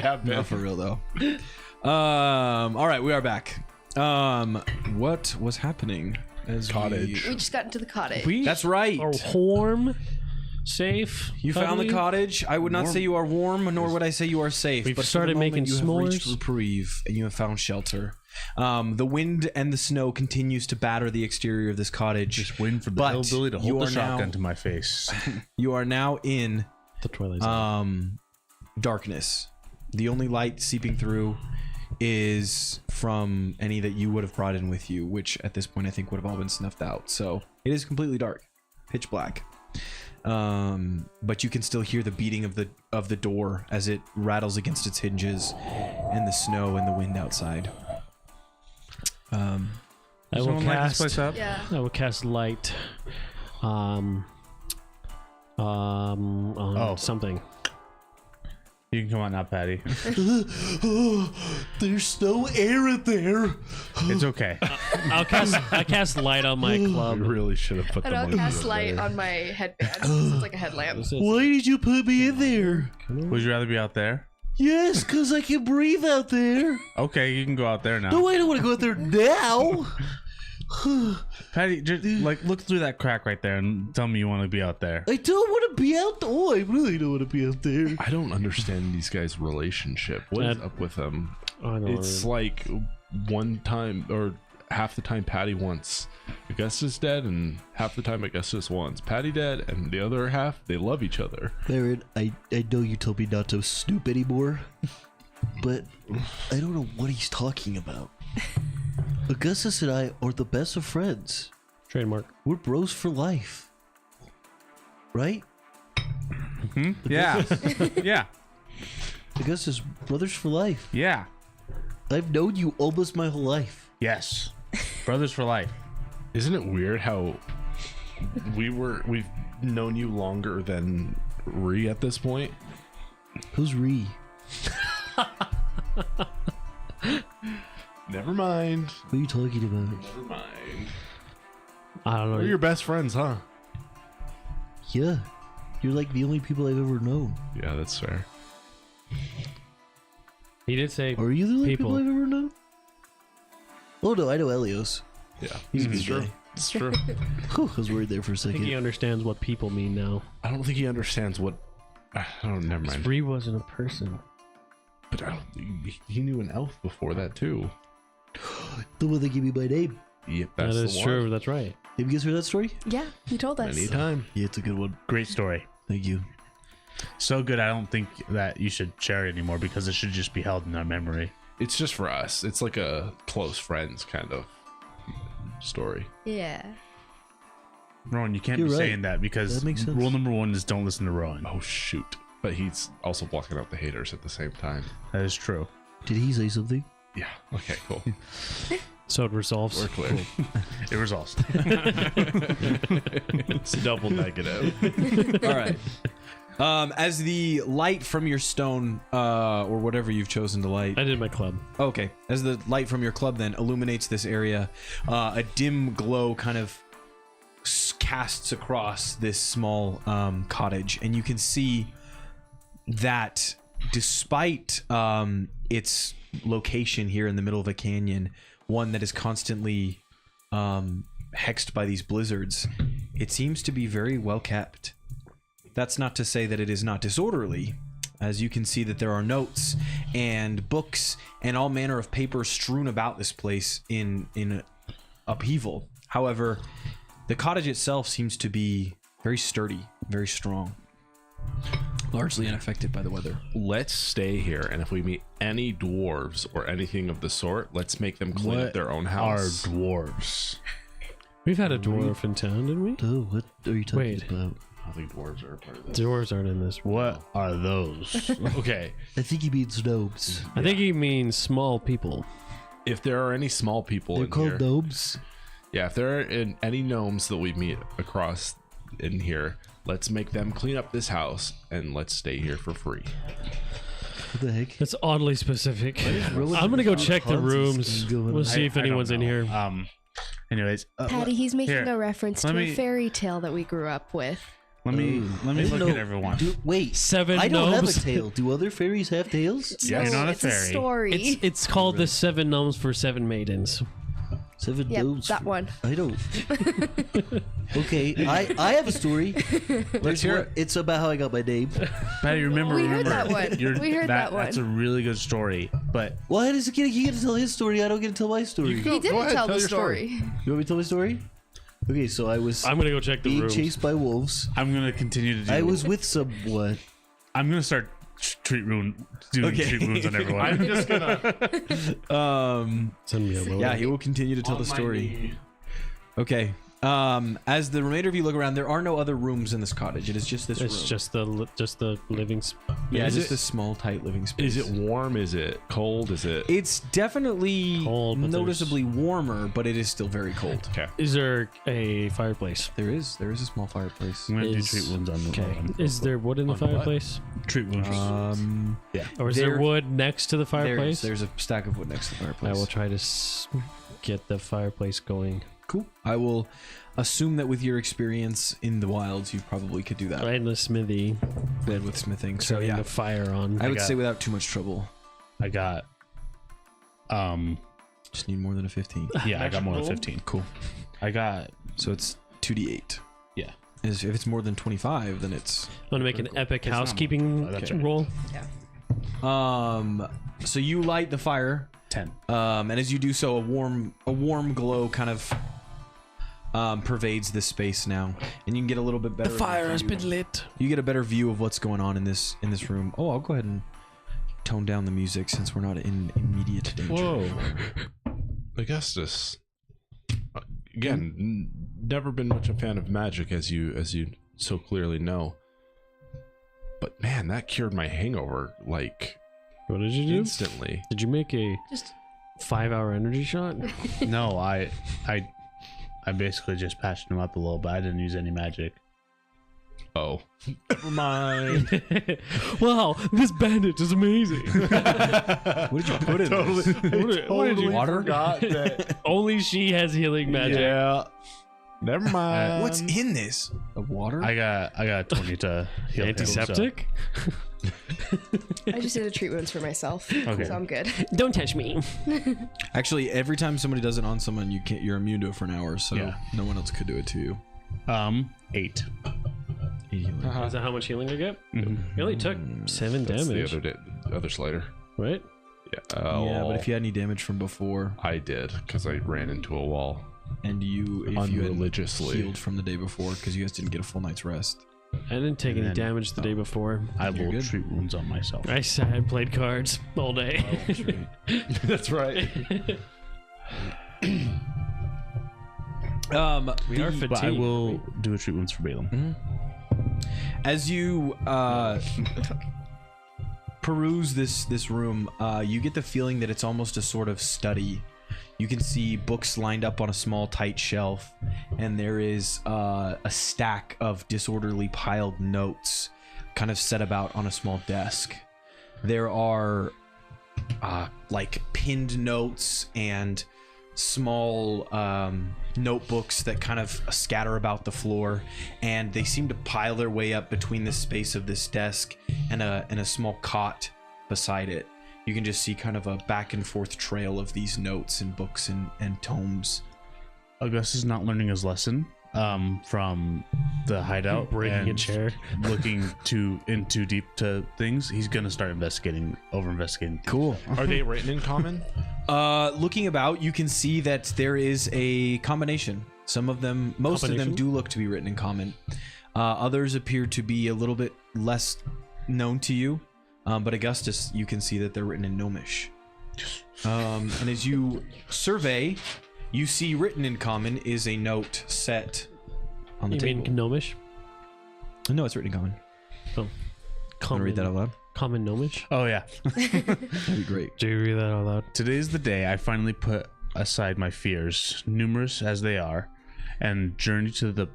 have No, for real though. All right, we are back. What was happening? As Cottage. We just got into the cottage. That's right. Are warm, safe. You found the cuddly. cottage. I would not say you are warm, nor would I say you are safe. We've but for started the moment, making you have reached s'mores. reprieve, and you have found shelter. The wind and the snow continues to batter the exterior of this cottage. Just waiting for the But hillbilly to you hold the are shotgun now- to my face. You are now in The Twilight Zone. darkness. The only light seeping through is from any that you would have brought in with you, which at this point I think would have all been snuffed out. So it is completely dark, pitch black. But you can still hear the beating of the door as it rattles against its hinges, and the snow and the wind outside. I will Someone light this place cast. up? Yeah. I will cast light. On something. You can come on now, Patty. There's no air in there. It's okay. I cast light on my club. We really should have put And the I'll money cast up light there. on my headband. So it's like a headlamp. Why did you put me in there? Would you rather be out there? Yes, because I can breathe out there. Okay, you can go out there now. No, I don't want to go out there now. Patty, just like look through that crack right there and tell me you want to be out there. I don't want to be out. Oh, I really don't want to be out there. I don't understand these guys' relationship. What is That- up with them? I know. It's like one time or half the time Patty wants Augustus dead, and half the time Augustus wants Patty dead, and the other half they love each other. Baron, I know you told me not to snoop anymore, but I don't know what he's talking about. Augustus and I are the best of friends. Trademark. We're bros for life. Right? Yeah. Yeah. Augustus, brothers for life. Yeah. I've known you almost my whole life. Yes. Brothers for life. Isn't it weird how we've known you longer than Ree at this point? Who's Ree? Never mind. What are you talking about? Never mind. I don't know. We're your best friends, huh? Yeah. You're like the only people I've ever known. Yeah, that's fair. He did say. Are you the only People. people I've ever known? Oh no, I know Elios. Yeah, He's a it's good true. guy. It's true. Whew, I was worried there for a I think he second. understands what people mean now. I don't think he understands what. Oh, never mind. Bree wasn't a person. But I don't, he knew an elf before that too. The one that gave me my name. Yep, that's That the is one. true. That's right. Have you guys heard that story? Yeah, you told us. Anytime. Yeah, it's a good one. Great story. Thank you. So good, I don't think that you should share it anymore because it should just be held in our memory. It's just for us. It's like a close friends kind of story. Yeah. Rowan, you can't You're be right. saying that because That makes sense. rule number 1 is don't listen to Rowan. Oh shoot! But he's also blocking out the haters at the same time. That is true. Did he say something? Yeah. Okay. Cool. So it resolves. We're clear. It resolves. It's double negative. All right. As the light from your stone, or whatever you've chosen to light. I did my club. Okay. As the light from your club then illuminates this area, a dim glow kind of casts across this small cottage, and you can see that despite its location here in the middle of a canyon, one that is constantly hexed by these blizzards, it seems to be very well kept. That's not to say that it is not disorderly, as you can see that there are notes and books and all manner of paper strewn about this place in upheaval. However, the cottage itself seems to be very sturdy, very strong, largely unaffected by the weather. Let's stay here, and if we meet any dwarves or anything of the sort, let's make them clean up their own house. Are dwarves? We've had a dwarf in town, didn't we? Oh, what are you talking Wait. about? I think dwarves are a part of this. Dwarves aren't in this. What are those? Okay, I think he means gnomes. I think he means small people. if there are any small people They're in called here, gnomes. yeah, if there are any gnomes that we meet across in here, let's make them clean up this house and let's stay here for free. What the heck? That's oddly specific. really I'm gonna go weird check the Ponzi rooms. scheme going We'll on. see if I don't anyone's in know. here. Anyways, Patty, he's making here, a reference let to me- a fairy tale that we grew up with. let me look No, at everyone. Wait, Seven I don't gnomes. have a tail. Do other fairies have tails? Yeah, you're not a it's fairy. a story. It's called the Seven Gnomes for Seven Maidens. Seven Yep, gnomes. that one. I don't. Okay, I have a story. Let's hear it. It's about how I got my name. Patty, remember? We heard that one. You're- We heard that one. That's a really good story, but Why does he get to tell his story? I don't get to tell my story. You go- He didn't ahead, tell the your story. You want me to tell my story? Okay, so I was I'm gonna go check the being rooms. chased by wolves. I'm gonna continue to do. I was with someone. I'm gonna start doing treat wounds on everyone. I'm just gonna. Send me a little. Yeah, he will continue to tell the story. Okay. As the remainder of you look around, there are no other rooms in this cottage. It is just this room. It's just the living. yeah, Is just it- this small, tight living space. Is it warm? Is it cold? Is it? It's definitely Cold, but noticeably warmer, but it is still very cold. Okay. Is there a fireplace? There is a small fireplace. I'm gonna do Is- treat wounds on the Okay. Is there wood in the On what? fireplace? treat wounds. Or is there there- wood next to the fireplace? There's a stack of wood next to the fireplace. I will try to get the fireplace going. Cool. I will assume that with your experience in the wilds, you probably could do that. Right in the smithy, Then with smithing. So turning yeah, the fire on. I would got- say without too much trouble. I got. Just need more than a 15. Yeah, I got more than roll? 15. Cool. I got. So it's 2d8. Yeah. If it's more than 25, then it's I'm gonna make an epic It's not- housekeeping oh, that's right. roll. so you light the fire, 10. and as you do so, a warm glow kind of pervades this space now, and you can get a little bit better. lit. You get a better view of what's going on in this room. Oh, I'll go ahead and tone down the music since we're not in immediate danger. Whoa. Augustus. Again, never been much a fan of magic, as you so clearly know. But man, that cured my hangover like What did you do? instantly. Did you make a Just 5-hour energy shot? No, I basically just patched him up a little bit. I didn't use any magic. Oh, never mind. Wow, this bandage is amazing. What did you put in this? What did you? Water? Forgot that. Only she has healing magic. Yeah. Never mind. What's in this? A water? I got 20 to heal him, Antiseptic? I just did a treat wounds for myself, Okay. so I'm good. Don't touch me. Actually, every time somebody does it on someone, you're immune to it for an hour, so Yeah. no one else could do it to you. So, 8. Is that how much healing I get? You only took 7 That's damage, the other slider. right? Yeah. Oh, Yeah, but if you had any damage from before, I did because I ran into a wall. and if you had Unreligiously. healed from the day before because you guys didn't get a full night's rest. I didn't take And any then- damage the day before. I You're will good. treat wounds on myself. I sat and played cards all day. That's right. We are But I fatigued. will do a treat wounds for Balaam. As you peruse this room, you get the feeling that it's almost a sort of study. You can see books lined up on a small, tight shelf, and there is a stack of disorderly piled notes kind of set about on a small desk. There are like pinned notes and small notebooks that kind of scatter about the floor, and they seem to pile their way up between the space of this desk and a small cot beside it. You can just see kind of a back and forth trail of these notes and books and tomes. Augustus is not learning his lesson from the hideout, Breaking a and chair. looking in too deep to things. He's gonna start investigating. Cool. Are they written in common? Looking about, you can see that there is a combination. Some of them, most of them Combination? do look to be written in common. Others appear to be a little bit less known to you. But Augustus, you can see that they're written in Gnomish. And as you survey, you see written in common is a note set on the You table. mean Gnomish? No, it's written in common. Oh. Want to Common, read that out loud? Common Gnomish? Oh yeah. That'd be great. Do you read that out loud? Today's the day I finally put aside my fears, numerous as they are, and journey to the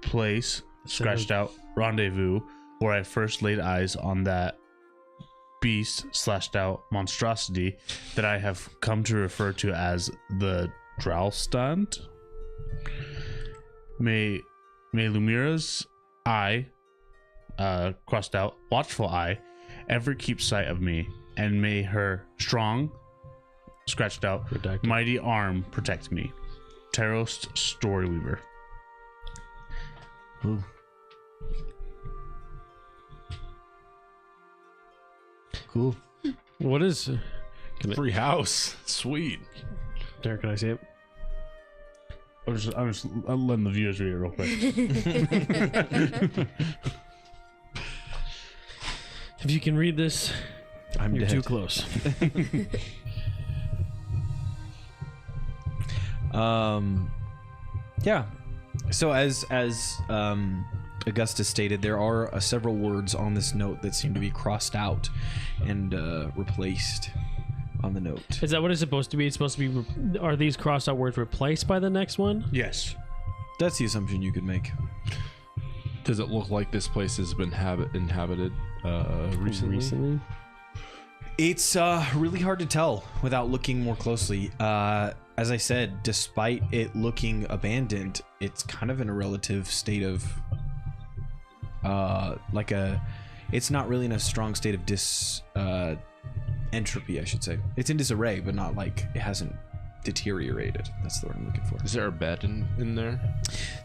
place, scratched out, rendezvous, where I first laid eyes on that beast slashed out monstrosity that I have come to refer to as the Drowstand. May Lumira's eye, crossed out, watchful eye, ever keep sight of me, and may her strong, scratched out, Redacted. mighty arm protect me. Taros Storyweaver. Ooh. Cool. What is... Free house. Sweet. Derek, can I see it? I'm just letting the viewers read it real quick. If you can read this, I'm you're dead. too close. Yeah. So as Augustus stated, there are several words on this note that seem to be crossed out and replaced on the note. Is that what it's supposed to be? It's supposed to be... Are these crossed out words replaced by the next one? Yes. That's the assumption you could make. Does it look like this place has been inhabited recently? It's really hard to tell without looking more closely. As I said, despite it looking abandoned, it's kind of in a relative state of it's not really in a strong state of entropy, I should say. It's in disarray, but not like it hasn't deteriorated. That's the word I'm looking for. Is there a bed in there?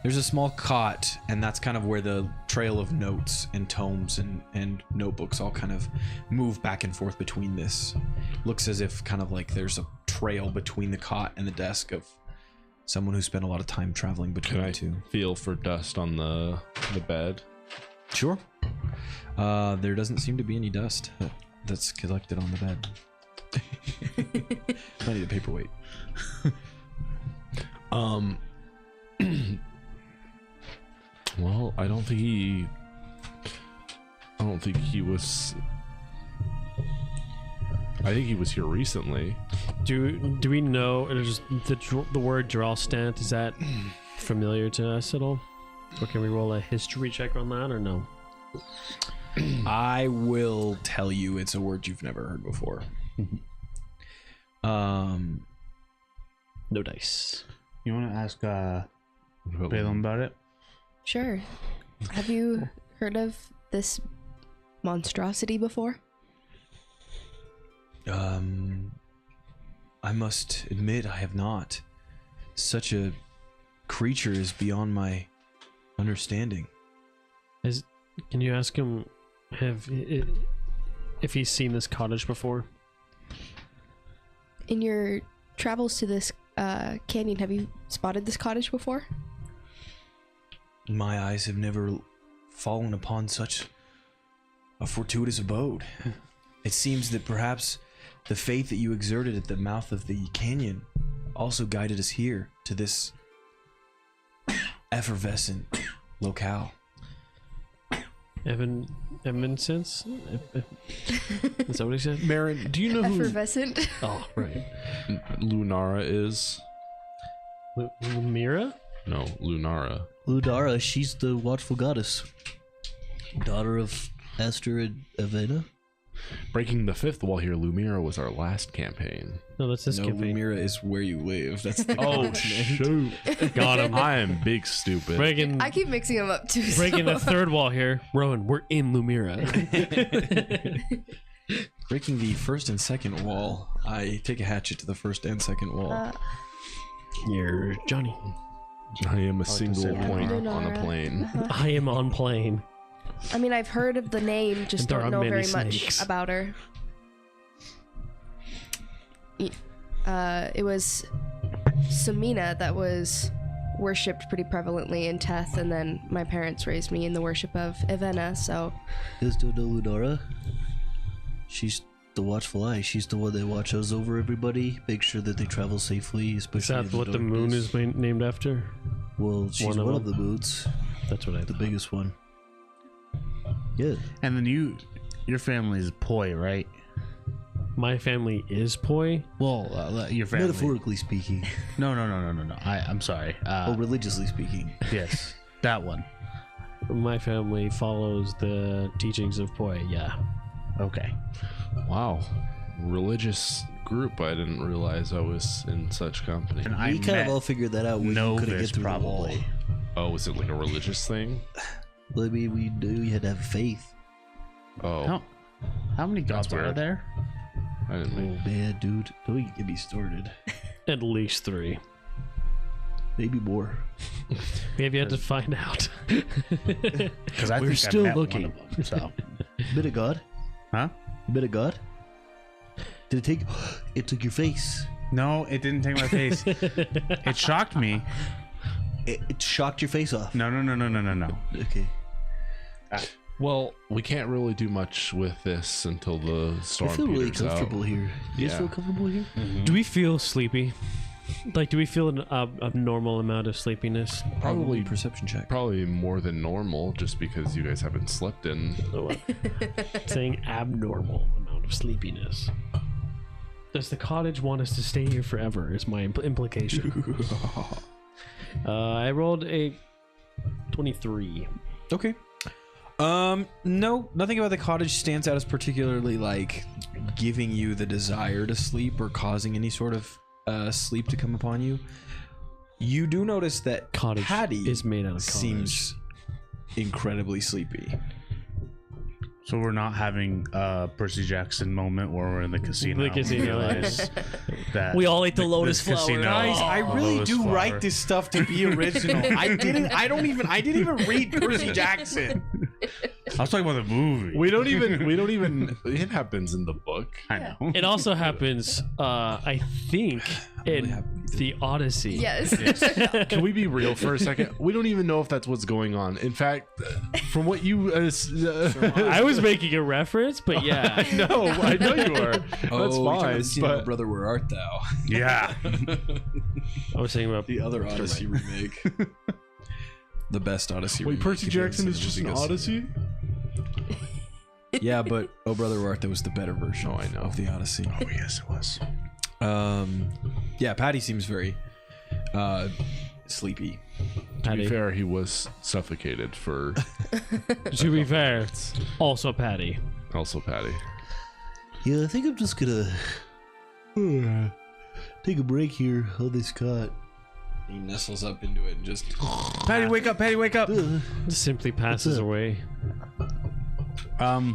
There's a small cot, and that's kind of where the trail of notes and tomes and notebooks all kind of move back and forth between this. Looks as if kind of like there's a trail between the cot and the desk of someone who spent a lot of time traveling between Can the I two. feel for dust on the bed? Sure. There doesn't seem to be any dust that's collected on the bed. I need a paperweight. Well, I don't think he was. I think he was here recently. Do we know the word Dralstant? Is that familiar to us at all? Or can we roll a history check on that, or no? I will tell you it's a word you've never heard before. No dice. You want to ask Balaam about it? Sure. Have you heard of this monstrosity before? I must admit I have not. Such a creature is beyond my understanding. Can you ask him if he's seen this cottage before? In your travels to this canyon, have you spotted this cottage before? My eyes have never fallen upon such a fortuitous abode. It seems that perhaps the faith that you exerted at the mouth of the canyon also guided us here to this effervescent locale. Evanescence? Is that what he said? Marin, do you know who Effervescent. Oh, right. Lunara is? Lumira? No, Lunara. Ludara, she's the watchful goddess. daughter of Esther and Avena. Breaking the fifth wall here, Lumira was our last campaign. No, that's this No, campaign. Lumira is where you live. That's the Oh, continent. shoot. Got him. I am big stupid. Breaking, I keep mixing them up too. breaking so. the third wall here. Rowan, we're in Lumira. Breaking the first and second wall. I take a hatchet to the first and second wall. You're Johnny. I am a single say point Lumira. on a plane. I am on plane. I mean, I've heard of the name, just There don't are know many very snakes. much about her. It was Samina that was worshipped pretty prevalently in Teth, and then my parents raised me in the worship of Evena, so Is to know Lunara? She's the watchful eye. She's the one that watches over everybody, make sure that they travel safely, Is especially that in what the moon darkness. is named after? Well, she's one one of of the moons, That's what I the thought. biggest one. Yeah. And then your family is Poi, right? My family is Poi. Well, your family. Metaphorically speaking, No. I'm sorry. or religiously speaking. Yes, that one. My family follows the teachings of Poi. Yeah. Okay. Wow. Religious group. I didn't realize I was in such company. And I We kind of all figured that out when you couldn't Novus get through the wall. probably. Oh, is it like a religious thing? Well, I mean, we knew you had to have faith. Oh, How many That's gods are weird. there? I didn't Oh mean. man, dude, don't even get me started. At least 3. Maybe more. We have yet to find out. Because We're still looking. One of them, so. Bit of God? Huh? Bit of God? Did it take? It took your face. No, it didn't take my face. It shocked me. It shocked your face off. No. Okay. Well, we can't really do much with this until the storm I feel really peters out. comfortable here. You guys Yeah. feel comfortable here? Do we feel sleepy? Like, do we feel an abnormal amount of sleepiness? Probably, perception check. probably more than normal, just because you guys haven't slept in. Saying abnormal amount of sleepiness. Does the cottage want us to stay here forever? Is my implication. I rolled a 23. Okay. No, nothing about the cottage stands out as particularly like giving you the desire to sleep or causing any sort of sleep to come upon you. You do notice that Cottage Patty is made out of seems incredibly sleepy. So we're not having a Percy Jackson moment where we're in the casino. The casino, Realize that We all ate the lotus flower. casino- Guys, I really Lotus do flower. write this stuff to be original. I didn't even read Percy Jackson. I was talking about the movie. We don't even. It happens in the book. I know. It also happens, I think, in the Odyssey. yes. Can we be real for a second? We don't even know if that's what's going on. In fact, from what you, I was making a reference, but yeah. I know you are. That's fine. But Brother, Where Art Thou? Yeah. I was saying about The other Odyssey remake. The best Odyssey wait, remake. Percy you've ever Jackson seen, is just an because- Odyssey. Yeah, but Oh Brother, Where Art Thou was the better version. Oh, I know. Of the Odyssey. Oh yes, it was. Yeah, Patty seems very sleepy. To be Patty. fair, he was suffocated for To be fair, also Patty. also Patty. Yeah, I think I'm just gonna take a break here on this cot. He nestles up into it and just. Patty, wake up! Patty, wake up! Simply passes up? away.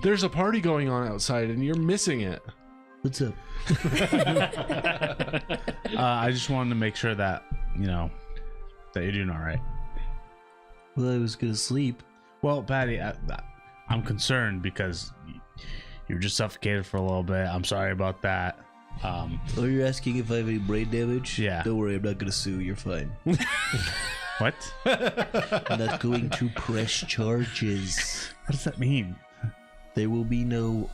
There's a party going on outside, and you're missing it. What's up? I just wanted to make sure that that you're doing all right. Well, I was gonna sleep. Well, Patty, I'm concerned because you were just suffocated for a little bit. I'm sorry about that. Oh, you're asking if I have any brain damage? Yeah. Don't worry, I'm not gonna sue. You're fine. What? I'm not going to press charges. What does that mean? There will be no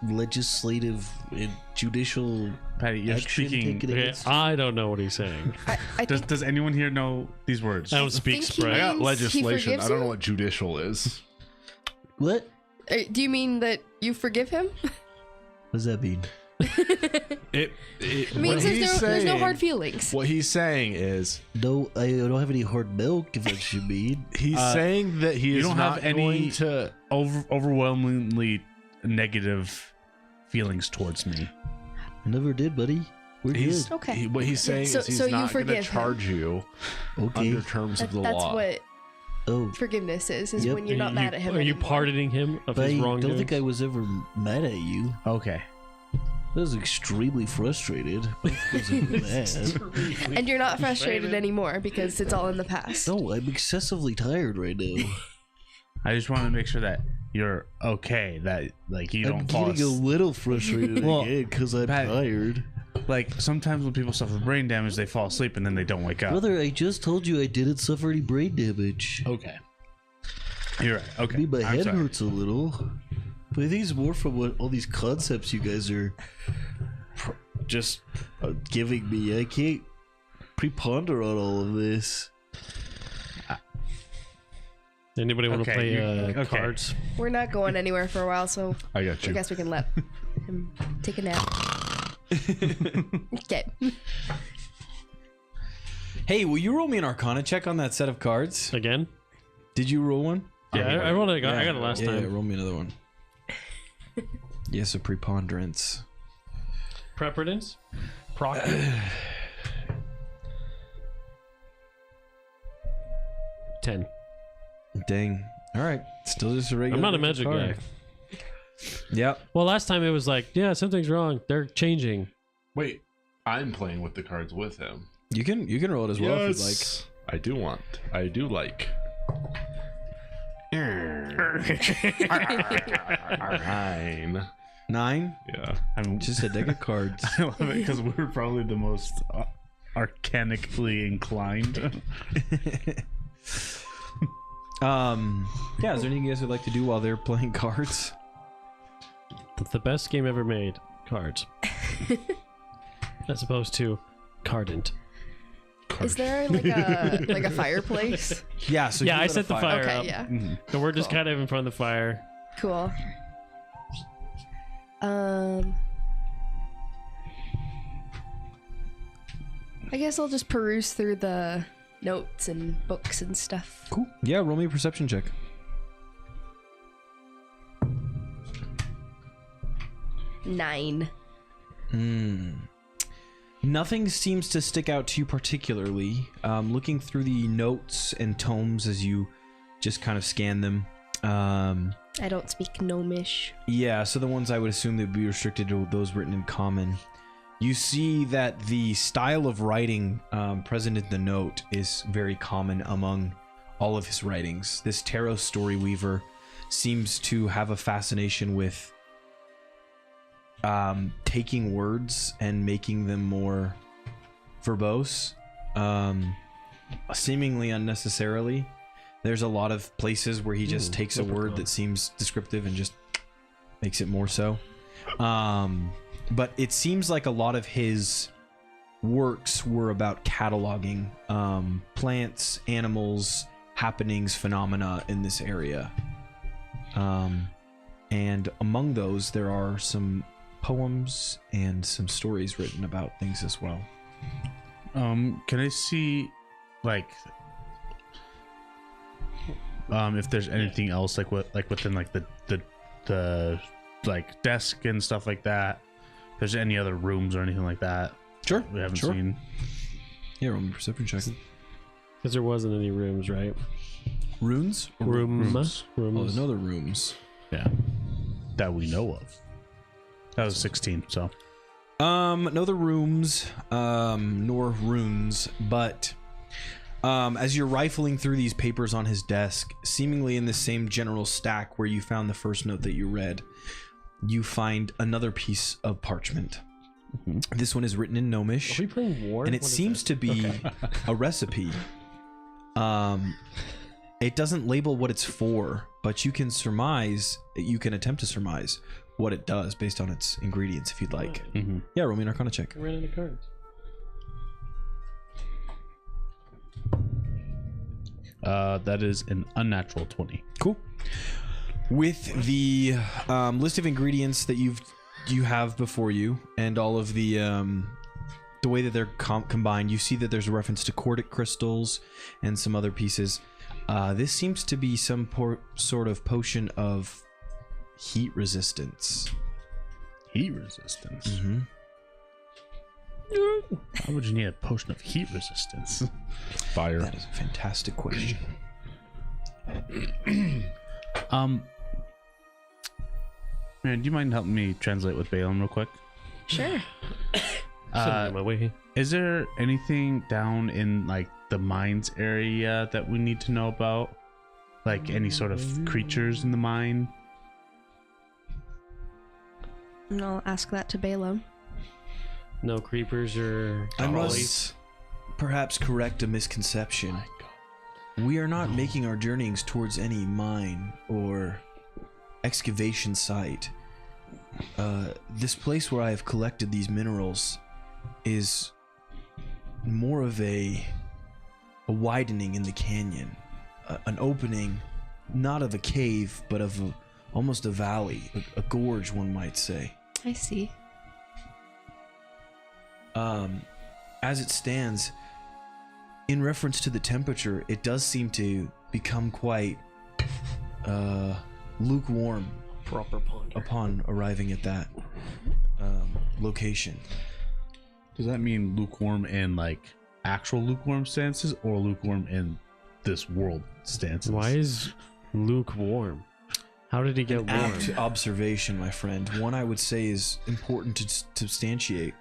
legislative and judicial Patty, you're action speaking. taken Okay, against. I don't know what he's saying. I Does anyone here know these words? I don't speak think he spread. I got means he legislation. forgives I don't know you? what judicial is. What? Do you mean that you forgive him? What does that mean? It means there's no hard feelings. What he's saying is, No, I don't have any hard milk, if that's what you mean. he's saying that he you is don't not have any going to. overwhelmingly negative feelings towards me. I never did, buddy. We're He's, good. Okay. what he's saying So- is he's so you not going to forgive him. charge you Okay. under terms of the That's law. what Oh, forgiveness is Yep. when you're not mad at him. Are you anymore. pardoning him of I his don't wrongdoing? think I was ever mad at you. Okay. I was extremely frustrated. I wasn't mad. And you're not frustrated anymore because it's all in the past. No, I'm excessively tired right now. I just want to make sure that you're okay. That like you I'm don't fall. getting a little frustrated Well, again because I'm Pat- tired. Like sometimes when people suffer brain damage, they fall asleep and then they don't wake up. Brother, I just told you I didn't suffer any brain damage. Okay. You're right. Okay. I mean, my I'm head sorry. hurts a little. But I think it's more from what all these concepts you guys are just giving me. I can't preponder on all of this. Anybody want to Okay, play okay. cards? We're not going anywhere for a while, so I got I you. guess we can let him take a nap. Okay. Hey, will you roll me an Arcana check on that set of cards? Again? Did you roll one? Yeah, I rolled it. I got it last Yeah, time. roll me another one. Yes, a preponderance. Preference? Proc. Ten. Dang. All right. Still just a regular. I'm not a deck magic of guy. cards. Yep. Well, last time it was like, yeah, something's wrong. They're changing. Wait, I'm playing with the cards with him. You can roll it as well if you'd like. I do want. I do like. 9. 9. Yeah. I'm Just a deck of cards. I love it because we're probably the most arcanically inclined. Yeah, is there anything you guys would like to do while they're playing cards? The best game ever made. Cards. As opposed to Cardant. Is there like a fireplace? Yeah, so Yeah, you I lit a set the fire Okay, up. yeah. So we're just Cool. kind of in front of the fire. Cool. I guess I'll just peruse through the notes and books and stuff. Cool. Yeah, roll me a perception check. Nine. Nothing seems to stick out to you particularly. Looking through the notes and tomes as you just kind of scan them. I don't speak Gnomish. Yeah, so the ones I would assume that would be restricted to those written in common. You see that the style of writing present in the note is very common among all of his writings. This tarot story weaver seems to have a fascination with taking words and making them more verbose, seemingly unnecessarily. There's a lot of places where he just takes a word that seems descriptive and just makes it more so. But it seems like a lot of his works were about cataloging plants, animals, happenings, phenomena in this area. And among those, there are some poems and some stories written about things as well. Can I see, like, if there's anything else, like what, like within like the like desk and stuff like that? If there's any other rooms or anything like that Sure. we haven't Sure. seen? Yeah, roll me a perception check. Because there wasn't any rooms, right? Runes? Or Rooms. Oh, Rooms. there's no other rooms. Yeah, that we know of. That was 16. So No other rooms, nor runes, but as you're rifling through these papers on his desk, seemingly in the same general stack where you found the first note that you read, you find another piece of parchment. This one is written in Gnomish, Are we playing War? and it What is seems this? to be a recipe. It doesn't label what it's for, but you can attempt to surmise what it does based on its ingredients if you'd like. Yeah, roll me an Arcana check. I ran out of cards. that is an unnatural 20. Cool. With the list of ingredients that you've you have before you, and all of the way that they're combined, you see that there's a reference to cordic crystals and some other pieces. This seems to be some sort of potion of heat resistance. Heat resistance. Mm-hmm. Why would you need a potion of heat resistance? Fire. That is a fantastic question. Man, do you mind helping me translate with Balaam real quick? Sure. Sitting on my way. Is there anything down in like the mines area that we need to know about? Like any sort of creatures in the mine? And I'll ask that to Balaam. No creepers or I trolleys? must perhaps correct a misconception. We are not making our journeyings towards any mine or excavation site. This place where I have collected these minerals is more of a widening in the canyon, an opening, not of a cave, but of almost a valley, a gorge, one might say. I see. As it stands, in reference to the temperature, it does seem to become quite lukewarm Proper ponder. upon arriving at that location. Does that mean lukewarm in like actual lukewarm stances or lukewarm in this world stances? Why is lukewarm? How did he get warm? Apt observation, my friend. One I would say is important to substantiate.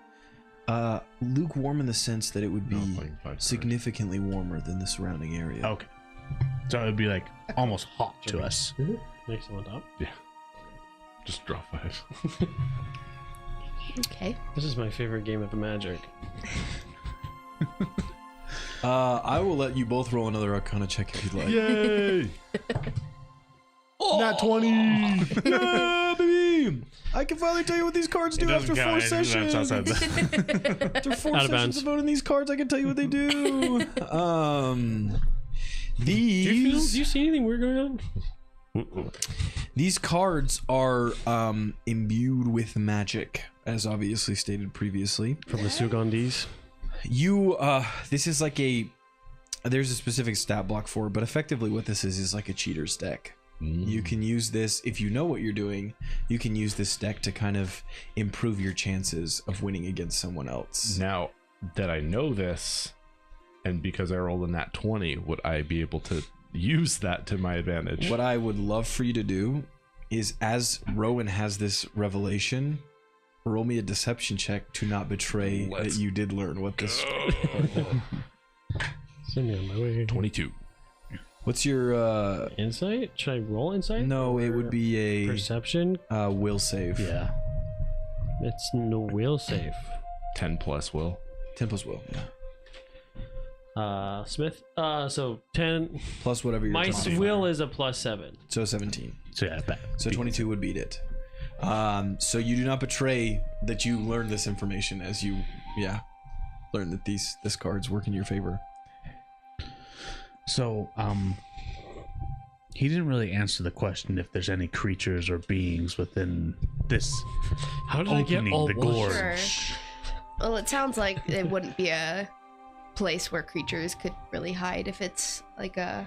Lukewarm in the sense that it would be significantly warmer than the surrounding area. Okay. So it would be like almost hot to us. Next one up. Just draw 5. Okay. This is my favorite game of Magic. I will let you both roll another Arcana check if you'd like. Yay! Not 20. Yeah, baby! I can finally tell you what these cards do after 4 sessions. After 4 Out of sessions bounds. of voting these cards, I can tell you what they do. These Do you see anything weird going on? these cards are imbued with magic, as obviously stated previously. From the Sugandis? You this is like there's a specific stat block for it, but effectively what this is like a cheater's deck. You can use this if you know what you're doing. You can use this deck to kind of improve your chances of winning against someone else. Now that I know this, and because I rolled a nat 20, would I be able to use that to my advantage? What I would love for you to do is, as Rowan has this revelation, roll me a deception check to not betray that you did learn what this. Send me on my way. 22. What's your Insight? Should I roll insight? No, it would be a Perception? will save. Yeah. It's no will save. 10 plus will. 10 plus will. Yeah. Smith? So 10. Plus whatever your My modifier. will is a +7. So 17. So yeah, that. So 22 would beat it. So you do not betray that you learned this information as you, learn that this cards work in your favor. So, he didn't really answer the question if there's any creatures or beings within this How did I get opening, all the one? gorge. Sure. Well, it sounds like it wouldn't be a place where creatures could really hide if it's like a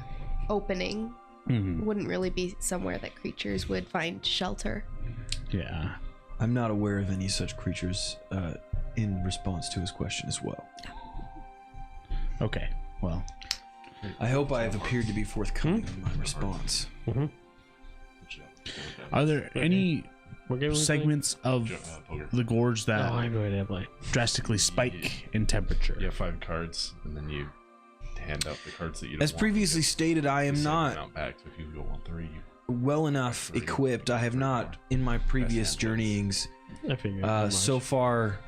opening. Mhm. It wouldn't really be somewhere that creatures would find shelter. Yeah. I'm not aware of any such creatures in response to his question as well. Okay. Well, I hope I have appeared to be forthcoming in my response. are there any What game are we segments of the gorge playing? that Oh, I have no idea. Play. drastically spike in temperature? You have 5 cards, and then you hand out the cards that you don't As want. previously stated, I am Same not amount back, so if you go on 3, well enough equipped. I have not, in my previous journeyings, I figured. so far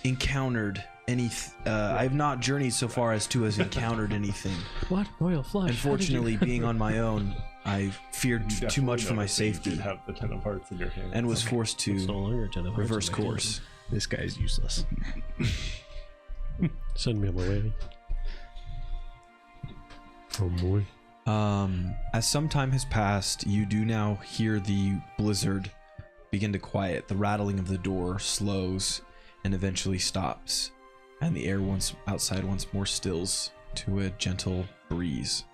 encountered any. I have not journeyed so far as to have encountered anything. What? Royal flush. Unfortunately, being on my own, I feared too much for my safety have the 10 of hearts in your hand. and was forced It's no to longer 10 of hearts reverse in my hand. course. This guy's useless. Send me on my way. Oh boy. As some time has passed, you do now hear the blizzard begin to quiet. The rattling of the door slows and eventually stops, and the air outside once more stills to a gentle breeze.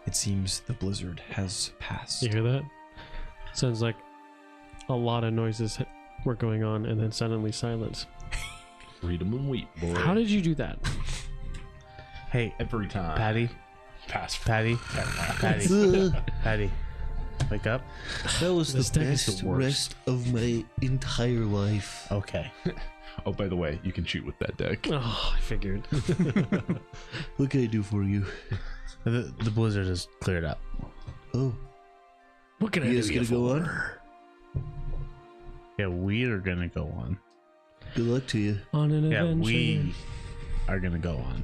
It seems the blizzard has passed. You hear that? Sounds like a lot of noises were going on, and then suddenly silence. Freedom and wheat, boy. How did you do that? Hey, Every time. Patty, Pass. Patty, Ugh, Patty, wake up. that was This the deck is the best worst. rest of my entire life. Okay. Oh, by the way, you can shoot with that deck. Oh, I figured. What can I do for you? The blizzard has cleared up. Oh, What can I you do guys you gonna go on? for? Yeah, we are gonna go on. Good luck to you. On an Yeah, adventure. we are gonna go on.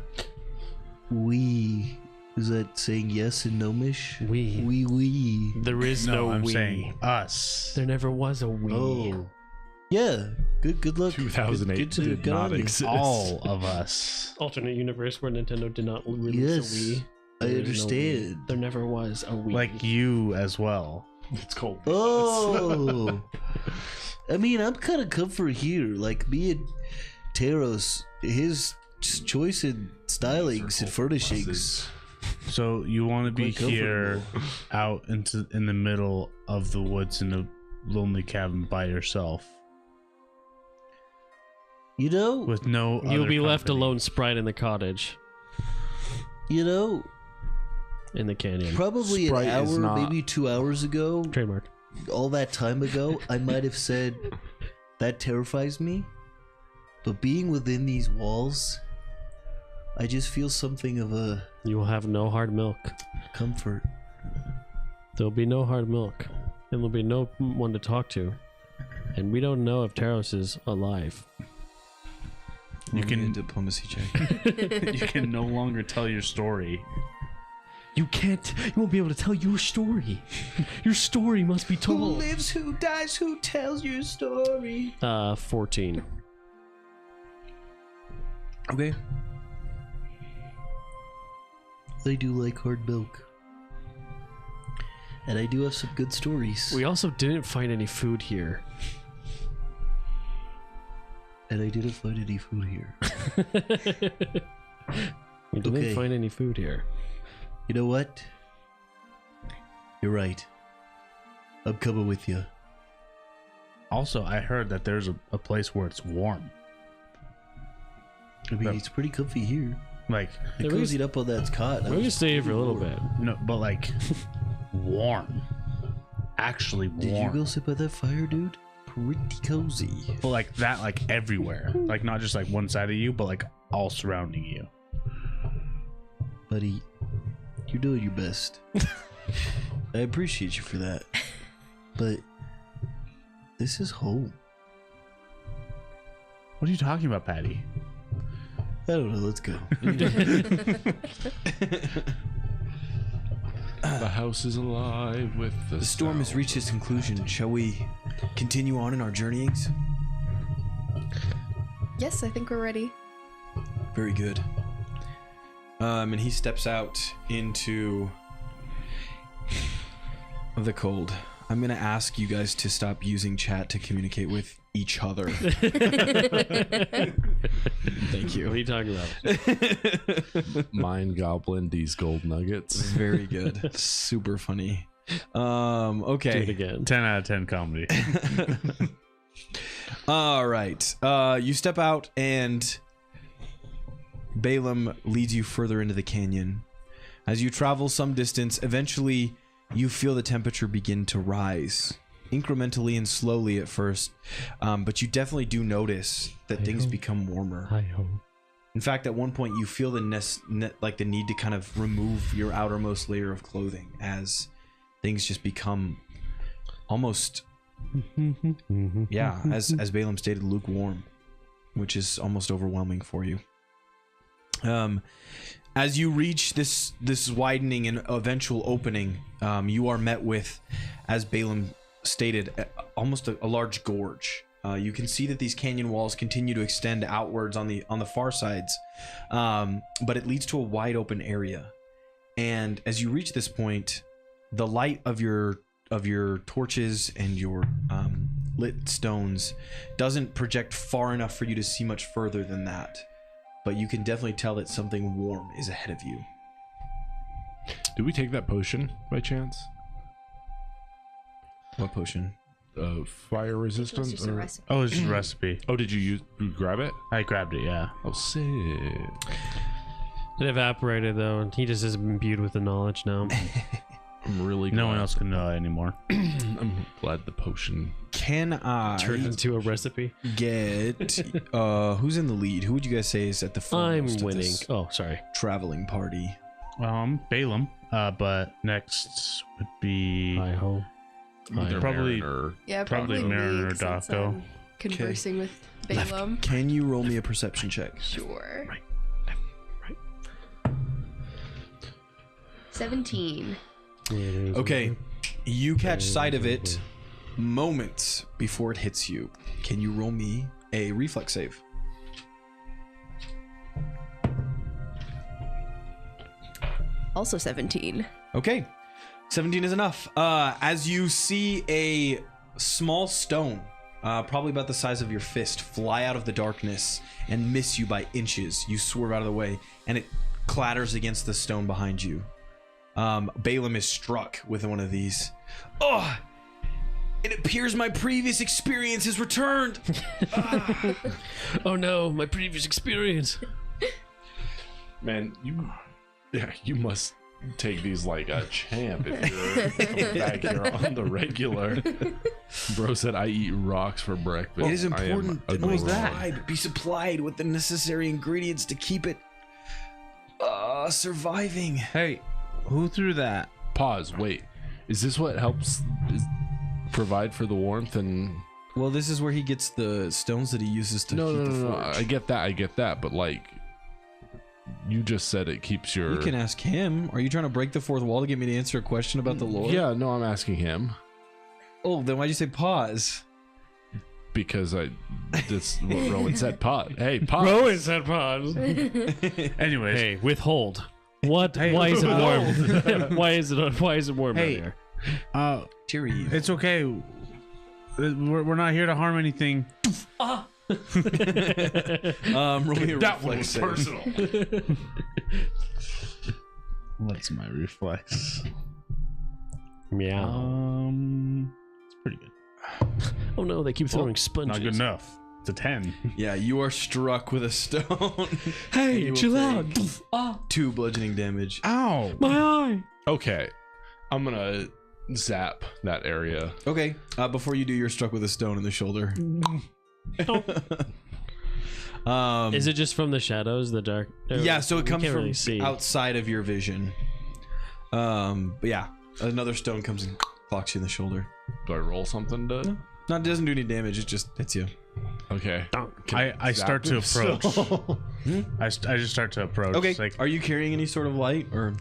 We. Is that saying yes in Gnomish? We. We. There is no, I'm we. saying us. There never was a we. Oh. Yeah. Good luck. 2008 Good to did get not on you. exist. All of us. Alternate universe where Nintendo did not release Yes, a Wii. I There is no understand. Wii. There never was a Wii. Like you as well. It's cold. Oh. I mean, I'm kind of comfort here. Like me and Taros, his choice in stylings and furnishings. So you want to be Quite here comfortable. out in the middle of the woods in a lonely cabin by yourself You know, with no You'll other be left company. alone, Sprite, in the cottage you know, in the canyon. probably Sprite an is hour, not- maybe 2 hours ago, Trademark. all that time ago, I might have said that terrifies me. But being within these walls, I just feel something of a You will have no hard milk. comfort. There'll be no hard milk. And there'll be no one to talk to. And we don't know if Taros is alive. You Roll me a can diplomacy check. you can no longer tell your story. You can't. You won't be able to tell your story. Your story must be told. lives, who dies, who tells your story? 14. Okay. I do like hard milk. And I do have some good stories. We also didn't find any food here. And I didn't find any food here. We didn't Okay. find any food here. You know what? You're right. I'm coming with you. Also, I heard that there's a place where it's warm. I mean, Yep. it's pretty comfy here. Like, I Yeah, we cozied up on that cot. We're gonna stay here for a little bit. no, but like warm. Actually warm. Did you go sit by that fire, dude? Pretty cozy. But like that, like everywhere. Like not just like one side of you, but like all surrounding you. Buddy, you're doing your best. I appreciate you for that. But this is home. What are you talking about, Patty? I don't know. Let's go. The house is alive with The storm has sound reached its of conclusion. Shall we continue on in our journeyings? Yes, I think we're ready. Very good. And he steps out into the cold. I'm gonna ask you guys to stop using chat to communicate with each other. Thank you. What are you talking about? Mind Goblin, these gold nuggets. Very good. Super funny. Do it Okay. again. 10 out of 10 comedy. All right. You step out and Balaam leads you further into the canyon. As you travel some distance, eventually you feel the temperature begin to rise. Incrementally and slowly at first, but you definitely do notice that things become warmer. Hi-ho. In fact, at one point you feel the the need to kind of remove your outermost layer of clothing as things just become almost, yeah, as Balaam stated, lukewarm, which is almost overwhelming for you. As you reach this widening and eventual opening, you are met with, as Balaam stated, almost a large gorge. You can see that these canyon walls continue to extend outwards on the far sides, but it leads to a wide open area. And as you reach this point, the light of your of your torches and your lit stones doesn't project far enough for you to see much further than that, but you can definitely tell that something warm is ahead of you. Did we take that potion by chance? What potion? Fire It's resistant? just a or- recipe. Oh, it's just a recipe. Oh, did you grab it? I grabbed it, yeah. Oh, sick. It evaporated though, and he just is imbued with the knowledge now. I'm really glad. No one else can know it anymore. I'm glad the potion. Can I Turned into a recipe. get who's in the lead? Who would you guys say is at the I'm foremost of winning. this Oh, sorry. traveling party? Balaam. But next would be Hi ho. Either Probably- Mariner. Yeah, Probably probably Mariner me, since Daco. I'm conversing with Balaam. Can you roll me a perception check? Sure. Right. 17. Okay, you catch sight of it moments before it hits you. Can you roll me a reflex save? Also 17. Okay, 17 is enough. As you see a small stone, probably about the size of your fist, fly out of the darkness and miss you by inches. You swerve out of the way, and it clatters against the stone behind you. Balaam is struck with one of these. Oh, it appears my previous experience has returned. Oh no, my previous experience. Man, you must take these like a champ if you're coming back here on the regular. Bro said I eat rocks for breakfast. It is important that my that? tribe be supplied with the necessary ingredients to keep it surviving. Hey, who threw that? Pause. Wait. Is this what helps provide for the warmth and? Well, this is where he gets the stones that he uses to heat the forge. I get that. But like, you just said it keeps your. You can ask him. Are you trying to break the fourth wall to get me to answer a question about the lore? Yeah. No, I'm asking him Oh, then why'd you say pause? because that's what Rowan said. Pause. Hey, pause. Rowan said pause. Anyways, Hey, withhold. What? Hey, why is it warm? Why is it warm Hey. out here? Tyrion. it's okay. We're not here to harm anything. Roll me a That one reflex was save. personal. What's my reflex? Meow. It's pretty good. Oh no, they keep throwing sponges. Not good enough. It's a 10. Yeah, you are struck with a stone. Hey, You will chill out. take 2 bludgeoning damage. Ow! My eye. Okay, I'm gonna zap that area. Okay, before you do, you're struck with a stone in the shoulder. Is it just from the shadows, the dark? Yeah, so it we comes can't from really see. outside of your vision. But yeah, another stone comes and clocks you in the shoulder. Do I roll something to? No, it doesn't do any damage. It just hits you. Okay. I zap start to him still? approach. I just start to approach. Okay, It's like, are you carrying any sort of light, or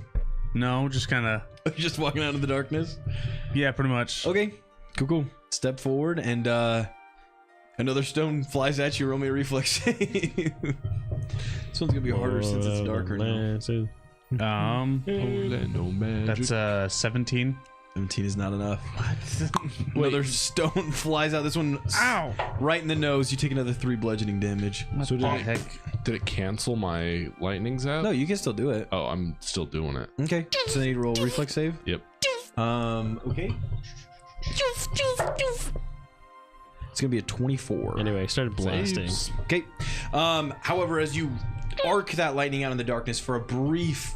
no, just kind of. just walking out in the darkness? Yeah, pretty much. Okay, cool. Step forward, and another stone flies at you. Roll me a reflex save. This one's gonna be harder since it's darker now. Orlando Magic. That's 17. 17 is not enough. Another stone flies out. This one Ow! right in the nose. You take another 3 bludgeoning damage. So did it cancel my lightning zap? No, you can still do it. Oh, I'm still doing it. Okay, so I need to roll a reflex save. Yep. Okay. It's gonna be a 24. Anyway, I started blasting. Saves. Okay. However, as you arc that lightning out in the darkness for a brief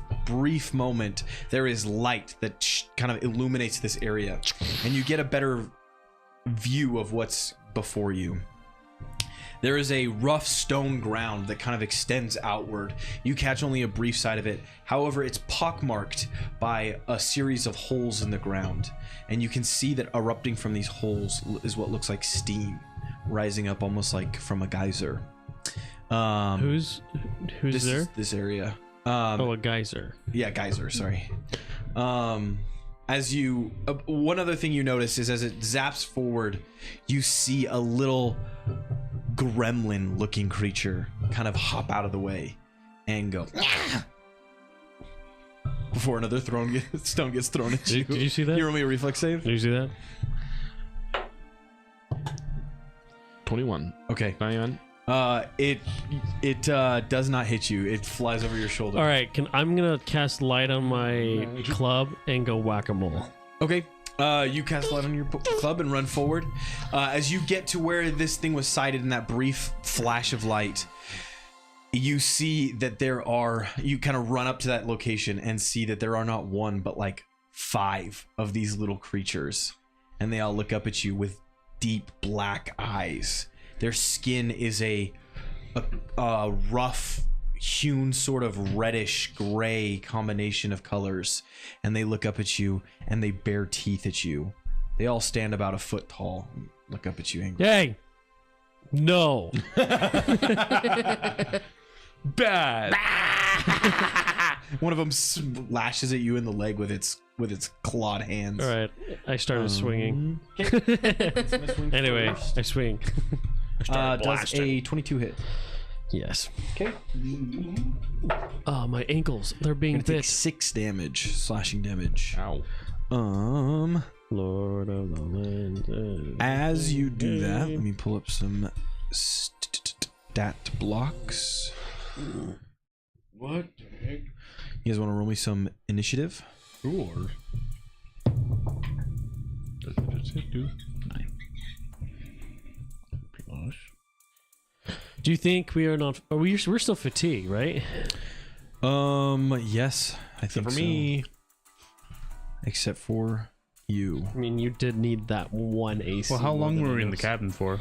moment, there is light that kind of illuminates this area, and you get a better view of what's before you. There is a rough stone ground that kind of extends outward. You catch only a brief sight of it. However, it's pockmarked by a series of holes in the ground, and you can see that erupting from these holes is what looks like steam rising up almost like from a geyser. Who's This there? is this area. Oh, a geyser. Yeah, geyser, sorry. As you one other thing you notice is as it zaps forward, you see a little gremlin looking creature kind of hop out of the way and go before another stone gets thrown at you. Did you see that? You roll me a reflex save. Did you see that? 21. Okay. 91. It does not hit you. It flies over your shoulder. All right, I'm gonna cast light on my club and go whack-a-mole. Okay. You cast light on your club and run forward. As you get to where this thing was sighted in that brief flash of light, you see that you kind of run up to that location and see that there are not one, but like 5 of these little creatures. And they all look up at you with deep black eyes. Their skin is a rough hewn sort of reddish gray combination of colors, and they look up at you and they bare teeth at you. They all stand about a foot tall and look up at you angrily. Hey, no. Bad. One of them lashes at you in the leg with its clawed hands. All right, I started swinging. Anyway, I swing. Does a 22 hit? Yes. Okay. Oh, my ankles. They're being Take bit. 6 damage, slashing damage. Ow. Lord of the Winds. As you do that, let me pull up some stat blocks. What the heck? You guys want to roll me some initiative? Sure. Do you think we are not? We're still fatigued, right? Yes, I think For so. me. Except for you. I mean, you did need that one AC. Well, how more long than were we in the others. cabin for?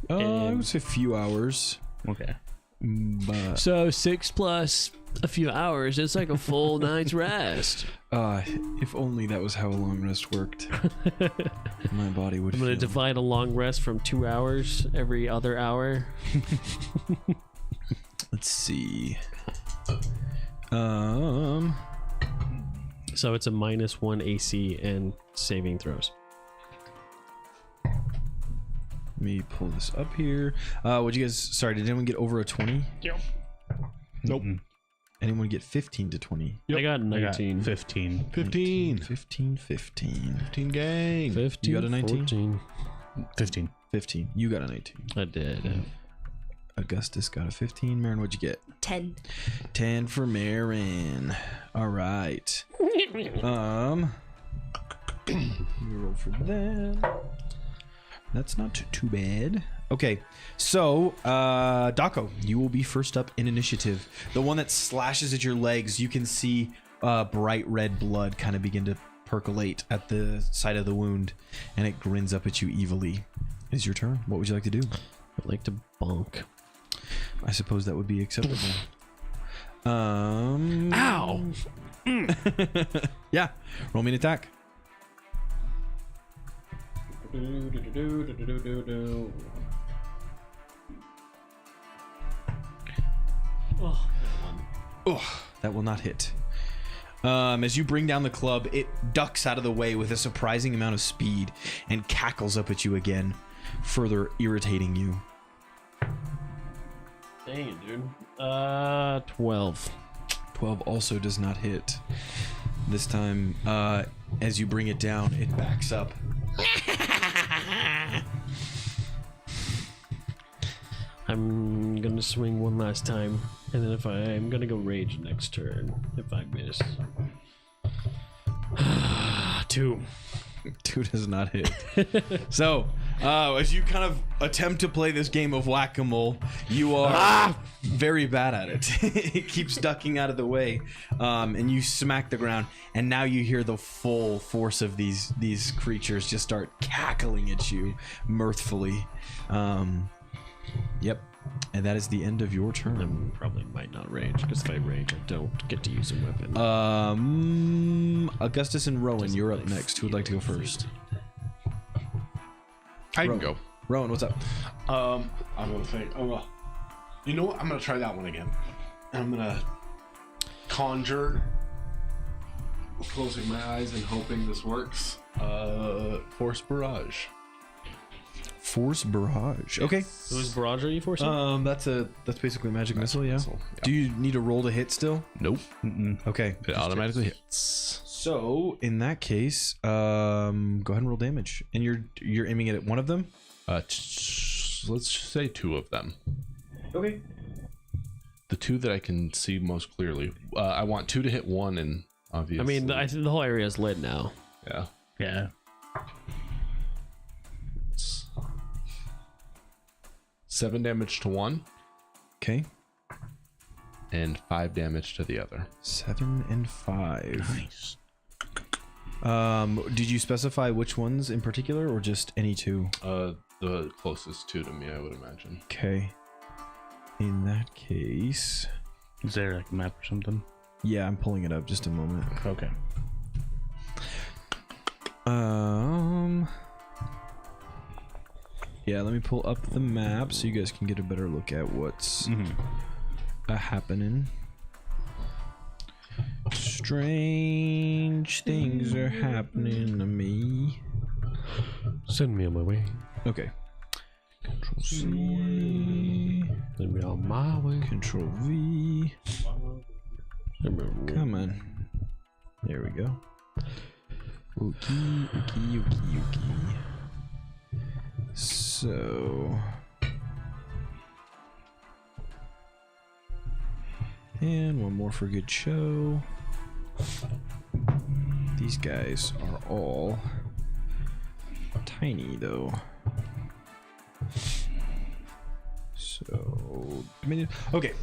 I would say a few hours. Okay. But So 6 plus a few hours, it's like a full night's rest. if only that was how a long rest worked. My body would I'm gonna feel. divide a long rest from 2 hours every other hour. Let's see. So it's a -1 AC and saving throws. Let me pull this up here. Would you guys? Sorry, did anyone get over a 20? Nope. Anyone get 15 to 20? I got I got 19. 15. 15. 15. 15 gang. 15. You got a 19? 14. 15. 15. You got a 19. I did. Augustus got a 15. Marin, what'd you get? 10. 10 for Marin. All right. You roll for that. That's not too bad. Okay, so Daco, you will be first up in initiative. The one that slashes at your legs, you can see bright red blood kind of begin to percolate at the side of the wound, and it grins up at you evilly. It's your turn. What would you like to do? I'd like to bonk. I suppose that would be acceptable. Ow! Yeah, roll me an attack. Oh, that will not hit. As you bring down the club, it ducks out of the way with a surprising amount of speed and cackles up at you again, further irritating you. Dang it, dude. 12. 12 also does not hit. This time, as you bring it down, it backs up. I'm gonna swing one last time, and then I'm gonna go rage next turn if I miss. 2. 2 does not hit. So, as you kind of attempt to play this game of whack-a-mole, you are very bad at it. It keeps ducking out of the way, and you smack the ground, and now you hear the full force of these creatures just start cackling at you mirthfully. Yep. And that is the end of your turn. I probably might not rage, because if I rage, I don't get to use a weapon. Augustus and Rowan, you're up next. Who would like to go first? I can go. Rowan, what's up? I'm gonna think. You know what? I'm gonna try that one again. I'm gonna conjure, closing my eyes and hoping this works. Force barrage. Force barrage. Okay. Whose barrage are you forcing? That's basically a magic missile. Yeah. missile, yeah. Do you need a roll to hit still? Nope. Okay. It automatically hits. So in that case, go ahead and roll damage, and you're aiming it at one of them. Let's say 2 of them. Okay. The 2 that I can see most clearly. I want 2 to hit 1, and obviously. I mean, I think the whole area is lit now. Yeah. Yeah. 7 damage to one, Okay. and 5 damage to the other. 7 and 5. Nice. Did you specify which ones in particular, or just any 2? The closest 2 to me, I would imagine. Okay. In that case, Is there like a map or something? yeah, I'm pulling it up. Just a moment. Okay. Yeah, let me pull up the map so you guys can get a better look at what's happening. Strange things are happening to me. Send me on my way. Okay. Control C. Send me on my way. Control V. Come on. There we go. Okay. So. And one more for good show. These guys are all tiny though. So, okay.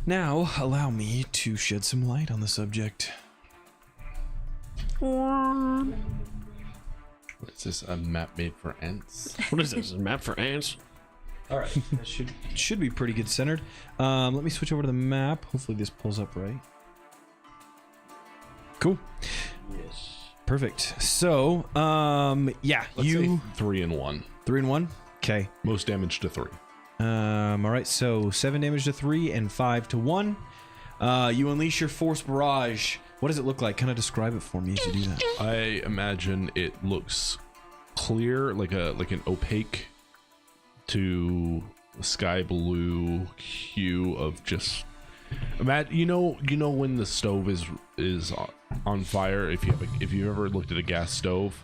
Now, allow me to shed some light on the subject. What is this? A map made for ants? What is this? A map for ants? All right, that should be pretty good centered. Let me switch over to the map. Hopefully this pulls up right. Cool. Yes. Perfect. So, yeah, Let's say 3 and 1. 3 and 1. Okay. Most damage to 3. All right. So 7 damage to 3 and 5 to 1. You unleash your force barrage. What does it look like? Kind of describe it for me as you do that. I imagine it looks clear, like an opaque to sky blue hue of just. Imagine, you know when the stove is on fire. If you ever looked at a gas stove,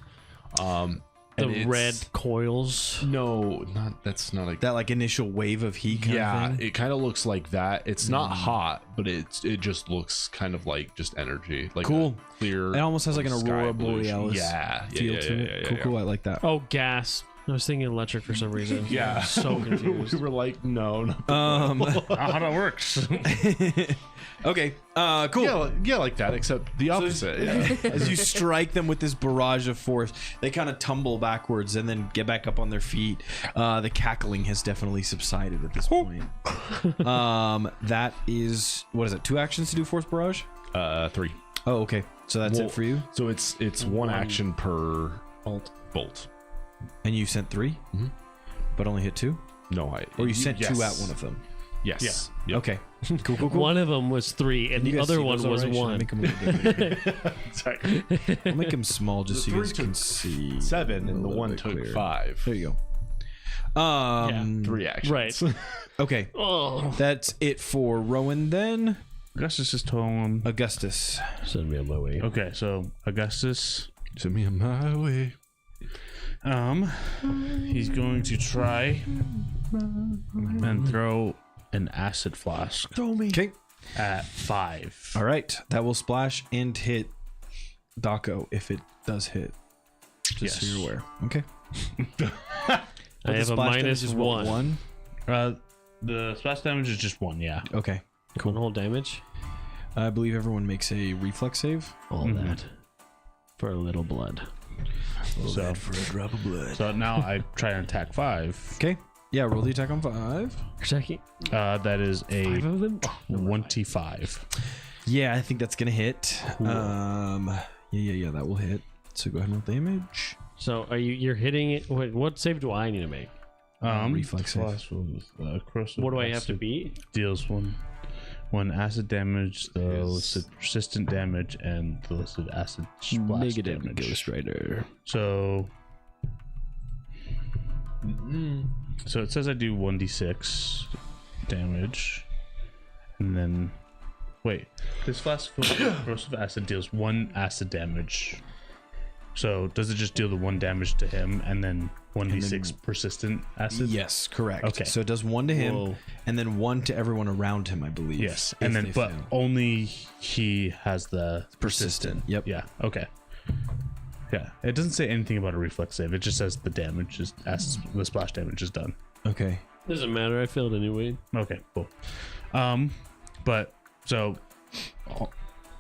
The red coils. No, that's not That like initial wave of heat kind of thing? it kind of looks like that. It's not hot, but it just looks kind of like just energy, like Cool. a clear. It almost has like an sky aurora blue. borealis feel feel to it. Cool. I like that. Oh, gas. I was thinking electric for some reason. Yeah. So confused. We were like, no. Um, Not how that works. okay. Cool. Yeah, like that, except the opposite. Yeah. As you strike them with this barrage of force, they kind of tumble backwards and then get back up on their feet. The cackling has definitely subsided at this point. That is, what is it? 2 actions to do force barrage? 3. Oh, okay. So that's Well, it for you. So it's one action per bolt. And you sent 3, but only hit 2, No, or you sent 2 yes. at one of them. Yes. Yep. Okay. Cool. One of them was 3, and You the guys other see one those all was right? Should I 1. make 'em a little bit bigger? Sorry. I'll make them small just so you guys The 3 can took see. 7, a and the little 1 bit took clearer. 5. There you go. 3 actions. Right. Okay. Oh. That's it for Rowan then. Augustus is telling. Augustus. Send me on my way. Okay, so Augustus, Send me on my way. he's going to try and throw an acid flask Throw me. Okay. at 5. All right. That will splash and hit Daco if it does hit. Just so Yes. you're aware. Okay. I have a minus 1. The splash damage is just 1, yeah. Okay. One whole damage. I believe everyone makes a reflex save. All that for a little blood. So, For a drop of blood. so now I try and attack 5. Okay. Yeah, roll the attack on 5. Second. That is a 5 of them. 25. Yeah, I think that's gonna hit. Yeah, that will hit. So go ahead and roll damage. So are you're hitting it? What save do I need to make? Reflex save. What do I have to beat? Deals one acid damage, the listed persistent damage, and the listed acid splash damage. Ghostwriter. So So it says I do 1d6 damage, and then wait, this flask of corrosive acid deals 1 acid damage. So does it just deal the 1 damage to him and then 1d6 persistent acid? Yes, correct. Okay. So it does 1 to him, Whoa. and then 1 to everyone around him, I believe. Yes, if and then they but fail. only he has the Persistent. Yep. Yeah. Okay. Yeah. It doesn't say anything about a reflex save. It just says the damage is the splash damage is done. Okay. Doesn't matter. I failed anyway. Okay. Cool. But so. Oh,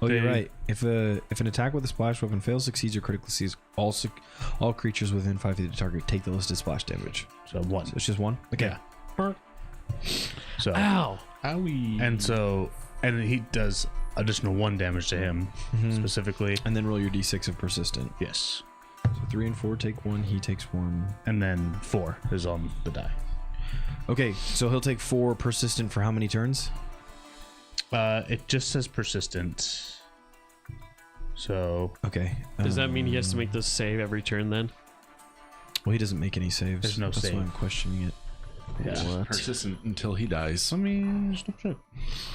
you're They- right. If an attack with a splash weapon fails, succeeds, or critically sees, all creatures within 5 feet of the target take the listed splash damage. So 1. So it's just 1. Okay. Yeah. So. Ow! Owie. And he does additional 1 damage to him specifically. And then roll your d6 of persistent. Yes. So 3 and 4 take 1. He takes 1. And then 4 is on the die. Okay, so he'll take 4 persistent for how many turns? It just says persistent. So Okay. Does that mean he has to make this save every turn then? Well, he doesn't make any saves. There's no That's save. why I'm questioning it. yeah. Persistent until he dies. I mean, just check.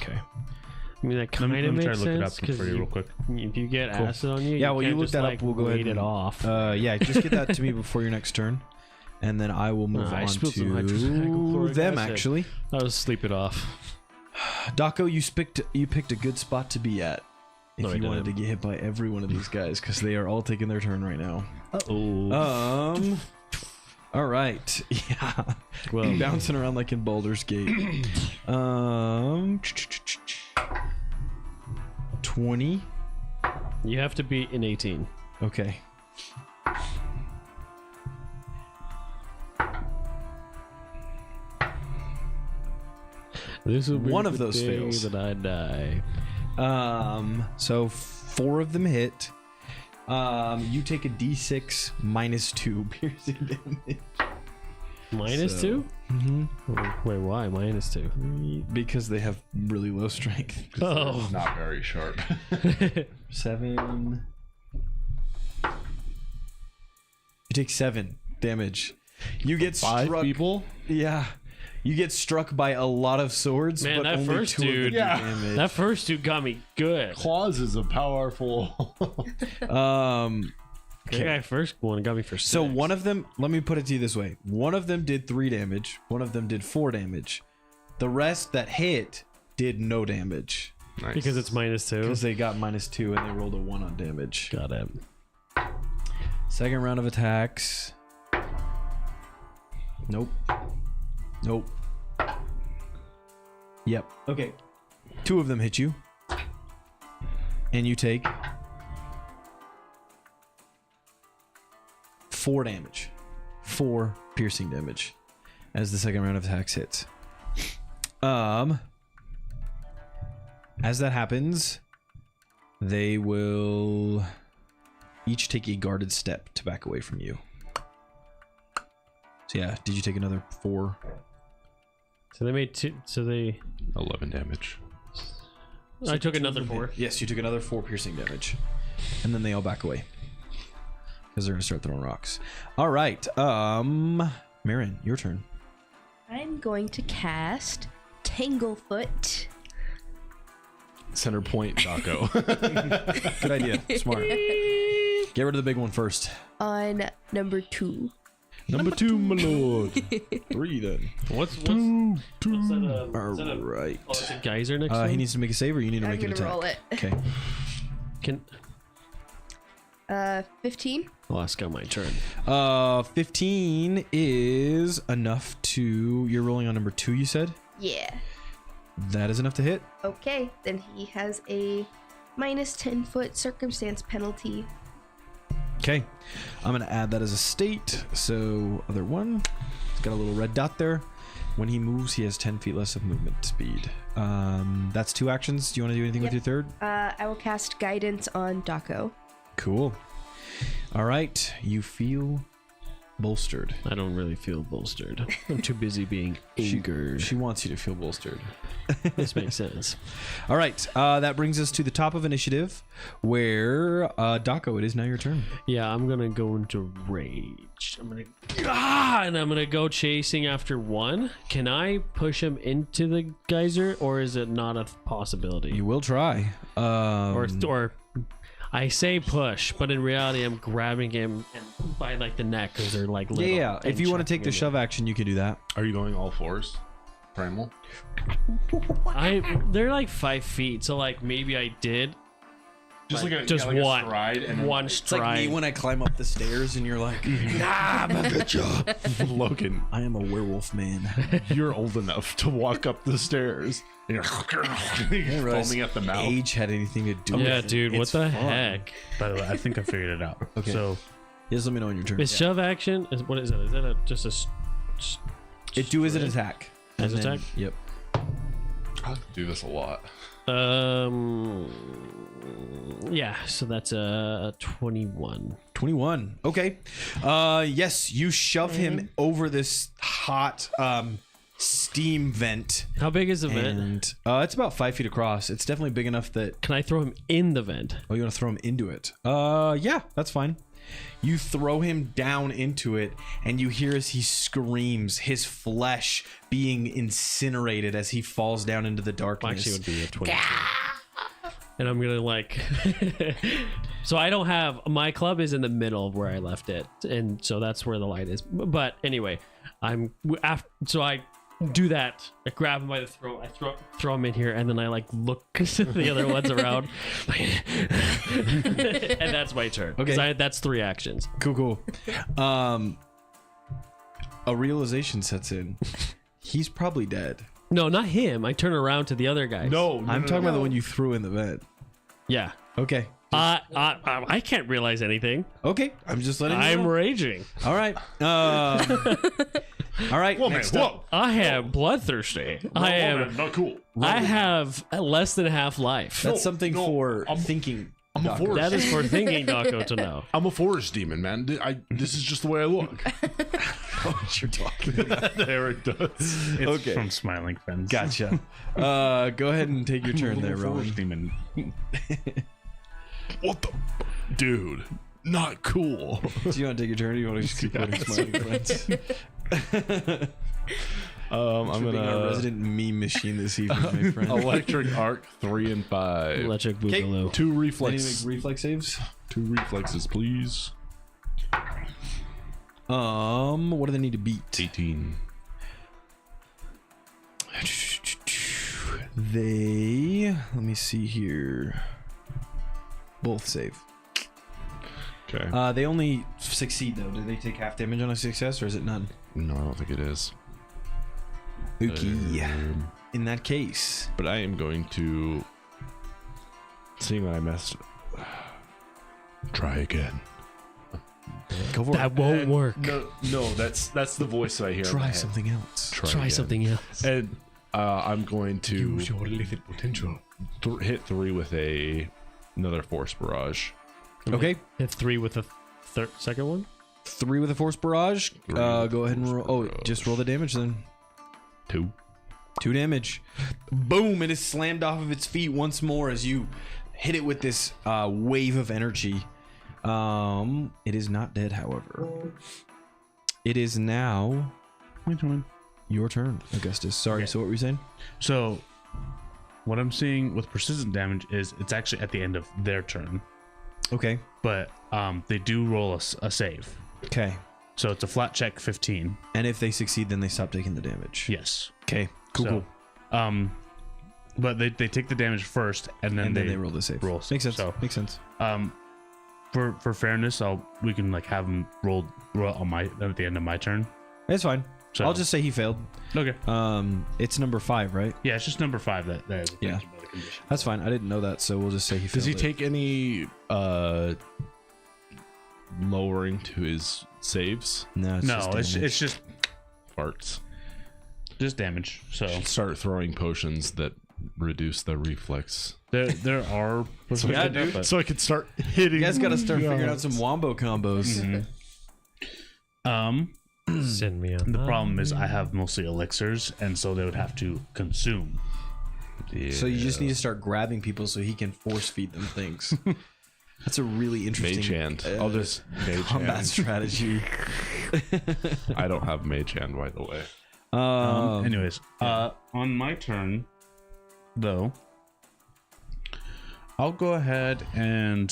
Okay. I mean, that Let kind me of try makes to look it sense up for you real quick. if you get Cool. acid on you, Yeah, you well, you can't look just, that like, up. We'll go ahead wait it and- off. Yeah, just get that to me before your next turn. And then I will move I on spilled some to hydrochloric them, acid. actually. I was sleep it off. Daco, you picked a good spot to be at if No, I you wanted to didn't. get hit by every one of these guys, because they are all taking their turn right now. Oh, All right. Yeah. well, Bouncing around like in Baldur's Gate. 20. you have to beat an 18. Okay. This will be One the of those day fails. that I die. So 4 of them hit. You take a d6 minus 2 piercing damage. Minus So- 2? Mm-hmm. Wait, why minus 2? Because they have really low strength. Oh, Not very sharp. 7. You take 7 damage. You get 5 struck. people? Yeah. You get struck by a lot of swords, Man, but that only first 2 of them dude- do Yeah. damage. that first dude got me good. Claws is a powerful. That guy first one got me for 6. So one of them, let me put it to you this way. One of them did 3 damage. One of them did 4 damage. The rest that hit did no damage. Nice. because it's minus 2. Because they got minus 2 and they rolled a 1 on damage. Got it. Second round of attacks. Nope. Nope. Yep. Okay. 2 of them hit you. And you take 4 damage. 4 piercing damage as the second round of attacks hits. As that happens, they will each take a guarded step to back away from you. So yeah, did you take another 4? So they made 2. So they. 11 damage. I took another 4. Yes, you took another 4 piercing damage. And then they all back away. Because they're going to start throwing rocks. All right. Marin, your turn. I'm going to cast Tanglefoot Center point, Daco. Good idea. Smart. Get rid of the big one first. on number 2. Number 2, my lord. 3 then. What's that? All right. Oh, it's a geyser next to He him? needs to make a save, or you need to I'm make an gonna attack. roll it. Okay. Can 15. oh, it's got my turn. 15 is enough to. You're rolling on number 2, you said? Yeah. That is enough to hit. Okay, then he has a minus 10-foot circumstance penalty. Okay. I'm going to add that as a state. So, other one. It's got a little red dot there. When he moves, he has 10 feet less of movement speed. That's 2 actions. Do you want to do anything with your third? I will cast guidance on Daco. Cool. All right. You feel bolstered. I don't really feel bolstered. I'm too busy being angered. She wants you to feel bolstered. This makes sense. All right, that brings us to the top of initiative, where Daco, it is now your turn. Yeah, I'm gonna go into rage. I'm gonna go chasing after one. Can I push him into the geyser, or is it not a possibility? You will try. Or I say push, but in reality, I'm grabbing him and by like the neck because they're like little. Yeah. If and you want to chucking take the him shove action, you can do that. Are you going all fours? Primal? in. They're like 5 feet, so like maybe I did. Just Like, like a just yeah, like one. a stride and One It's like stride. me when I climb up the stairs, and you're like, "Nah, bitch, Logan, I am a werewolf man." you're old enough to walk up the stairs. And you're foaming at the mouth. Age had anything to do with Yeah, it. dude, what It's the fun. heck? By the way, I think I figured it out. Okay. So Just let me know when your turn. Is shove action? What is that? Is that just It do as an attack. As And then- attack? Yep. I do this a lot. Yeah, so that's a 21. 21. Okay. Yes, you shove him over this hot steam vent. How big is the vent? And it's about 5 feet across. It's definitely big enough that Can I throw him in the vent? you want to throw him into it. Yeah, that's fine. You throw him down into it, and you hear as he screams, his flesh being incinerated as he falls down into the darkness. Actually, it would be a 22. And I'm gonna like, so I don't have my club is in the middle of where I left it, and so that's where the light is. But anyway, so I do that. I grab him by the throat. I throw him in here, and then I like look to the other ones around, and that's my turn. Okay. That's 3 actions. Cool. A realization sets in. He's probably dead. No, not him. I turn around to the other guys. I'm talking about the one you threw in the vent. Yeah. Okay. I can't realize anything. Okay. I'm just letting you I'm know. raging. All right. All right. Whoa, man, next up. whoa. I am bloodthirsty. I am. Not cool. I have less than half life. That's something no, for I'm- thinking. I'm a Doc. forest. That is for thinking Daco to know. I'm a forest demon, man. This is just the way I look. what you're talking about. Eric does. it's Okay. from Smiling Friends. Gotcha. Go ahead and take your turn there, Little Rowan. forest demon. What the? Dude, not cool. Do you want to take your turn, or do you want to just keep quoting smiling friends? I'm Being our gonna resident meme machine this evening, my friend. electric arc 3 and 5. Electric Okay. Boogaloo. 2 Any reflex. reflex saves? 2 reflexes, please. What do they need to beat? 18. They, let me see here. Both save. Okay. They only succeed though. Do they take half damage on a success, or is it none? No, I don't think it is. Okay. In that case, But I am going to, seeing that I messed, try again. go for That it. won't work. No, that's the voice that I hear. in my Try head. something else. Try again. something else. And I'm going to your lethal potential. hit 3 with another force barrage. Okay. Hit 3 with the second one. 3 with a force barrage. Three Go with ahead and force roll. Oh, barrage. just roll the damage then. 2. 2 damage. Boom! It is slammed off of its feet once more as you hit it with this wave of energy. It is not dead, however. It is now your turn, Augustus. Sorry. Okay. So what were you saying? So, what I'm seeing with persistent damage is it's actually at the end of their turn, Okay. but they do roll a save. Okay. So it's a flat check 15. And if they succeed, then they stop taking the damage. Yes. Okay. Cool. So, cool. but they take the damage first, and then, And then they roll the save. roll. Makes sense. So, Makes sense. for fairness, we can like have them roll on at the end of my turn. It's fine. So I'll just say he failed. okay. It's number 5, right? Yeah, it's just number 5 that is Yeah. affected by the condition. That's fine. I didn't know that, so we'll just say he failed. Does he it. take any lowering to his saves? No, No, just damage. it's Farts. just damage. So Start throwing potions that reduce the reflex. there are Yeah, dude. but- So I could start hitting. You guys got to start figuring out some wombo combos. Mhm. Send me on. The problem is I have mostly elixirs, and so they would have to consume. So you just need to start grabbing people so he can force feed them things. That's a really interesting Mage hand. I'll just mage combat hand. strategy. I don't have mage hand, by the way. Anyways, on my turn, though, I'll go ahead and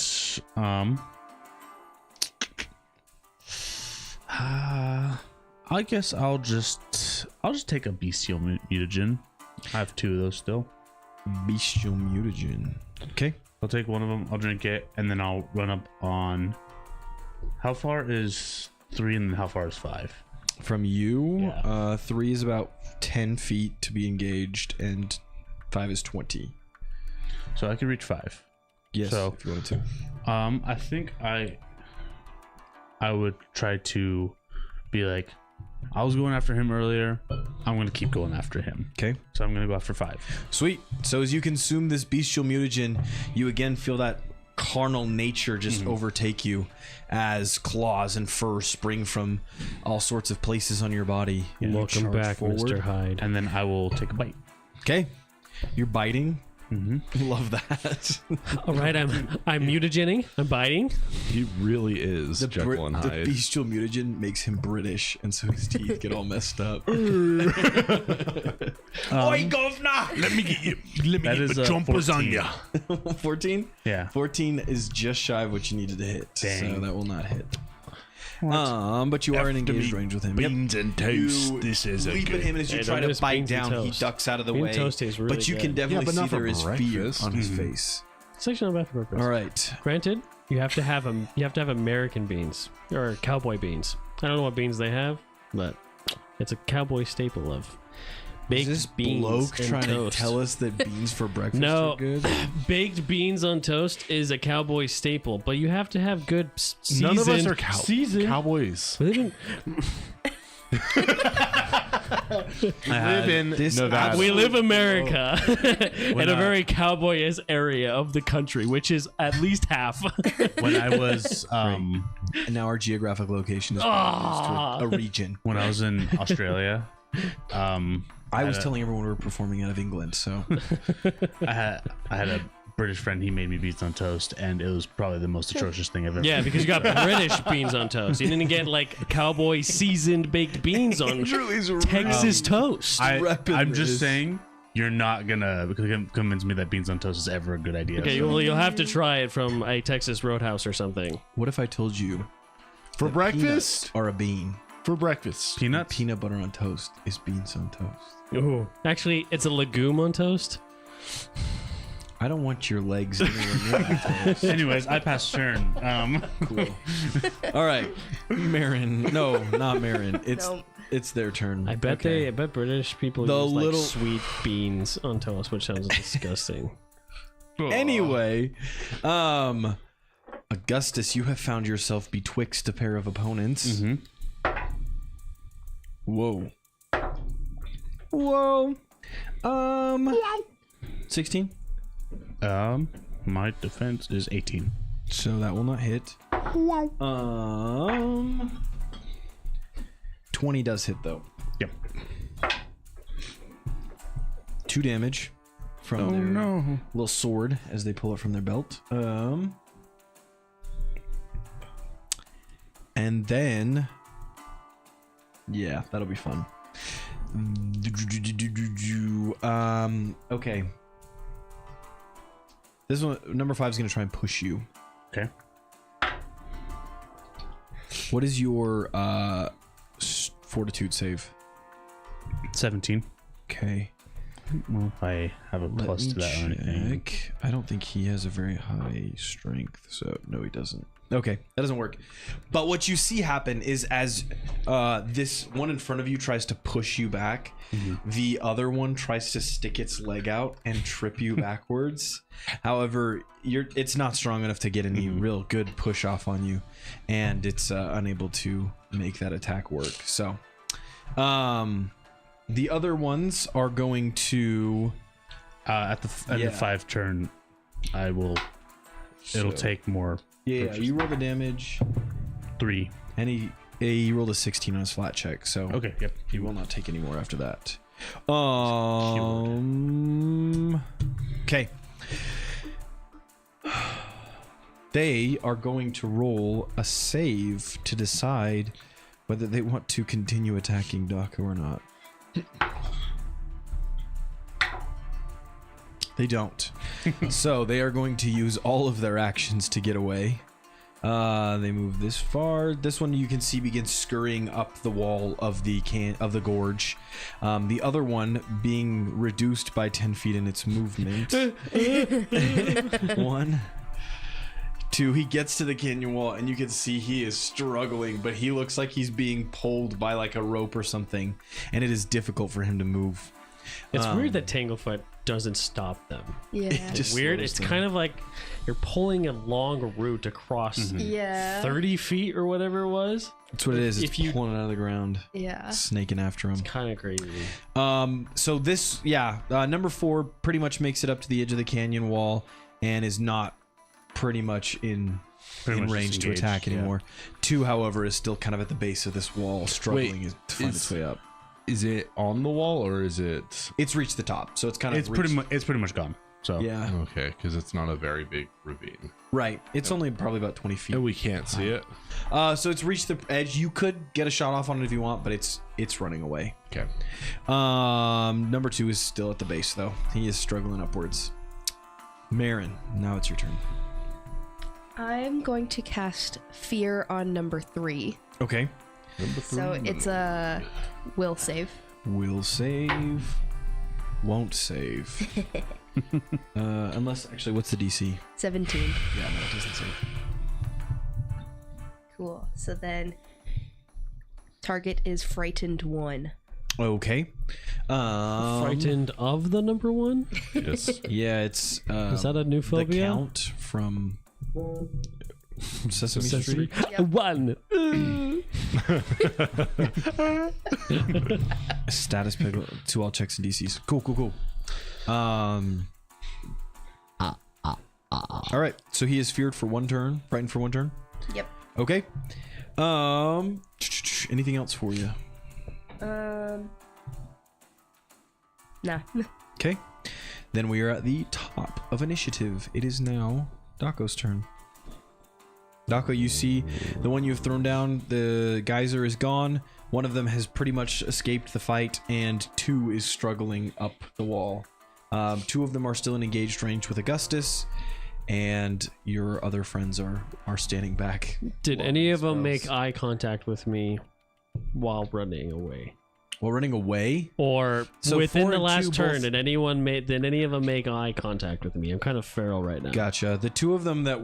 I guess I'll just take a bestial mutagen. I have 2 of those still. Bestial mutagen. Okay. I'll take one of them. I'll drink it, and then I'll run up on. How far is 3, and how far is 5? From you, Yeah. 3 is about 10 feet to be engaged, and 5 is 20. So I can reach 5. Yes, So- if you wanted to. I think I would try to be like, I was going after him earlier. I'm going to keep going after him. Okay. So I'm going to go after 5. Sweet. So as you consume this bestial mutagen, you again feel that carnal nature just overtake you as claws and fur spring from all sorts of places on your body. You Welcome charge back, forward. Mr. Hyde. And then I will take a bite. Okay. You're biting. Mm-hmm. Love that. All right, I'm mutagening. I'm biting. He really is Jekyll and the Hyde. bestial mutagen makes him British, and so his teeth get all messed up. Oi, governor! Let me get you. Let me That get is the a chompers on 14. you. 14? Yeah. 14 is just shy of what you needed to hit. Dang. So that will not hit. But you are in After engaged me, range with him. Beans and toast. You this is a leap at good. him, and as you Hey, try don't to miss bite beans and down, he toast. ducks out of the Bean way. toast tastes really but you good. can definitely but see not for there is fear breakfast. on his face. It's actually not bad for breakfast. All right. Granted, you have to have American beans or cowboy beans. I don't know what beans they have, but it's a cowboy staple of baked Is this beans bloke and trying toast. to tell us that beans for breakfast No. are good? Baked beans on toast is a cowboy staple, but you have to have good seasoned. None of us are seasoned. cowboys. We live in- Live in this Nevada. We live America in a very cowboy-esque area of the country, which is at least half. When I was And now our geographic location is Ah. to a region. when I was in Australia, I was telling everyone we were performing out of England, so I had a British friend. He made me beans on toast, and it was probably the most atrocious thing I've ever. Yeah, because you got British beans on toast. You didn't get like cowboy seasoned baked beans on Texas toast. I'm just saying, you're not gonna convince me that beans on toast is ever a good idea. Okay, well, you'll have to try it from a Texas Roadhouse or something. what if I told you For that breakfast? peanuts are a bean? For breakfast. Peanuts. Peanut butter on toast is beans on toast. Ooh. Actually, it's a legume on toast. I don't want your legs anywhere near my toast. Anyways, I passed turn. Cool. All right, Marin. No, not Marin. No. It's their turn. I bet Okay. I bet British people The use little- like sweet beans on toast, which sounds disgusting. Anyway, Augustus, you have found yourself betwixt a pair of opponents. Whoa. Whoa. 16. My defense is 18. So that will not hit. 20 does hit though. Yep. 2 damage from their little sword as they pull it from their belt. And then yeah, that'll be fun. Okay. This one, number 5 is going to try and push you. Okay. What is your fortitude save? 17. Okay. Well, if I have a Let plus me to that or anything. check. I don't think he has a very high strength, so no, he doesn't. Okay, that doesn't work. But what you see happen is as this one in front of you tries to push you back, the other one tries to stick its leg out and trip you backwards. However, it's not strong enough to get any real good push off on you, and it's unable to make that attack work. So, the other ones are going to. At the Yeah. 5 turn, I will. It'll So- take more. Yeah, you roll the damage. 3. Any He rolled a 16 on his flat check, so Okay, yep. he will not take any more after that. Okay. They are going to roll a save to decide whether they want to continue attacking Daka or not. They don't. So they are going to use all of their actions to get away. They move this far. This one you can see begins scurrying up the wall of the gorge. The other one being reduced by 10 feet in its movement. 1, 2. He gets to the canyon wall and you can see he is struggling, but he looks like he's being pulled by like a rope or something, and it is difficult for him to move. It's weird that Tanglefoot doesn't stop them. Yeah. Just Weird. slows It's them. kind of like you're pulling a long route across Yeah. 30 feet or whatever it was. That's what it is. It's if you- pulling it out of the ground, Yeah. snaking after him. Kind of crazy. So this, number 4 pretty much makes it up to the edge of the canyon wall and is not pretty much in Pretty much range to disengaged, attack yeah. anymore. 2, however, is still kind of at the base of this wall, struggling to find its way up. Is it on the wall or is it? It's reached the top, so it's kind of It's pretty much gone. So yeah, Okay, because it's not a very big ravine. right. It's only probably about 20 feet. And we can't see it. So it's reached the edge. You could get a shot off on it if you want, but it's running away. Okay. Number 2 is still at the base though. He is struggling upwards. Marin, now it's your turn. I'm going to cast Fear on number 3. Okay. So it's a will save. Will save. Won't save. Unless, actually, what's the DC? 17. Yeah, no, it doesn't save. Cool. So then target is frightened 1. Okay. Frightened of the number 1? Yes. Yeah, it's Is that a new the phobia? Count from Sesame Street. Yep. 1. Status pick to all checks and DCs. Cool. All right. So he is feared for 1 turn, frightened for 1 turn. Yep. Okay. Anything else for you? Nah. Okay. Then we are at the top of initiative. It is now Dako's turn. Dako, you see the one you've thrown down. The geyser is gone. One of them has pretty much escaped the fight, and 2 is struggling up the wall. 2 of them are still in engaged range with Augustus, and your other friends are standing back. Did Well, any of them spells. make eye contact with me while running away? While running away, Or So within 4 the and last 2 turn, both- did any of them make eye contact with me? I'm kind of feral right now. gotcha. The two of them that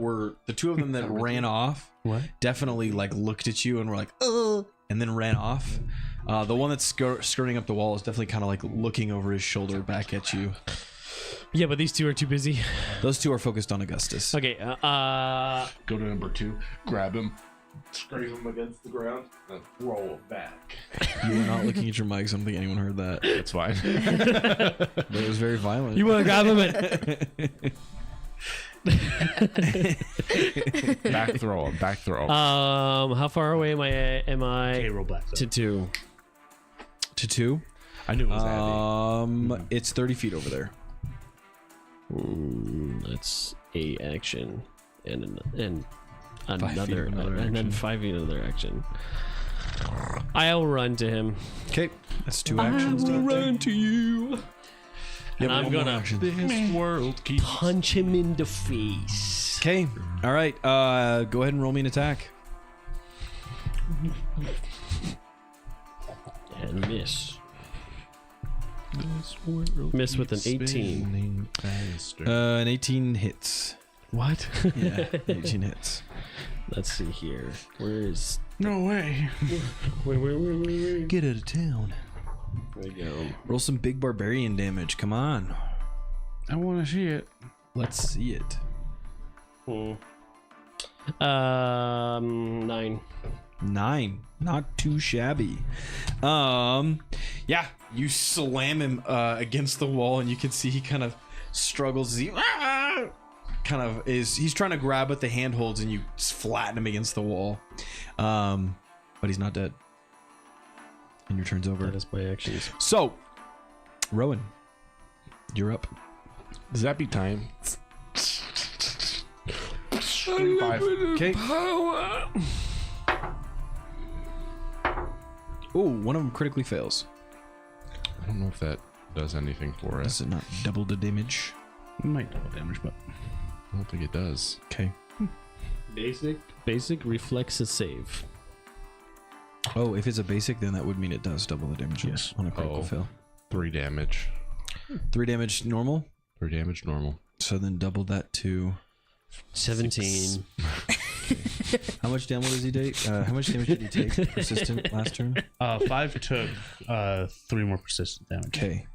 ran off What? definitely like looked at you and were like, "Oh," and then ran off. The one that's skirting up the wall is definitely kind of like looking over his shoulder back at you. Yeah, but these 2 are too busy. Those 2 are focused on Augustus. Okay, Go to number 2, grab him, scrape him against the ground, and roll him back. You were not looking at your mics. I don't think anyone heard that. It's fine. But it was very violent. you want to grab him? Back throw him. Back throw him. How far away am I okay, roll back. to 2? To 2. I knew it was Abby. It's 30 feet over there. That's a action and feet another of another and then action. 5 feet another action. I'll run to him. Okay, that's 2 actions. I will run to you. Yeah, And I'm one more gonna action. This world keeps. punch him in the face. Okay, all right. Go ahead and roll me an attack. And miss. Miss with an 18. An 18 hits. What? Yeah, 18 hits. Let's see here. Where is? No way. Wait. Get out of town. There we go. Roll some big barbarian damage. Come on. I want to see it. Let's see it. 9. 9. Not too shabby. Yeah, you slam him against the wall, and you can see he kind of struggles. He's trying to grab at the handholds, and you just flatten him against the wall. but he's not dead. And your turn's over. That is my actions. So, Rowan, you're up. Zappy time. 5. Okay. Oh, one of them critically fails. I don't know if that does anything for us. Does it not double the damage? It might double damage, but I don't think it does. Okay. Basic reflexes save. Oh, if it's a basic, then that would mean it does double the damage. Yes. On a critical Oh. fail. 3 damage. 3 damage normal. 3 damage normal. So then double that to 17. how much damage does he take? How much damage did he take? Persistent last turn. 5 took 3 more persistent damage. Okay.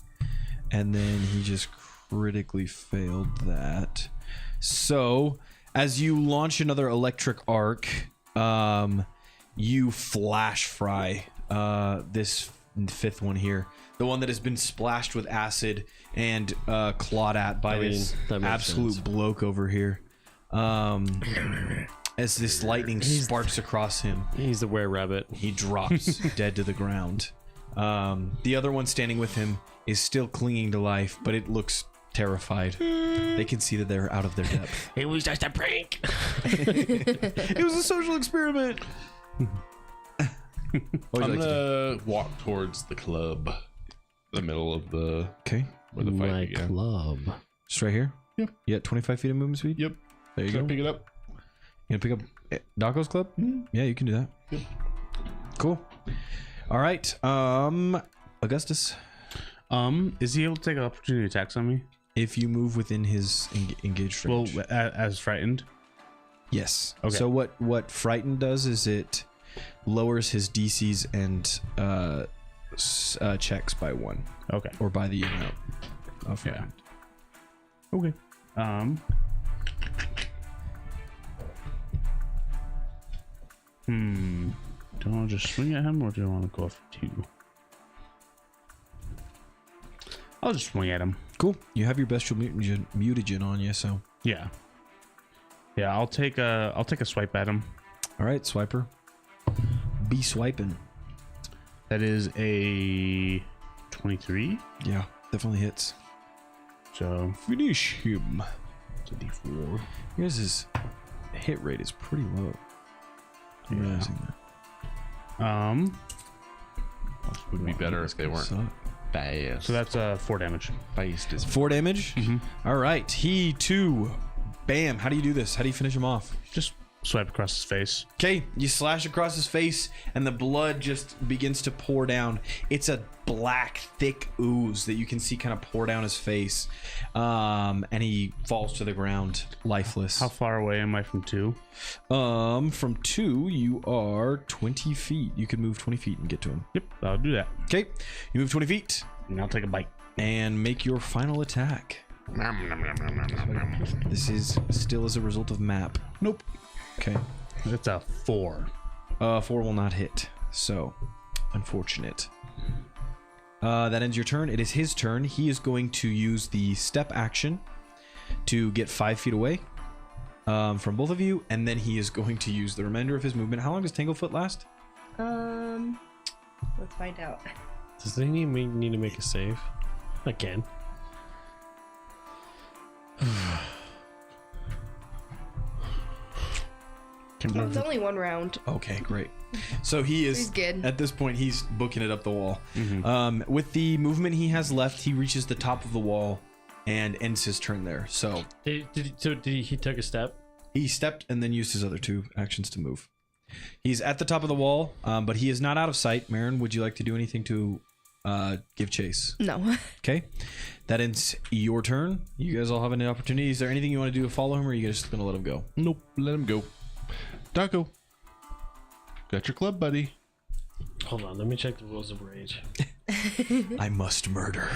And then he just critically failed that. So as you launch another electric arc, you flash fry this 5th one here. The one that has been splashed with acid and clawed at by this that makes absolute sense. bloke over here. As this lightning sparks across him, He's the were-rabbit. he drops dead to the ground. The other one standing with him is still clinging to life, but it looks terrified. They can see that they're out of their depth. It was just a prank. It was a social experiment. What would I'm you like to gonna walk towards the club. The middle of the do? Okay. where the fight My began. club. Just right here? Yep. You got 25 feet of movement speed? Yep. There you Can I go. pick it up? You gonna pick up Daco's club? Yeah, you can do that. Yep. Cool. All right. Augustus, Is he able to take opportunity attacks on me? if you move within his engaged Well, range. as frightened. Yes. Okay. So what Frightened does is it lowers his DCs and checks by 1, Okay. or by the amount of Yeah. Frightened. Okay. Do I want to just swing at him, or do I want to go for 2? I'll just swing at him. Cool. You have your bestial mutagen on you, so Yeah. Yeah, I'll take a swipe at him. all right, swiper. Be swiping. That is a 23. Yeah, definitely hits. So Finish him. it's a D4. You guys' hit rate is pretty low. I'm Yeah. realizing that. Would be better if they weren't Suck. fast. So that's 4 damage. fast is 4 damage. Mm-hmm. All right, he too. Bam. How do you do this? How do you finish him off? Just swipe across his face. Okay, you slash across his face, and the blood just begins to pour down. It's a black, thick ooze that you can see kind of pour down his face, and he falls to the ground, lifeless. How far away am I from 2? From 2, you are 20 feet. You can move 20 feet and get to him. Yep, I'll do that. Okay, you move 20 feet And I'll take a bite. and make your final attack. This is still as a result of map. Nope. Okay. It's a 4. 4 will not hit. So, unfortunate. That ends your turn. It is his turn. He is going to use the step action to get 5 feet away from both of you, and then he is going to use the remainder of his movement. How long does Tanglefoot last? Let's find out. Does he need to make a save? Again. It's only 1 round. Okay, great. So he is He's good. at this point. He's booking it up the wall. With the movement he has left, he reaches the top of the wall and ends his turn there. So He took a step? he stepped and then used his other 2 actions to move. He's at the top of the wall, but he is not out of sight. Marin, would you like to do anything to give chase? No. Okay, that ends your turn. You guys all have an opportunity. Is there anything you want to do to follow him, or are you just gonna let him go? Nope. Let him go. Daco. Got your club, buddy. Hold on, let me check the rules of rage. I must murder.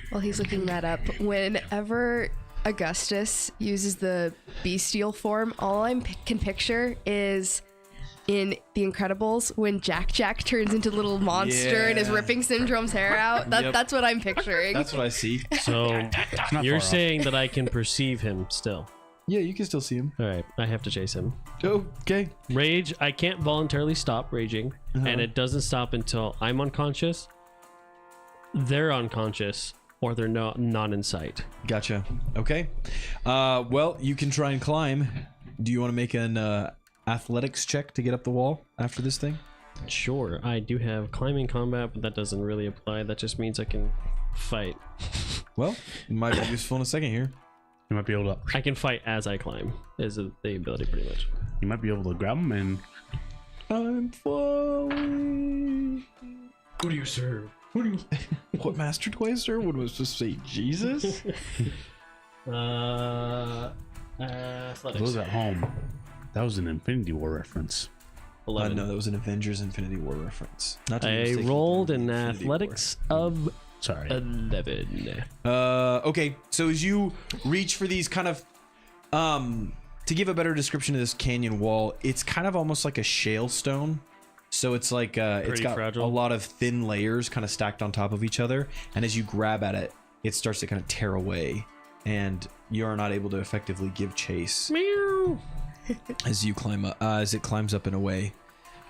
While he's looking that up, whenever Augustus uses the bestial form, all I can picture is in The Incredibles when Jack turns into a little monster and is Yeah. ripping Syndrome's hair out. Yep. That's what I'm picturing. That's what I see. So not you're far off. saying that I can perceive him still? Yeah, you can still see him. All right, I have to chase him. Okay. Rage, I can't voluntarily stop raging, and it doesn't stop until I'm unconscious, they're unconscious, or they're not in sight. Gotcha. Okay. Well, you can try and climb. Do you want to make an athletics check to get up the wall after this thing? Sure, I do have climbing combat, but that doesn't really apply. That just means I can fight. Well, it might be useful in a second here. You might be able to. I can fight as I climb, is the ability pretty much. You might be able to grab him and. I'm falling. Who do you serve? What master do I serve? What was supposed to say? Jesus? Athletics. Those at home. That was an Infinity War reference. 11. No, that was an Avengers Infinity War reference. Not to be I mistaken with rolled the an Infinity athletics of Sorry. 11. Okay, so as you reach for these kind of to give a better description of this canyon wall, it's kind of almost like a shale stone. So it's like it's Pretty got fragile. a lot of thin layers kind of stacked on top of each other, and as you grab at it, it starts to kind of tear away, and you are not able to effectively give chase Meow. as you climb up. As it climbs up and away,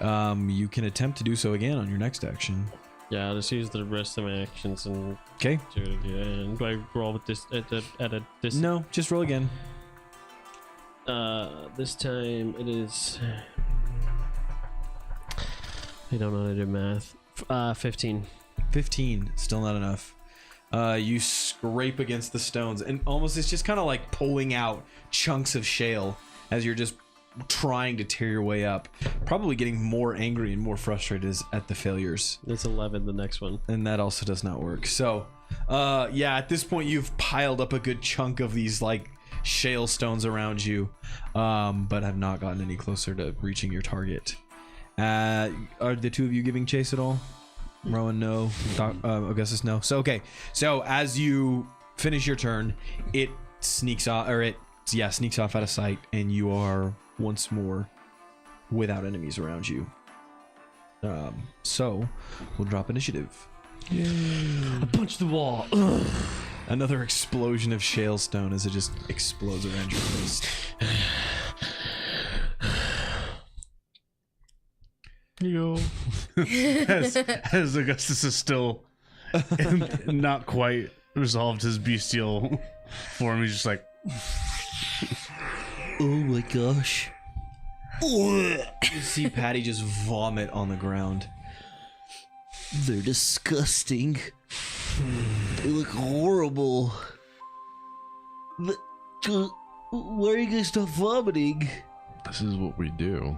you can attempt to do so again on your next action. Yeah, I'll just use the rest of my actions and Okay. do it again. Do I roll with this at a this? No, just roll again. This time it is. I don't know how to do math. 15. 15, still not enough. You scrape against the stones, and almost it's just kind of like pulling out chunks of shale as you're just trying to tear your way up, probably getting more angry and more frustrated at the failures. It's 11. The next one. And that also does not work. So, yeah, at this point you've piled up a good chunk of these like shale stones around you, but have not gotten any closer to reaching your target. Are the two of you giving chase at all? Rowan, no. Augustus, no. So, okay. So, as you finish your turn, it sneaks off, sneaks off out of sight, and you are once more without enemies around you. So, we'll drop initiative. I punched the wall. Another explosion of shale stone as it just explodes around your waist. Yo. as Augustus is still not quite resolved his bestial form, he's just like, Oh my gosh. You see Patty just vomit on the ground. They're disgusting. They look horrible. Why are you guys not vomiting? This is what we do.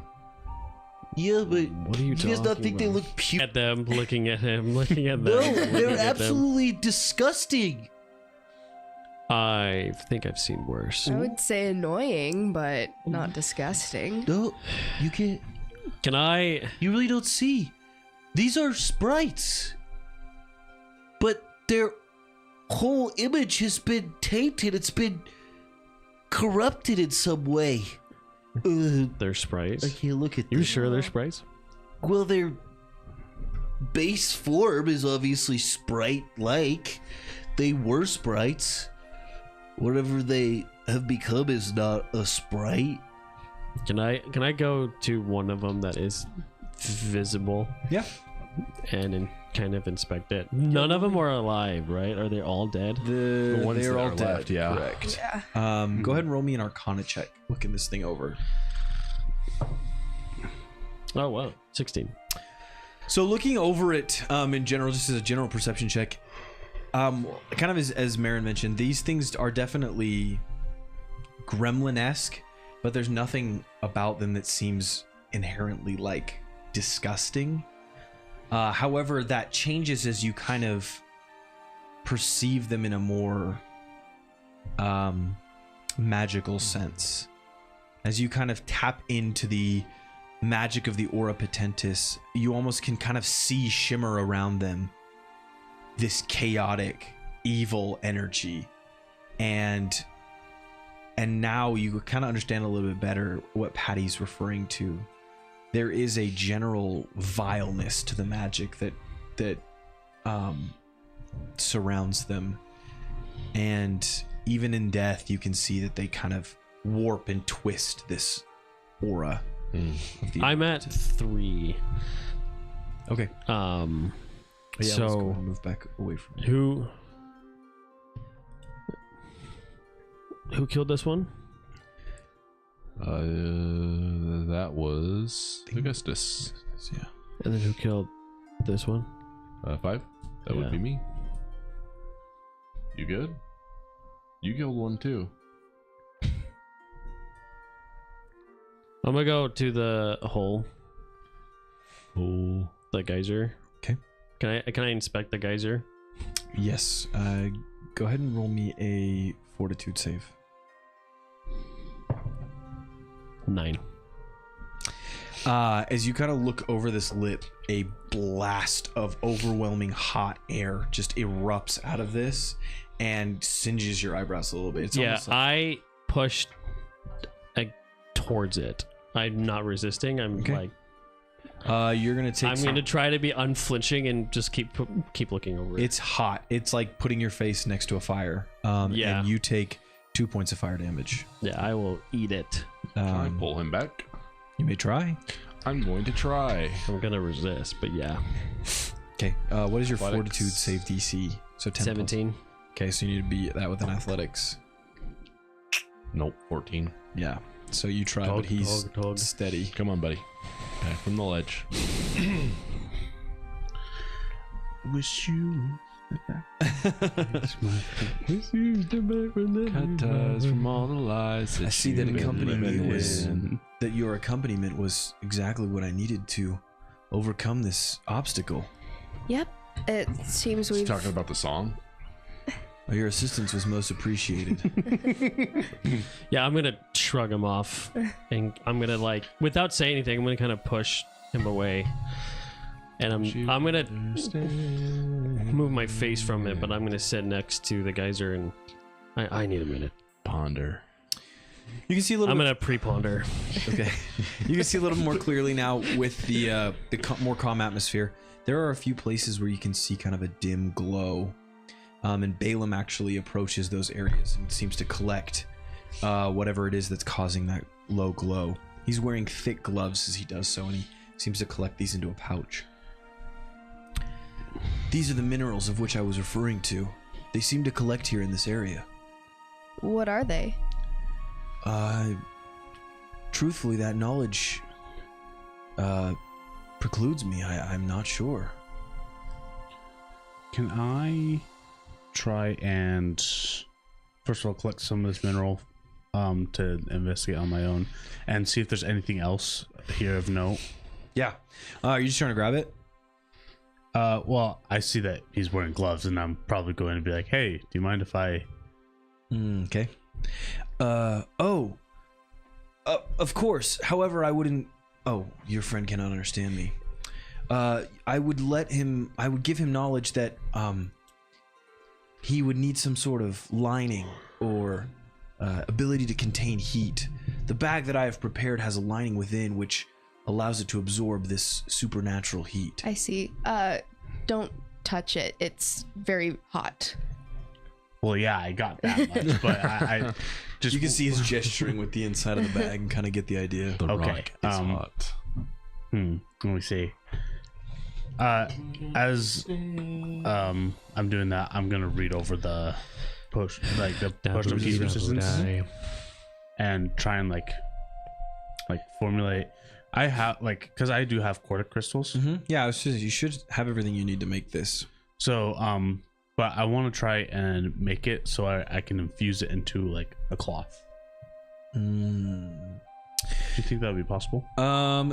Yeah, but What are you do you guys not talking think they about? look puke? At them, looking at him, looking at them. No, looking they're at them. absolutely disgusting. I think I've seen worse. I would say annoying, but not disgusting. No, you can't. Can I? You really don't see. These are sprites. But their whole image has been tainted. It's been corrupted in some way. They're sprites. I can't look at You them. sure they're sprites? Well, their base form is obviously sprite-like. They were sprites. Whatever they have become is not a sprite. Can I go to one of them that is visible Yeah. and kind of inspect it? None of them are alive, right? Are they all dead? The ones They're that all are dead. left, yeah. Correct. Yeah. Go ahead and roll me an Arcana check. Looking this thing over. Oh wow, 16. So looking over it, in general, just as a general perception check, kind of as Marin mentioned, these things are definitely gremlin-esque, but there's nothing about them that seems inherently like disgusting. However, that changes as you kind of perceive them in a more magical sense. As you kind of tap into the magic of the aura potentis, you almost can kind of see shimmer around them this chaotic, evil energy, and now you kind of understand a little bit better what Patty's referring to. There is a general vileness to the magic that surrounds them, and even in death, you can see that they kind of warp and twist this aura. Of the I'm at 3. Okay. Yeah, let's so go and move back away from you. who killed this one? That was Augustus. Yeah. And then who killed this one? 5. That would Yeah. be me. You good? You killed one too. I'm gonna go to the hole, Oh. the geyser. Okay. Can I inspect the geyser? Yes. Go ahead and roll me a fortitude save. 9. As you kind of look over this lip, a blast of overwhelming hot air just erupts out of this and singes your eyebrows a little bit. It's Yeah, almost like, I pushed towards it. I'm not resisting. I'm Okay. like, you're gonna take. I'm going to try to be unflinching and just keep looking over it. It's hot. It's like putting your face next to a fire. Yeah. And you take 2 points of fire damage. Yeah, I will eat it. Try and pull him back. You may try. I'm going to try. I'm gonna resist, but yeah. Okay. What is your Athletics. fortitude save DC? So 10. 17. Okay, so you need to beat that with an athletics. Nope, 14. Yeah. So you try, Dog, but he's dog. steady. Come on, buddy. Back from the ledge. Wish you. Cut ties from all the lies. I see that you've been accompaniment living was in. that your accompaniment was exactly what I needed to overcome this obstacle. Yep. It seems He's we've. talking about the song. Your assistance was most appreciated. Yeah, I'm gonna shrug him off, and I'm gonna like, without saying anything, I'm gonna kind of push him away, and I'm gonna move my face from it, but I'm gonna sit next to the geyser, and I need a minute. Ponder. You can see a little. I'm bit, gonna pre-ponder. Okay. You can see a little more clearly now with the more calm atmosphere. There are a few places where you can see kind of a dim glow. And Balaam actually approaches those areas and seems to collect whatever it is that's causing that low glow. He's wearing thick gloves as he does so, and he seems to collect these into a pouch. These are the minerals of which I was referring to. They seem to collect here in this area. What are they? Truthfully, that knowledge precludes me. I'm not sure. Can I try and first of all collect some of this mineral to investigate on my own and see if there's anything else here of note? Yeah. Are you just trying to grab it? Well, I see that he's wearing gloves, and I'm probably going to be like, "Hey, do you mind if I?" Okay. Of course. However, I wouldn't. Oh, your friend cannot understand me. I would give him knowledge that he would need some sort of lining or ability to contain heat. The bag that I have prepared has a lining within which allows it to absorb this supernatural heat. I see. Don't touch it. It's very hot. Well, yeah, I got that much, but I just You can see his gesturing with the inside of the bag and kind of get the idea. The Okay, rock is hot. Let me see. As I'm doing that, I'm gonna read over the potion of heat resistance and try and like formulate. I have because I do have quartz crystals. Yeah, you should have everything you need to make this. So but I want to try and make it so I can infuse it into like a cloth. Do you think that would be possible?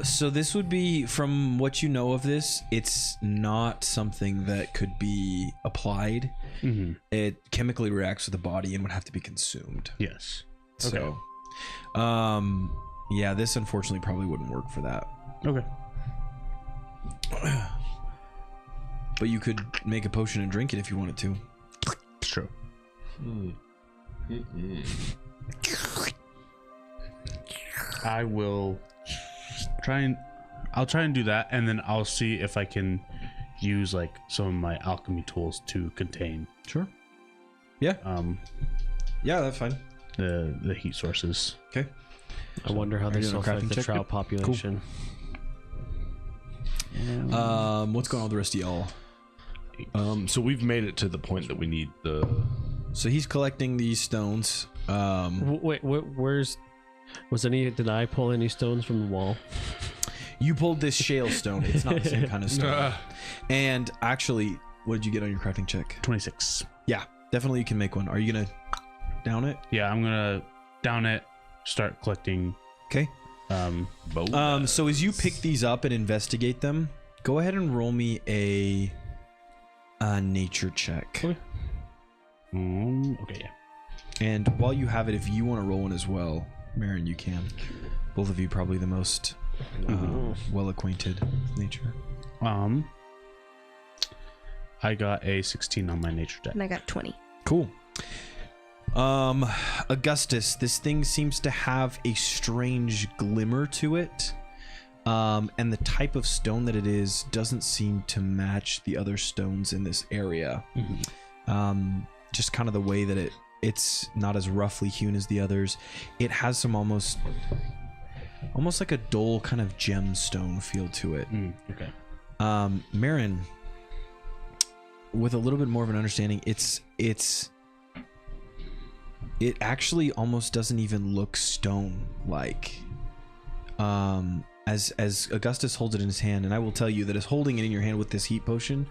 So this would be, from what you know of this, it's not something that could be applied. It chemically reacts with the body and would have to be consumed. Yes. So, yeah, this unfortunately probably wouldn't work for that. Okay. But you could make a potion and drink it if you wanted to. It's true. I will I'll try and do that, and then I'll see if I can use like some of my alchemy tools to contain. Sure. Yeah. Yeah, that's fine. the heat sources. Okay. I wonder how they doing a still affect crafting the check? trout population. What's going on with the rest of y'all? So we've made it to the point that we need the. So he's collecting these stones. Wait, where's... Did I pull any stones from the wall? You pulled this shale stone. It's not the same kind of stone. And actually, what did you get on your crafting check? 26. Yeah, definitely you can make one. Are you gonna down it? Yeah, I'm gonna down it. Start collecting. Okay. So as you pick these up and investigate them, go ahead and roll me a nature check. Okay. Okay, yeah. And while you have it, if you want to roll one as well, Marin, you can. Both of you probably the most well acquainted with nature. I got a 16 on my nature check. And I got 20. Cool. Augustus, this thing seems to have a strange glimmer to it. And the type of stone that it is doesn't seem to match the other stones in this area. Just kind of the way that it's not as roughly hewn as the others. It has some almost like a dull kind of gemstone feel to it. Okay. Marin, with a little bit more of an understanding, it actually almost doesn't even look stone like. As Augustus holds it in his hand, and I will tell you that as holding it in your hand with this heat potion,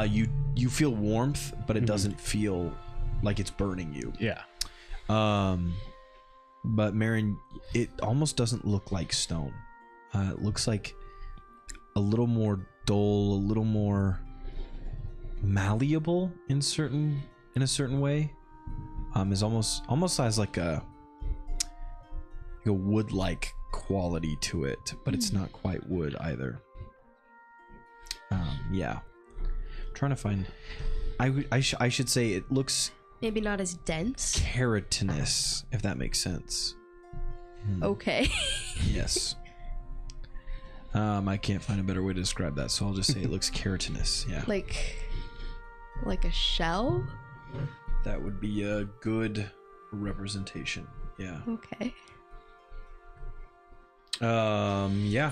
you feel warmth, but it doesn't feel like it's burning you. Yeah. But Marin, it almost doesn't look like stone. It looks like a little more dull, a little more malleable in a certain way. Is almost has like a wood-like quality to it, but it's not quite wood either. Yeah. I'm trying to find. I should say it looks Maybe not as dense. keratinous, if that makes sense. Okay. Yes. I can't find a better way to describe that, so I'll just say it looks keratinous. Yeah. Like a shell? That would be a good representation. Yeah. Okay. Yeah.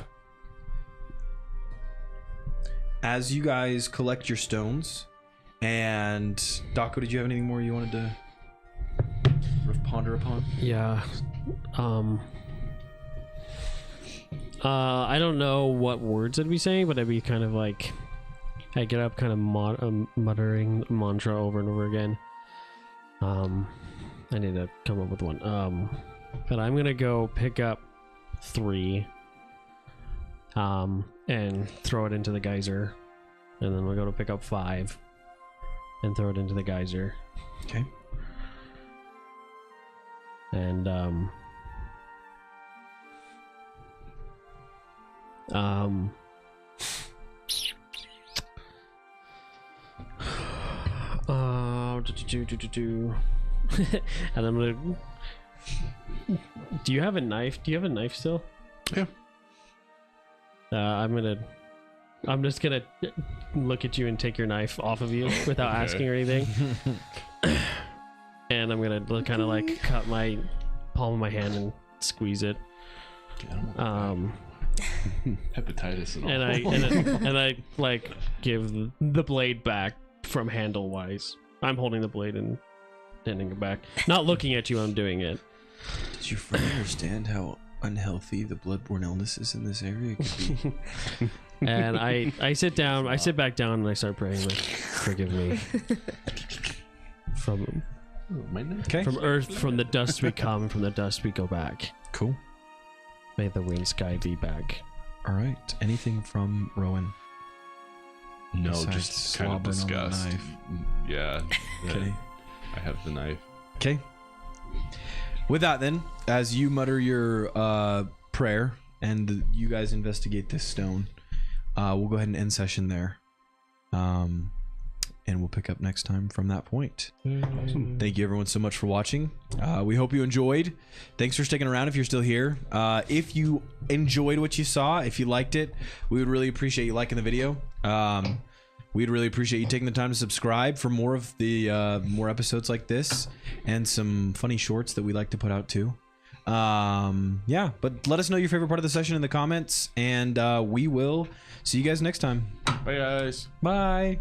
As you guys collect your stones, and Daco, did you have anything more you wanted to ponder upon? Yeah. I don't know what words I'd be saying, but I'd be kind of like, I get up kind of muttering mantra over and over again. I need to come up with one. But I'm gonna go pick up 3 and throw it into the geyser, and then we'll go to pick up 5 and throw it into the geyser. Okay. And and I'm gonna. Do you have a knife? Do you have a knife still? Yeah. I'm just gonna look at you and take your knife off of you without asking or anything. And I'm gonna kind of like cut my palm of my hand and squeeze it. Hepatitis and all. And I like give the blade back from handle wise. I'm holding the blade and handing it back. Not looking at you, I'm doing it. Does your friend understand how unhealthy the bloodborne illnesses in this area could be? And I sit back down and I start praying, like, forgive me. From earth, from the dust we come, from the dust we go back. Cool. May the wind sky be back. All right. Anything from Rowan? No, Besides just kind of slobbering on the disgust. knife. Yeah. Okay. I have the knife. Okay. With that, then, as you mutter your prayer and you guys investigate this stone, we'll go ahead and end session there. And we'll pick up next time from that point. Awesome. Thank you everyone so much for watching. We hope you enjoyed. Thanks for sticking around if you're still here. If you enjoyed what you saw, if you liked it, we would really appreciate you liking the video. we'd really appreciate you taking the time to subscribe for more of the more episodes like this and some funny shorts that we like to put out too. Yeah, but let us know your favorite part of the session in the comments, and we will see you guys next time. Bye, guys. Bye.